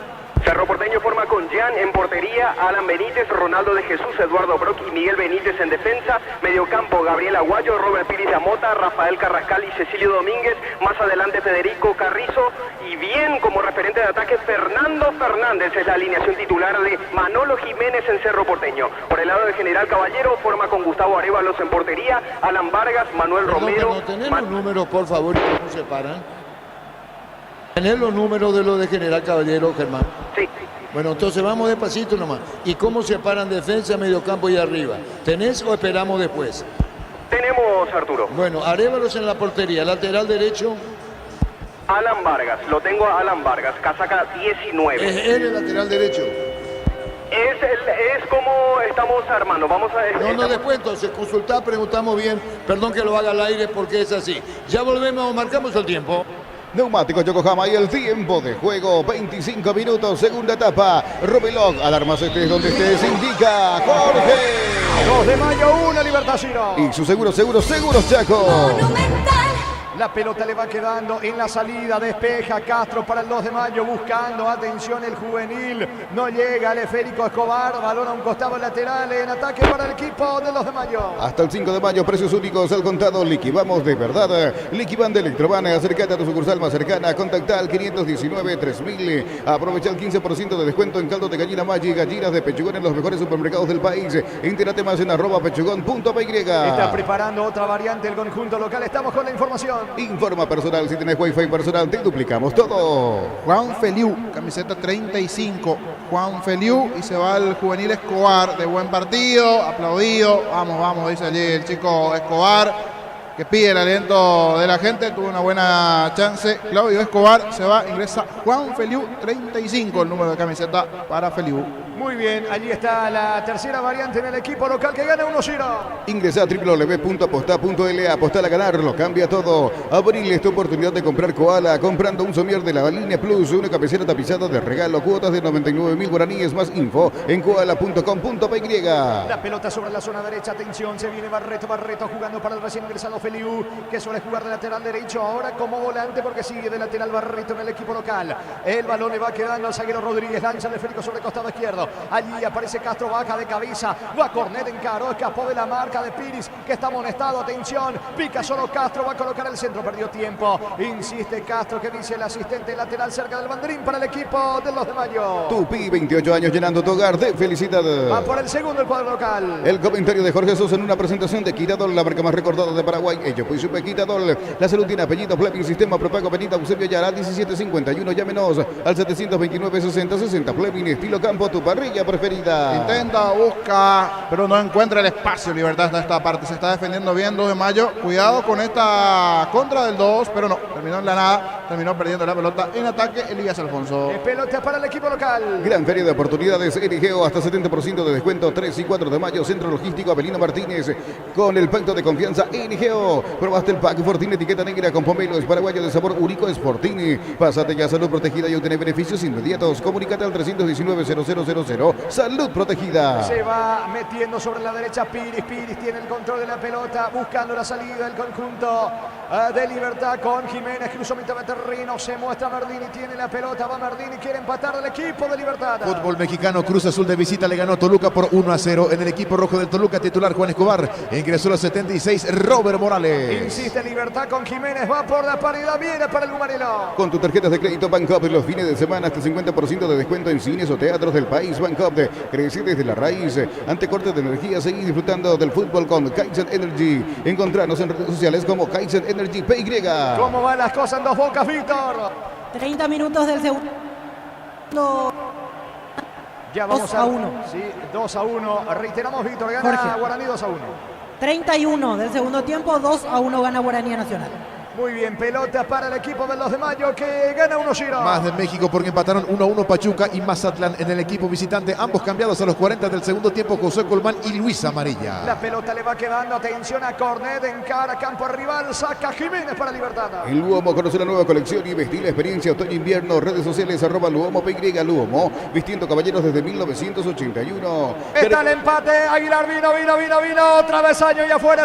Se Cerro Porteño forma con Jan en portería, Alan Benítez, Ronaldo de Jesús, Eduardo Brock y Miguel Benítez en defensa. Mediocampo, Gabriel Aguayo, Robert Piris de Amota, Rafael Carrascal y Cecilio Domínguez. Más adelante Federico Carrizo. Y bien como referente de ataque Fernando Fernández es la alineación titular de Manolo Jiménez en Cerro Porteño. Por el lado de General Caballero forma con Gustavo Arévalos en portería, Alan Vargas, Manuel Romero. ¿Tenés los números, por favor, cómo se paran? ¿Tenés los números de los de General Caballero, Germán? Sí. Bueno, entonces vamos despacito nomás. ¿Y cómo se paran defensa, mediocampo y arriba? ¿Tenés o esperamos después? Tenemos, Arturo. Bueno, Arévalos en la portería, lateral derecho. Alan Vargas, lo tengo a Alan Vargas, casaca 19. ¿Es él el lateral derecho? Es como estamos armando, vamos a... No, después entonces consultá, preguntamos bien. Perdón que lo haga al aire porque es así. Ya volvemos, marcamos el tiempo. Neumáticos Yokohama y el tiempo de juego, 25 minutos, segunda etapa. Robelog, alarmas estés donde estés, indica Jorge. 2 de mayo, 1, Libertad 0. Y su seguros Chaco. Monumental. La pelota le va quedando en la salida, despeja Castro para el 2 de mayo, buscando, atención, el juvenil. No llega el esférico Escobar, balón a un costado lateral en ataque para el equipo del 2 de mayo. Hasta el 5 de mayo, precios únicos al contado, liquidamos de verdad. Liquiban de Electroban, acércate a tu sucursal más cercana, contacta al 519-3000. Aprovecha el 15% de descuento en caldo de gallina Maggi, gallinas de pechugón en los mejores supermercados del país. Entérate más en @pechugón.py. Está preparando otra variante el conjunto local, estamos con la información. Informa personal, si tenés wifi personal, te duplicamos todo. Juan Feliu, camiseta 35. Juan Feliu y se va el juvenil Escobar. De buen partido, aplaudido. Vamos, dice allí el chico Escobar, que pide el aliento de la gente. Tuvo una buena chance. Claudio Escobar se va, ingresa Juan Feliu, 35, el número de camiseta para Feliu. Muy bien, allí está la tercera variante en el equipo local que gana 1-0. Ingresa a www.aposta.la, apostar a ganarlo, cambia todo. Abril esta oportunidad de comprar Koala, comprando un somier de la línea Plus, una cabecera tapizada de regalo, cuotas de 99.000 guaraníes, más info en koala.com.py. La pelota sobre la zona derecha, atención, se viene Barreto jugando para el recién ingresado Feliu, que suele jugar de lateral derecho, ahora como volante porque sigue de lateral Barreto en el equipo local. El balón le va quedando al zaguero Rodríguez, lanza el esférico sobre el costado izquierdo. Allí aparece Castro, baja de cabeza, va Cornet, encaró, escapó de la marca de Piris, que está amonestado, atención, pica solo Castro, va a colocar el centro, perdió tiempo, insiste Castro, que dice el asistente lateral cerca del banderín para el equipo del 2 de mayo. Tupi, 28 años llenando tu hogar de felicidad. Va por el segundo el cuadro local. El comentario de Jorge Sosa en una presentación de Quitadol, la marca más recordada de Paraguay. Ello fue Super Quitadol, la salud tiene apellido, Fleming, sistema propago, Benita, Eusebio Yara, 1751, llámenos al 729-6060, Fleming, estilo campo, tu parrilla preferida. Intenta, busca, pero no encuentra el espacio. Libertad en esta parte, se está defendiendo bien 2 de mayo. Cuidado con esta contra del 2, pero no, terminó en la nada, terminó perdiendo la pelota en ataque Elías Alfonso. Pelota para el equipo local. Gran feria de oportunidades, Erigeo, hasta 70% de descuento, 3 y 4 de mayo, Centro Logístico Avelino Martínez, con el pacto de confianza Erigeo. Probaste el pack Fortini, etiqueta negra con pomelo, es paraguayo de sabor único, es Fortini. Pásate ya, salud protegida y obtener beneficios inmediatos. Comunícate al 319-0000. Salud protegida. Se va metiendo sobre la derecha Piris tiene el control de la pelota, buscando la salida del conjunto de Libertad con Jiménez, cruzó mitad de terreno, se muestra Mardini, tiene la pelota, va Mardini, quiere empatar al equipo de Libertad. Fútbol mexicano, Cruz Azul de visita le ganó Toluca por 1-0. En el equipo rojo del Toluca, titular Juan Escobar, ingresó a los 76 Robert Morales. Insiste Libertad con Jiménez, va por la paridad, viene para el Gumarelo. Con tus tarjetas de crédito Bancoop, los fines de semana hasta el 50% de descuento en cines o teatros del país. Bancoop, crece desde la raíz. Ante cortes de energía, seguí disfrutando del fútbol con Kaizen Energy. Encontrarnos en redes sociales como Kaizen Energy PY. ¿Cómo van las cosas en Dos Bocas, Víctor? 30 minutos del segundo. Ya vamos 2-1. Sí, 2-1. Reiteramos, Víctor, gana Jorge. Guaraní 2-1. 31 del segundo tiempo, 2-1 gana Guaraní Nacional. Muy bien, pelota para el equipo del 2 de mayo que gana 1-0. Más de México porque empataron 1-1 Pachuca y Mazatlán en el equipo visitante. Ambos cambiados a los 40 del segundo tiempo, José Colmán y Luis Amarilla. La pelota le va quedando, atención a Cornet, encara campo rival, saca Jiménez para Libertad. El Luomo conoce la nueva colección y vestir la experiencia otoño-invierno. Redes sociales @Luomo PY Luomo, vistiendo caballeros desde 1981. Está el empate, Aguilar vino, travesaño y afuera,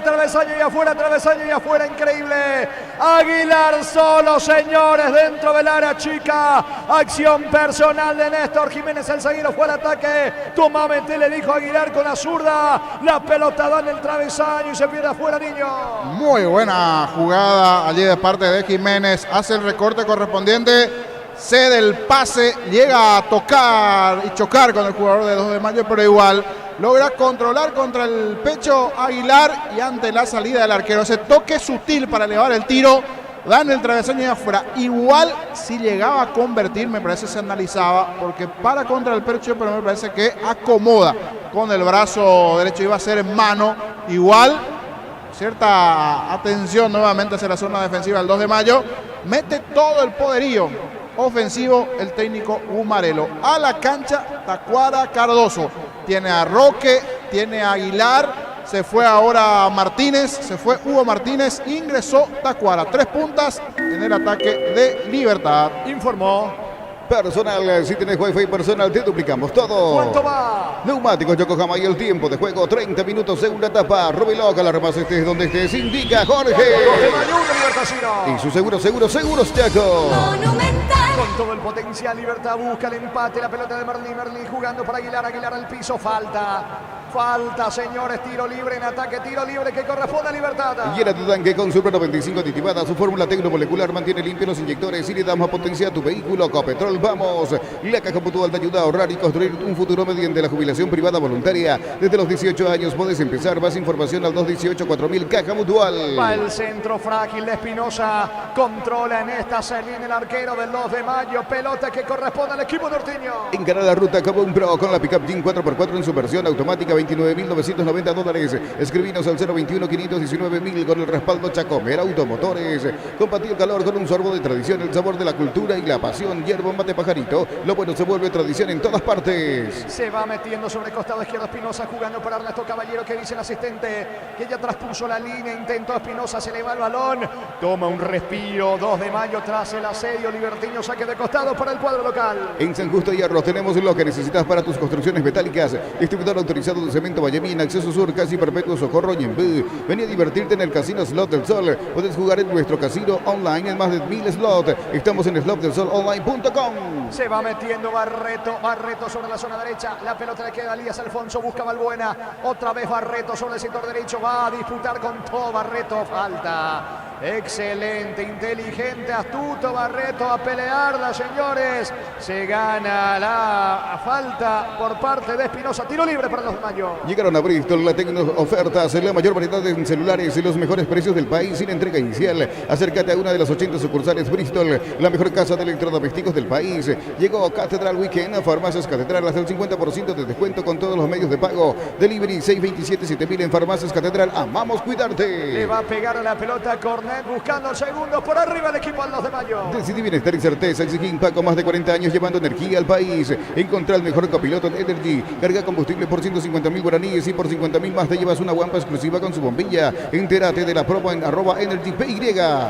increíble. Aguilar solo, señores, dentro del área chica. Acción personal de Néstor Jiménez, el zaguero fue al ataque. Tomamente le dijo Aguilar con la zurda. La pelota da en el travesaño y se pierde afuera, niño. Muy buena jugada allí de parte de Jiménez. Hace el recorte correspondiente. Cede el pase. Llega a tocar y chocar con el jugador de 2 de mayo, pero igual logra controlar contra el pecho Aguilar y ante la salida del arquero. Ese toque sutil para elevar el tiro. Dan el travesaño y afuera. Igual si llegaba a convertir, me parece se analizaba, porque para contra el pecho, pero me parece que acomoda con el brazo derecho. Iba a ser en mano. Igual, cierta atención nuevamente hacia la zona defensiva del 2 de mayo. Mete todo el poderío ofensivo el técnico Gumarelo. A la cancha, Tacuara Cardoso. Tiene a Roque, tiene a Aguilar. Se fue ahora Martínez, se fue Hugo Martínez, ingresó Tacuara. 3 puntas en el ataque de Libertad. Informó Personal, si tenés Wi-Fi personal, te duplicamos todo. ¿Cuánto va? Neumáticos Yokohama y el tiempo de juego, 30 minutos, segunda etapa. Rubiloca, la remasa estés donde estés, indica Jorge. Y su seguros Chaco. Monumental. Con todo el potencial, Libertad busca el empate. La pelota de Merlí jugando para Aguilar. Aguilar al piso, falta, señores, tiro libre en ataque, tiro libre que corresponde a Libertad. Llena tu tanque con Super 95 aditivada, su fórmula tecnomolecular mantiene limpios los inyectores y le da más potencia a tu vehículo. Copetrol, vamos. La Caja Mutual te ayuda a ahorrar y construir un futuro mediante la jubilación privada voluntaria. Desde los 18 años puedes empezar. Más información al 218-4000 Caja Mutual. Va el centro frágil de Espinosa. Controla en esta serie el arquero del 2 de mayo. Pelota que corresponde al equipo norteño. Encara la ruta como un pro con la Pickup Jean 4x4 en su versión automática, $29.990. Escribinos al 021-519.000 con el respaldo Chacomer Automotores. Compartir el calor con un sorbo de tradición, el sabor de la cultura y la pasión. Hierba mate pajarito, lo bueno se vuelve tradición en todas partes. Se va metiendo sobre el costado izquierdo Espinosa, jugando para Ernesto Caballero, que dice el asistente que ya traspuso la línea. Intentó Espinosa, se le va el balón, toma un respiro. 2 de mayo tras el asedio libertiño, saque de costado para el cuadro local. En San Justo y Arroz tenemos lo que necesitas para tus construcciones metálicas. Distribuidor autorizado de cemento Vallemín, acceso sur, casi perpetuo, Socorro, Ñembú. Ven a divertirte en el Casino Slot del Sol. Puedes jugar en nuestro casino online en más de 1000 slots. Estamos en slotdelsolonline.com. Se va metiendo Barreto sobre la zona derecha. La pelota le queda a Elías Alfonso, busca Balbuena. Otra vez Barreto sobre el sector derecho. Va a disputar con todo Barreto. Falta. Excelente, inteligente, astuto Barreto a pelearla, señores. Se gana la falta por parte de Espinosa. Tiro libre para los de mayo. Llegaron a Bristol, la Tecno ofertas, la mayor variedad en celulares y los mejores precios del país sin entrega inicial. Acércate a una de las 80 sucursales Bristol, la mejor casa de electrodomésticos del país. Llegó Catedral Weekend a Farmacias Catedral, hasta el 50% de descuento con todos los medios de pago. Delivery 627-7000 en Farmacias Catedral. Amamos cuidarte. Le va a pegar a la pelota Cornet, buscando segundos por arriba el equipo al 2 de mayo. Decidí bienestar y certeza. Exigí Impaco, más de 40 años llevando energía al país. Encontrá el mejor copiloto en Energy. Carga combustible por 150.000 guaraníes y por 50.000 más te llevas una guampa exclusiva con su bombilla. Entérate de la promo en @EnergyPY.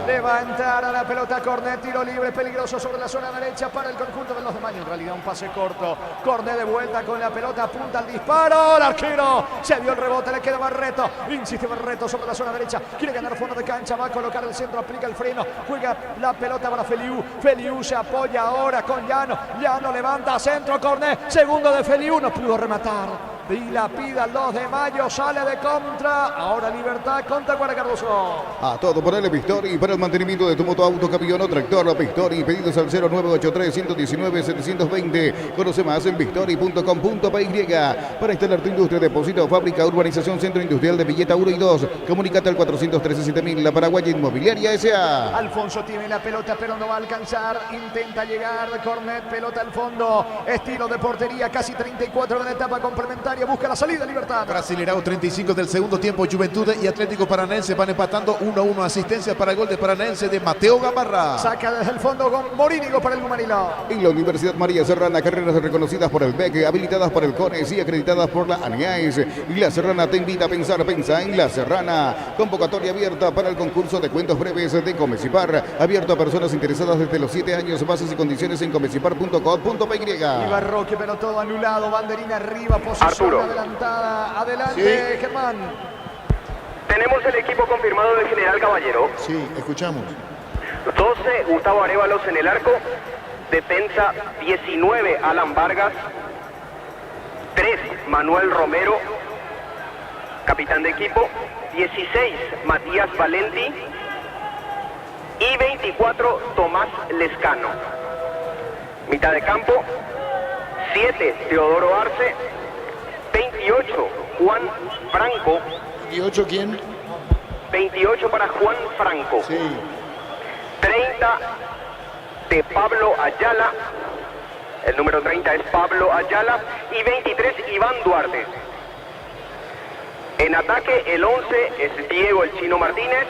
Le va a entrar a la pelota Cornet, tiro libre peligroso sobre la zona derecha para el conjunto del 2 de mayo. En realidad un pase corto. Cornet de vuelta con la pelota, apunta al disparo. El arquero se dio el rebote, le queda Barreto. Insiste Barreto sobre la zona derecha. Quiere ganar fondo de cancha, va a colocar el centro, aplica el freno, juega la pelota para Feliu. Feliu se apoya ahora con Llano. Llano levanta centro, Cornet. Segundo de Feliu, no pudo rematar. Y la pida al 2 de mayo, sale de contra. Ahora Libertad contra Tacuara Cardoso. A todo por el Pistori, para el mantenimiento de tu moto, auto, camión o tractor. Pistori, pedidos al 0983-119-720. Conoce más en pistori.com.py. Para instalar tu industria, depósito, fábrica, urbanización, centro industrial de Villeta 1 y 2. Comunícate al 413-7000, la Paraguaya Inmobiliaria S.A. Alfonso tiene la pelota, pero no va a alcanzar. Intenta llegar Cornet, pelota al fondo. Estilo de portería, casi 34 de la etapa complementaria. Busca la salida, Libertad. Brasileirao 35 del segundo tiempo. Juventud y Atlético Paranaense van empatando 1-1. Asistencia para el gol de Paranaense de Mateo Gamarra. Saca desde el fondo con Morínigo para el Gumarilao. En la Universidad María Serrana, carreras reconocidas por el BEC, habilitadas por el CONES y acreditadas por la ANIAES. Y La Serrana te invita a pensar, pensa en La Serrana. Convocatoria abierta para el concurso de cuentos breves de Comecipar. Abierto a personas interesadas desde los 7 años. Bases y condiciones en comecipar.com.py. Iba Roque, pero todo anulado. Banderina arriba, posición adelantada. Adelante, Sí. Germán. Tenemos el equipo confirmado de General Caballero. Sí, escuchamos. 12, Gustavo Arévalos en el arco. Defensa, 19, Alan Vargas. 3, Manuel Romero, capitán de equipo. 16, Matías Valenti. Y 24, Tomás Lescano. Mitad de campo, 7, Teodoro Arce. 28, Juan Franco. ¿28 quién? 28 para Juan Franco. Sí. 30 de Pablo Ayala. El número 30 es Pablo Ayala. Y 23, Iván Duarte. En ataque, el 11 es Diego el Chino Martínez.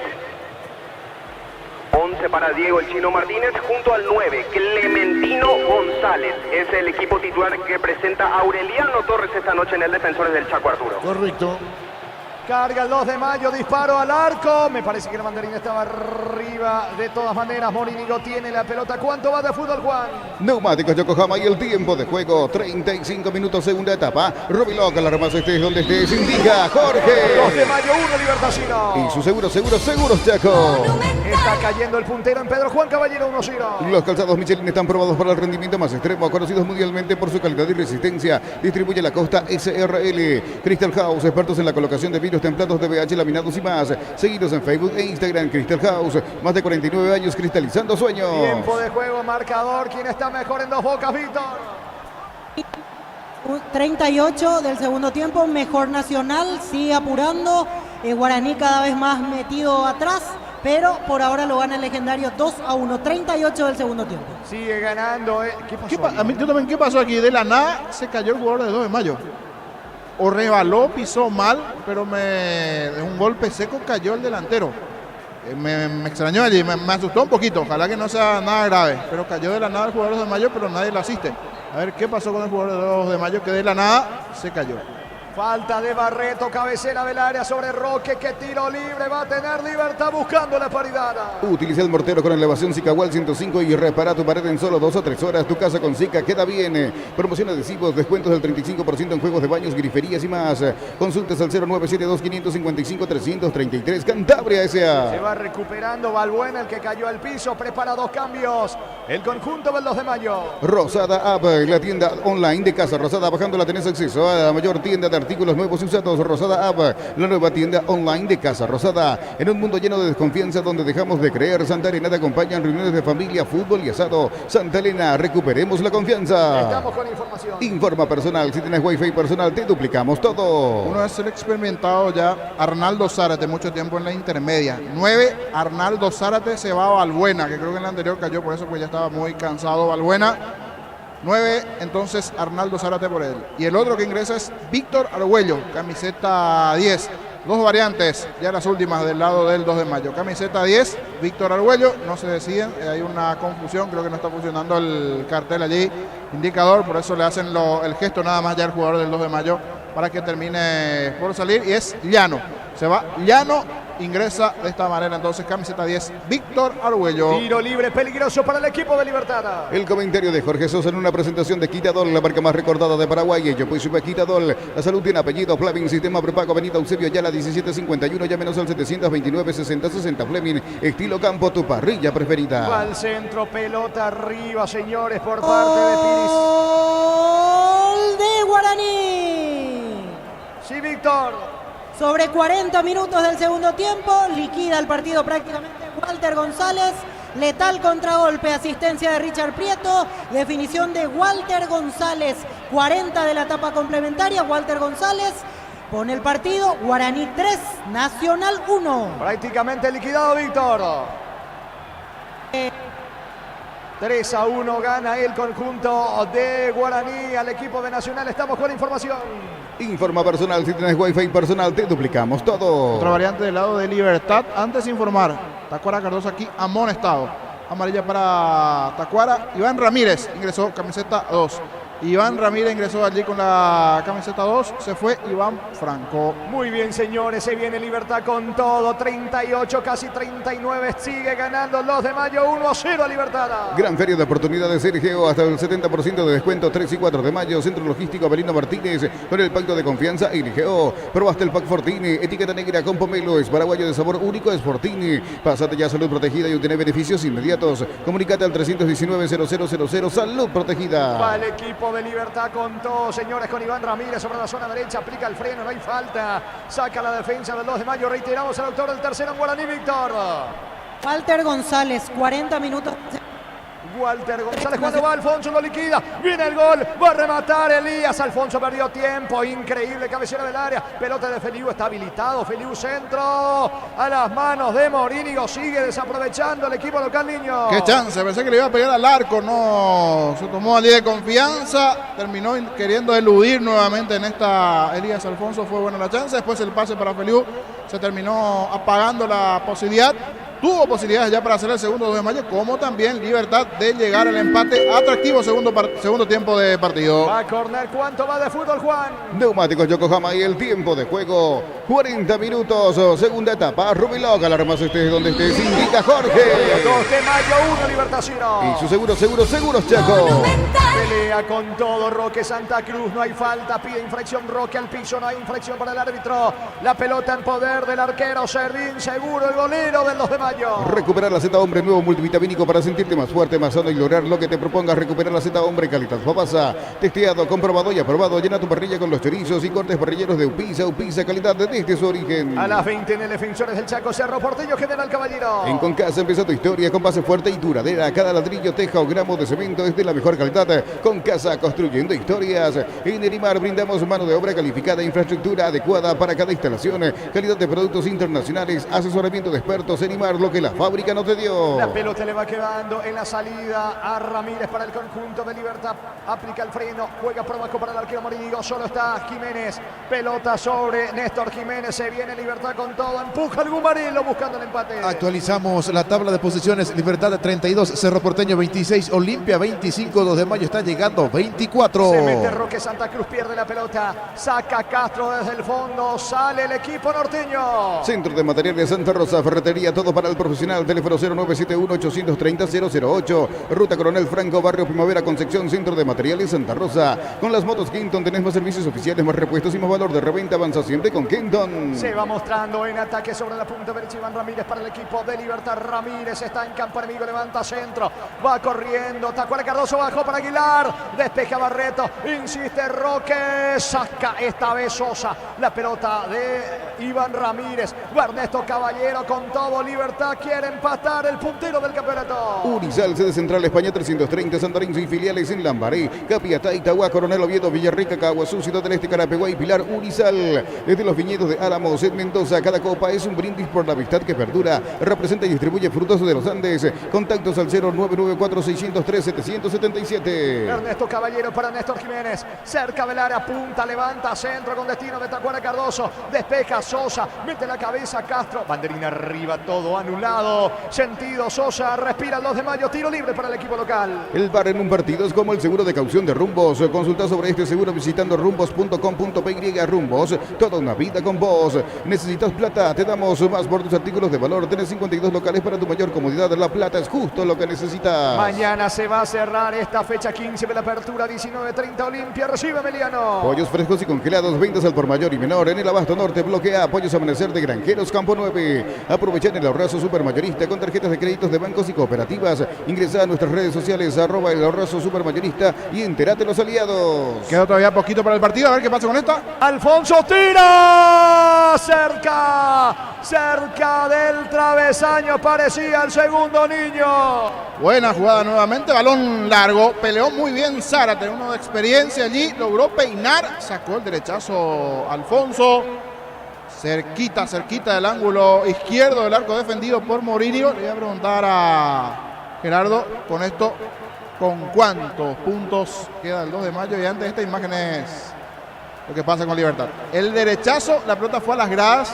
11 para Diego el Chino Martínez, junto al 9, Clementino González. Es el equipo titular que presenta Aureliano Torres esta noche en el Defensores del Chaco Arturo. Correcto. Carga el 2 de mayo, disparo al arco. Me parece que el banderín estaba arriba. De todas maneras, Morínigo tiene la pelota. ¿Cuánto va de fútbol, Juan? Neumáticos Yokohama y el tiempo de juego, 35 minutos, segunda etapa. Robiloca, la remasa estés donde estés, indica Jorge. 2 de mayo, 1, Libertacino. Y su seguros Chaco. Está cayendo el puntero en Pedro Juan Caballero, 1-0. Los calzados Michelin están probados para el rendimiento más extremo, conocidos mundialmente por su calidad y resistencia. Distribuye la Costa SRL. Crystal House, expertos en la colocación de vidrios templados de BH, laminados y más. Seguidos en Facebook e Instagram, Crystal House. Más de 49 años cristalizando sueños. Tiempo de juego, marcador. ¿Quién está mejor en Dos Bocas, Víctor? 38 del segundo tiempo, mejor Nacional, sigue apurando. Guaraní cada vez más metido atrás, pero por ahora lo gana el legendario 2-1, 38 del segundo tiempo. Sigue ganando. ¿Qué pasó? Yo también, ¿qué pasó aquí? De la nada se cayó el jugador de 2 de mayo. O rebaló, pisó mal, pero de un golpe seco cayó el delantero. Me extrañó allí, me asustó un poquito. Ojalá que no sea nada grave, pero cayó de la nada el jugador de 2 de mayo, pero nadie lo asiste. A ver qué pasó con el jugador de 2 de mayo, que de la nada se cayó. Falta de Barreto, cabecera del área sobre Roque, que tiro libre va a tener Libertad buscando la paridad. Utiliza el mortero con elevación Zicawal 105 y repara tu pared en solo 2 o 3 horas. Tu casa con Zika queda bien. Promoción adhesivos, descuentos del 35% en juegos de baños, griferías y más. Consultas al 0972-555-333. Cantabria S.A. Se va recuperando Balbuena, el que cayó al piso, prepara 2 cambios. El conjunto del 2 de mayo. Rosada App, la tienda online de Casa Rosada. Bajándola tenés acceso a la mayor tienda de artículos nuevos y usados. Rosada App, la nueva tienda online de Casa Rosada. En un mundo lleno de desconfianza donde dejamos de creer, Santa Elena te acompaña en reuniones de familia, fútbol y asado. Santa Elena, recuperemos la confianza. Estamos con información. Informa personal, si tienes wifi personal te duplicamos todo. Uno es el experimentado ya, Arnaldo Zárate, mucho tiempo en la intermedia. 9, Arnaldo Zárate se va a Balbuena, que creo que en la anterior cayó, por eso pues ya estaba muy cansado Balbuena. 9, entonces Arnaldo Zárate por él. Y el otro que ingresa es Víctor Argüello, camiseta 10. 2 variantes, ya las últimas del lado del 2 de mayo. Camiseta 10, Víctor Argüello, no se deciden, hay una confusión, creo que no está funcionando el cartel allí, indicador, por eso le hacen el gesto nada más ya al jugador del 2 de mayo para que termine por salir, y es Llano. Se va Llano, ingresa de esta manera entonces camiseta 10, Víctor Argüello. Tiro libre peligroso para el equipo de Libertad. El comentario de Jorge Sosa en una presentación de Quitadol, la marca más recordada de Paraguay. Yo pues supe Quitadol, la salud tiene apellido. Fleming, sistema prepago, Avenida Eusebio Ayala 1751, llámenos al 729-6060. Fleming, estilo campo, tu parrilla preferida. Va al centro, pelota arriba, señores, por parte de Piris. ¡Gol de Guaraní! Sí, Víctor. Sobre 40 minutos del segundo tiempo, liquida el partido prácticamente Walter González. Letal contragolpe, asistencia de Richard Prieto, definición de Walter González. 40 de la etapa complementaria, Walter González pone el partido. Guaraní 3, Nacional 1. Prácticamente liquidado, Víctor. 3-1 gana el conjunto de Guaraní al equipo de Nacional. Estamos con información. Informa personal, si tienes wifi personal te duplicamos todo. Otra variante del lado de Libertad, antes de informar, Tacuara Cardoso aquí amonestado. Amarilla para Tacuara, Iván Ramírez ingresó, camiseta 2. Iván Ramírez ingresó allí con la camiseta 2. Se fue Iván Franco. Muy bien, señores. Se viene Libertad con todo. 38, casi 39. Sigue ganando los de Mayo. 1-0 a Libertad. Gran feria de oportunidades, Sergio. Hasta el 70% de descuento. 3 y 4 de mayo. Centro Logístico Abelino Martínez. Con el pacto de confianza IGO. Probaste el pack Fortini. Etiqueta negra con pomelo. Es paraguayo de sabor único. Es Fortini. Pásate ya a Salud Protegida y obtener beneficios inmediatos. Comunicate al 319-0000. Salud Protegida. Va el equipo de Libertad con todo, señores, con Iván Ramírez sobre la zona derecha, aplica el freno, no hay falta, saca la defensa del 2 de mayo, reiteramos al autor del tercero en Guaraní, Víctor. Walter González, 40 minutos. Walter González, cuando va Alfonso lo liquida, viene el gol, va a rematar Elías, Alfonso perdió tiempo, increíble cabecera del área, pelota de Feliu, está habilitado, Feliu centro, a las manos de Morínigo, sigue desaprovechando el equipo local, niño. Qué chance, pensé que le iba a pegar al arco, no, se tomó allí de confianza, terminó queriendo eludir nuevamente en esta Elías Alfonso, fue buena la chance, después el pase para Feliu, se terminó apagando la posibilidad. Tuvo posibilidades ya para hacer el segundo 2 de mayo, como también Libertad de llegar al empate. Atractivo segundo tiempo de partido. Va a corner, ¿cuánto va de fútbol, Juan? Neumáticos Yokohama y el tiempo de juego. 40 minutos, segunda etapa. Rubiloc, alarmas estés donde estés, indica Jorge. 2 de mayo, 1, Libertad 0. Y su seguros, Chaco. Pelea con todo Roque Santa Cruz, no hay falta, pide infracción Roque al piso, no hay infracción para el árbitro. La pelota en poder del arquero Servín, seguro el golero del 2 de mayo. Recuperar la Z Hombre nuevo multivitamínico para sentirte más fuerte, más sano y lograr lo que te propongas. Recuperar la Z Hombre Calidad Papasa. Testeado, comprobado y aprobado. Llena tu parrilla con los chorizos y cortes parrilleros de Upisa. Upisa, calidad desde su origen. A las 20 en el Defensores del Chaco, Cerro Porteño, General Caballero. En Concasa empieza tu historia con base fuerte y duradera. Cada ladrillo, teja o gramo de cemento es de la mejor calidad. Concasa, construyendo historias. En Erimar brindamos mano de obra calificada, infraestructura adecuada para cada instalación, calidad de productos internacionales, asesoramiento de expertos. Erimar, lo que la fábrica no te dio. La pelota le va quedando en la salida a Ramírez para el conjunto de Libertad. Aplica el freno, juega por abajo para el arquero Morínigo. Solo está Jiménez. Pelota sobre Néstor Jiménez. Se viene Libertad con todo. Empuja el Gumarelo buscando el empate. Actualizamos la tabla de posiciones. Libertad 32, Cerro Porteño 26, Olimpia 25, 2 de mayo está llegando 24. Se mete Roque Santa Cruz, pierde la pelota. Saca Castro desde el fondo. Sale el equipo norteño. Centro de Materiales Santa Rosa, ferretería, todo para el profesional. Teléfono 0971-830-008. Ruta Coronel Franco, Barrio Primavera, Concepción. Centro de Materiales Santa Rosa. Con las motos Kenton tenés más servicios oficiales, más repuestos y más valor de reventa. Avanza siempre con Kenton. Se va mostrando en ataque sobre la punta derecha Iván Ramírez para el equipo de Libertad. Ramírez está en campo enemigo, levanta centro, va corriendo, Tacuara Cardoso, bajó para Aguilar, despeja Barreto, insiste Roque, saca esta vez Sosa, la pelota de Iván Ramírez. Ernesto Caballero con todo, Libertad quiere empatar, el puntero del campeonato. Urizal, sede central España 330, Santarense y filiales en Lambaré, Capiatá, Itagua, Coronel Oviedo, Villarrica, Caguazú, Ciudad del Este, Carapeguá y Pilar. Urizal, desde los viñedos de Álamos en Mendoza. Cada copa es un brindis por la amistad que perdura. Representa y distribuye frutos de los Andes. Contactos al 0994-603-777. Ernesto Caballero para Néstor Jiménez, cerca del área, punta, levanta, centro con destino de Tacuara Cardoso, despeja Sosa, mete la cabeza Castro, banderina arriba, todo anulado, sentido Sosa, respira el 2 de mayo, tiro libre para el equipo local. El bar en un partido es como el seguro de caución de Rumbos. Consulta sobre este seguro visitando rumbos.com.py. Rumbos, toda una vida con vos. ¿Necesitas plata? Te damos más por tus artículos de valor. Tenés 52 locales para tu mayor comodidad. La plata es justo lo que necesitas. Mañana se va a cerrar esta fecha 15 de la apertura, 19:30 Olimpia, recibe Emiliano. Pollos frescos y congelados, ventas al por mayor y menor. En el Abasto Norte, bloquea Pollos Amanecer de Granjeros Campo 9. Aprovechar el ahorrazo supermayorista con tarjetas de créditos de bancos y cooperativas. Ingresa a nuestras redes sociales, @el ahorrazo supermayorista y entérate los aliados. Queda todavía poquito para el partido, a ver qué pasa con esta. Alfonso tira, cerca del travesaño, parecía el segundo niño. Buena jugada nuevamente, balón largo, peleó muy bien Zárate, uno de experiencia allí, logró peinar, sacó el derechazo Alfonso, cerquita del ángulo izquierdo del arco defendido por Morínigo. Le voy a preguntar a Gerardo con esto, ¿con cuántos puntos queda el 2 de mayo? Y antes esta imagen es lo que pasa con Libertad. El derechazo, la pelota fue a las gradas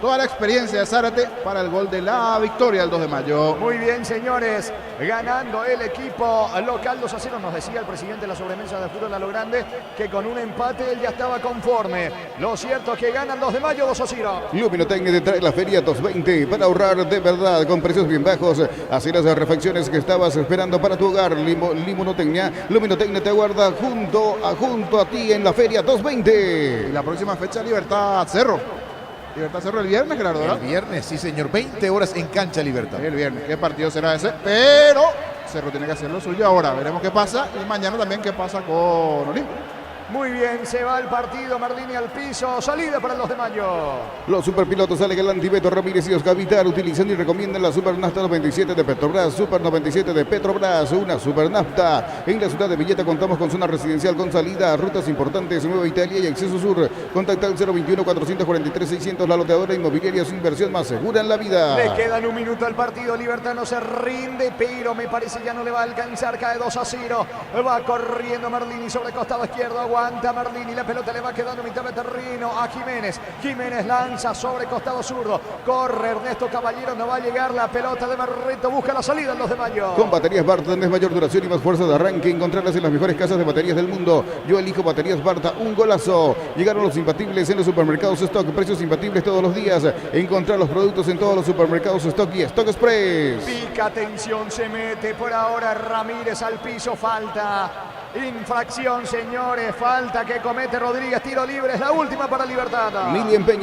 toda la experiencia de Zárate para el gol de la victoria del 2 de mayo. Muy bien, señores, ganando el equipo local 2-0. Nos decía el presidente de la sobremesa de fútbol a lo grande que con un empate él ya estaba conforme. Lo cierto es que ganan 2 de mayo 2-0. Luminotec te trae la feria 220 para ahorrar de verdad con precios bien bajos. Así las refacciones que estabas esperando para tu hogar. Luminotec te aguarda junto a ti en la feria 220. Y la próxima fecha Libertad Cerro. Libertad Cerro el viernes, Gerardo, ¿verdad? El viernes, sí señor, 20 horas en cancha Libertad. El viernes, ¿qué partido será ese? Pero Cerro tiene que hacer lo suyo ahora, veremos qué pasa. Y mañana también qué pasa con Olimpia. Muy bien, se va el partido, Marlini al piso, salida para el 2 de mayo. Los superpilotos Ale Galanti, Beto Ramírez y Oscar Vitar utilizan y recomiendan la Super Nafta 97 de Petrobras. Super 97 de Petrobras, una Super Nafta. En la ciudad de Villeta contamos con zona residencial con salida a rutas importantes, Nueva Italia y Acceso Sur. Contacta al 021-443-600, la loteadora inmobiliaria, su inversión más segura en la vida. Le quedan un minuto al partido, Libertad no se rinde, pero me parece ya no le va a alcanzar, cae 2-0. Va corriendo Marlini sobre costado izquierdo, aguanta Marlini, la pelota le va quedando mitad de terreno a Jiménez. Jiménez lanza sobre costado zurdo, corre Ernesto Caballero, no va a llegar la pelota de Barreto, busca la salida el 2 de mayo. Con baterías Barta tenés mayor duración y más fuerza de arranque, encontrarlas en las mejores casas de baterías del mundo. Yo elijo baterías Barta, un golazo. Llegaron los imbatibles en los supermercados Stock, precios imbatibles todos los días. Encontrar los productos en todos los supermercados Stock y Stock Express. Pica, atención, se mete por ahora Ramírez al piso, falta. Infracción, señores, falta que comete Rodríguez, tiro libre, es la última para Libertad. Mili Empeño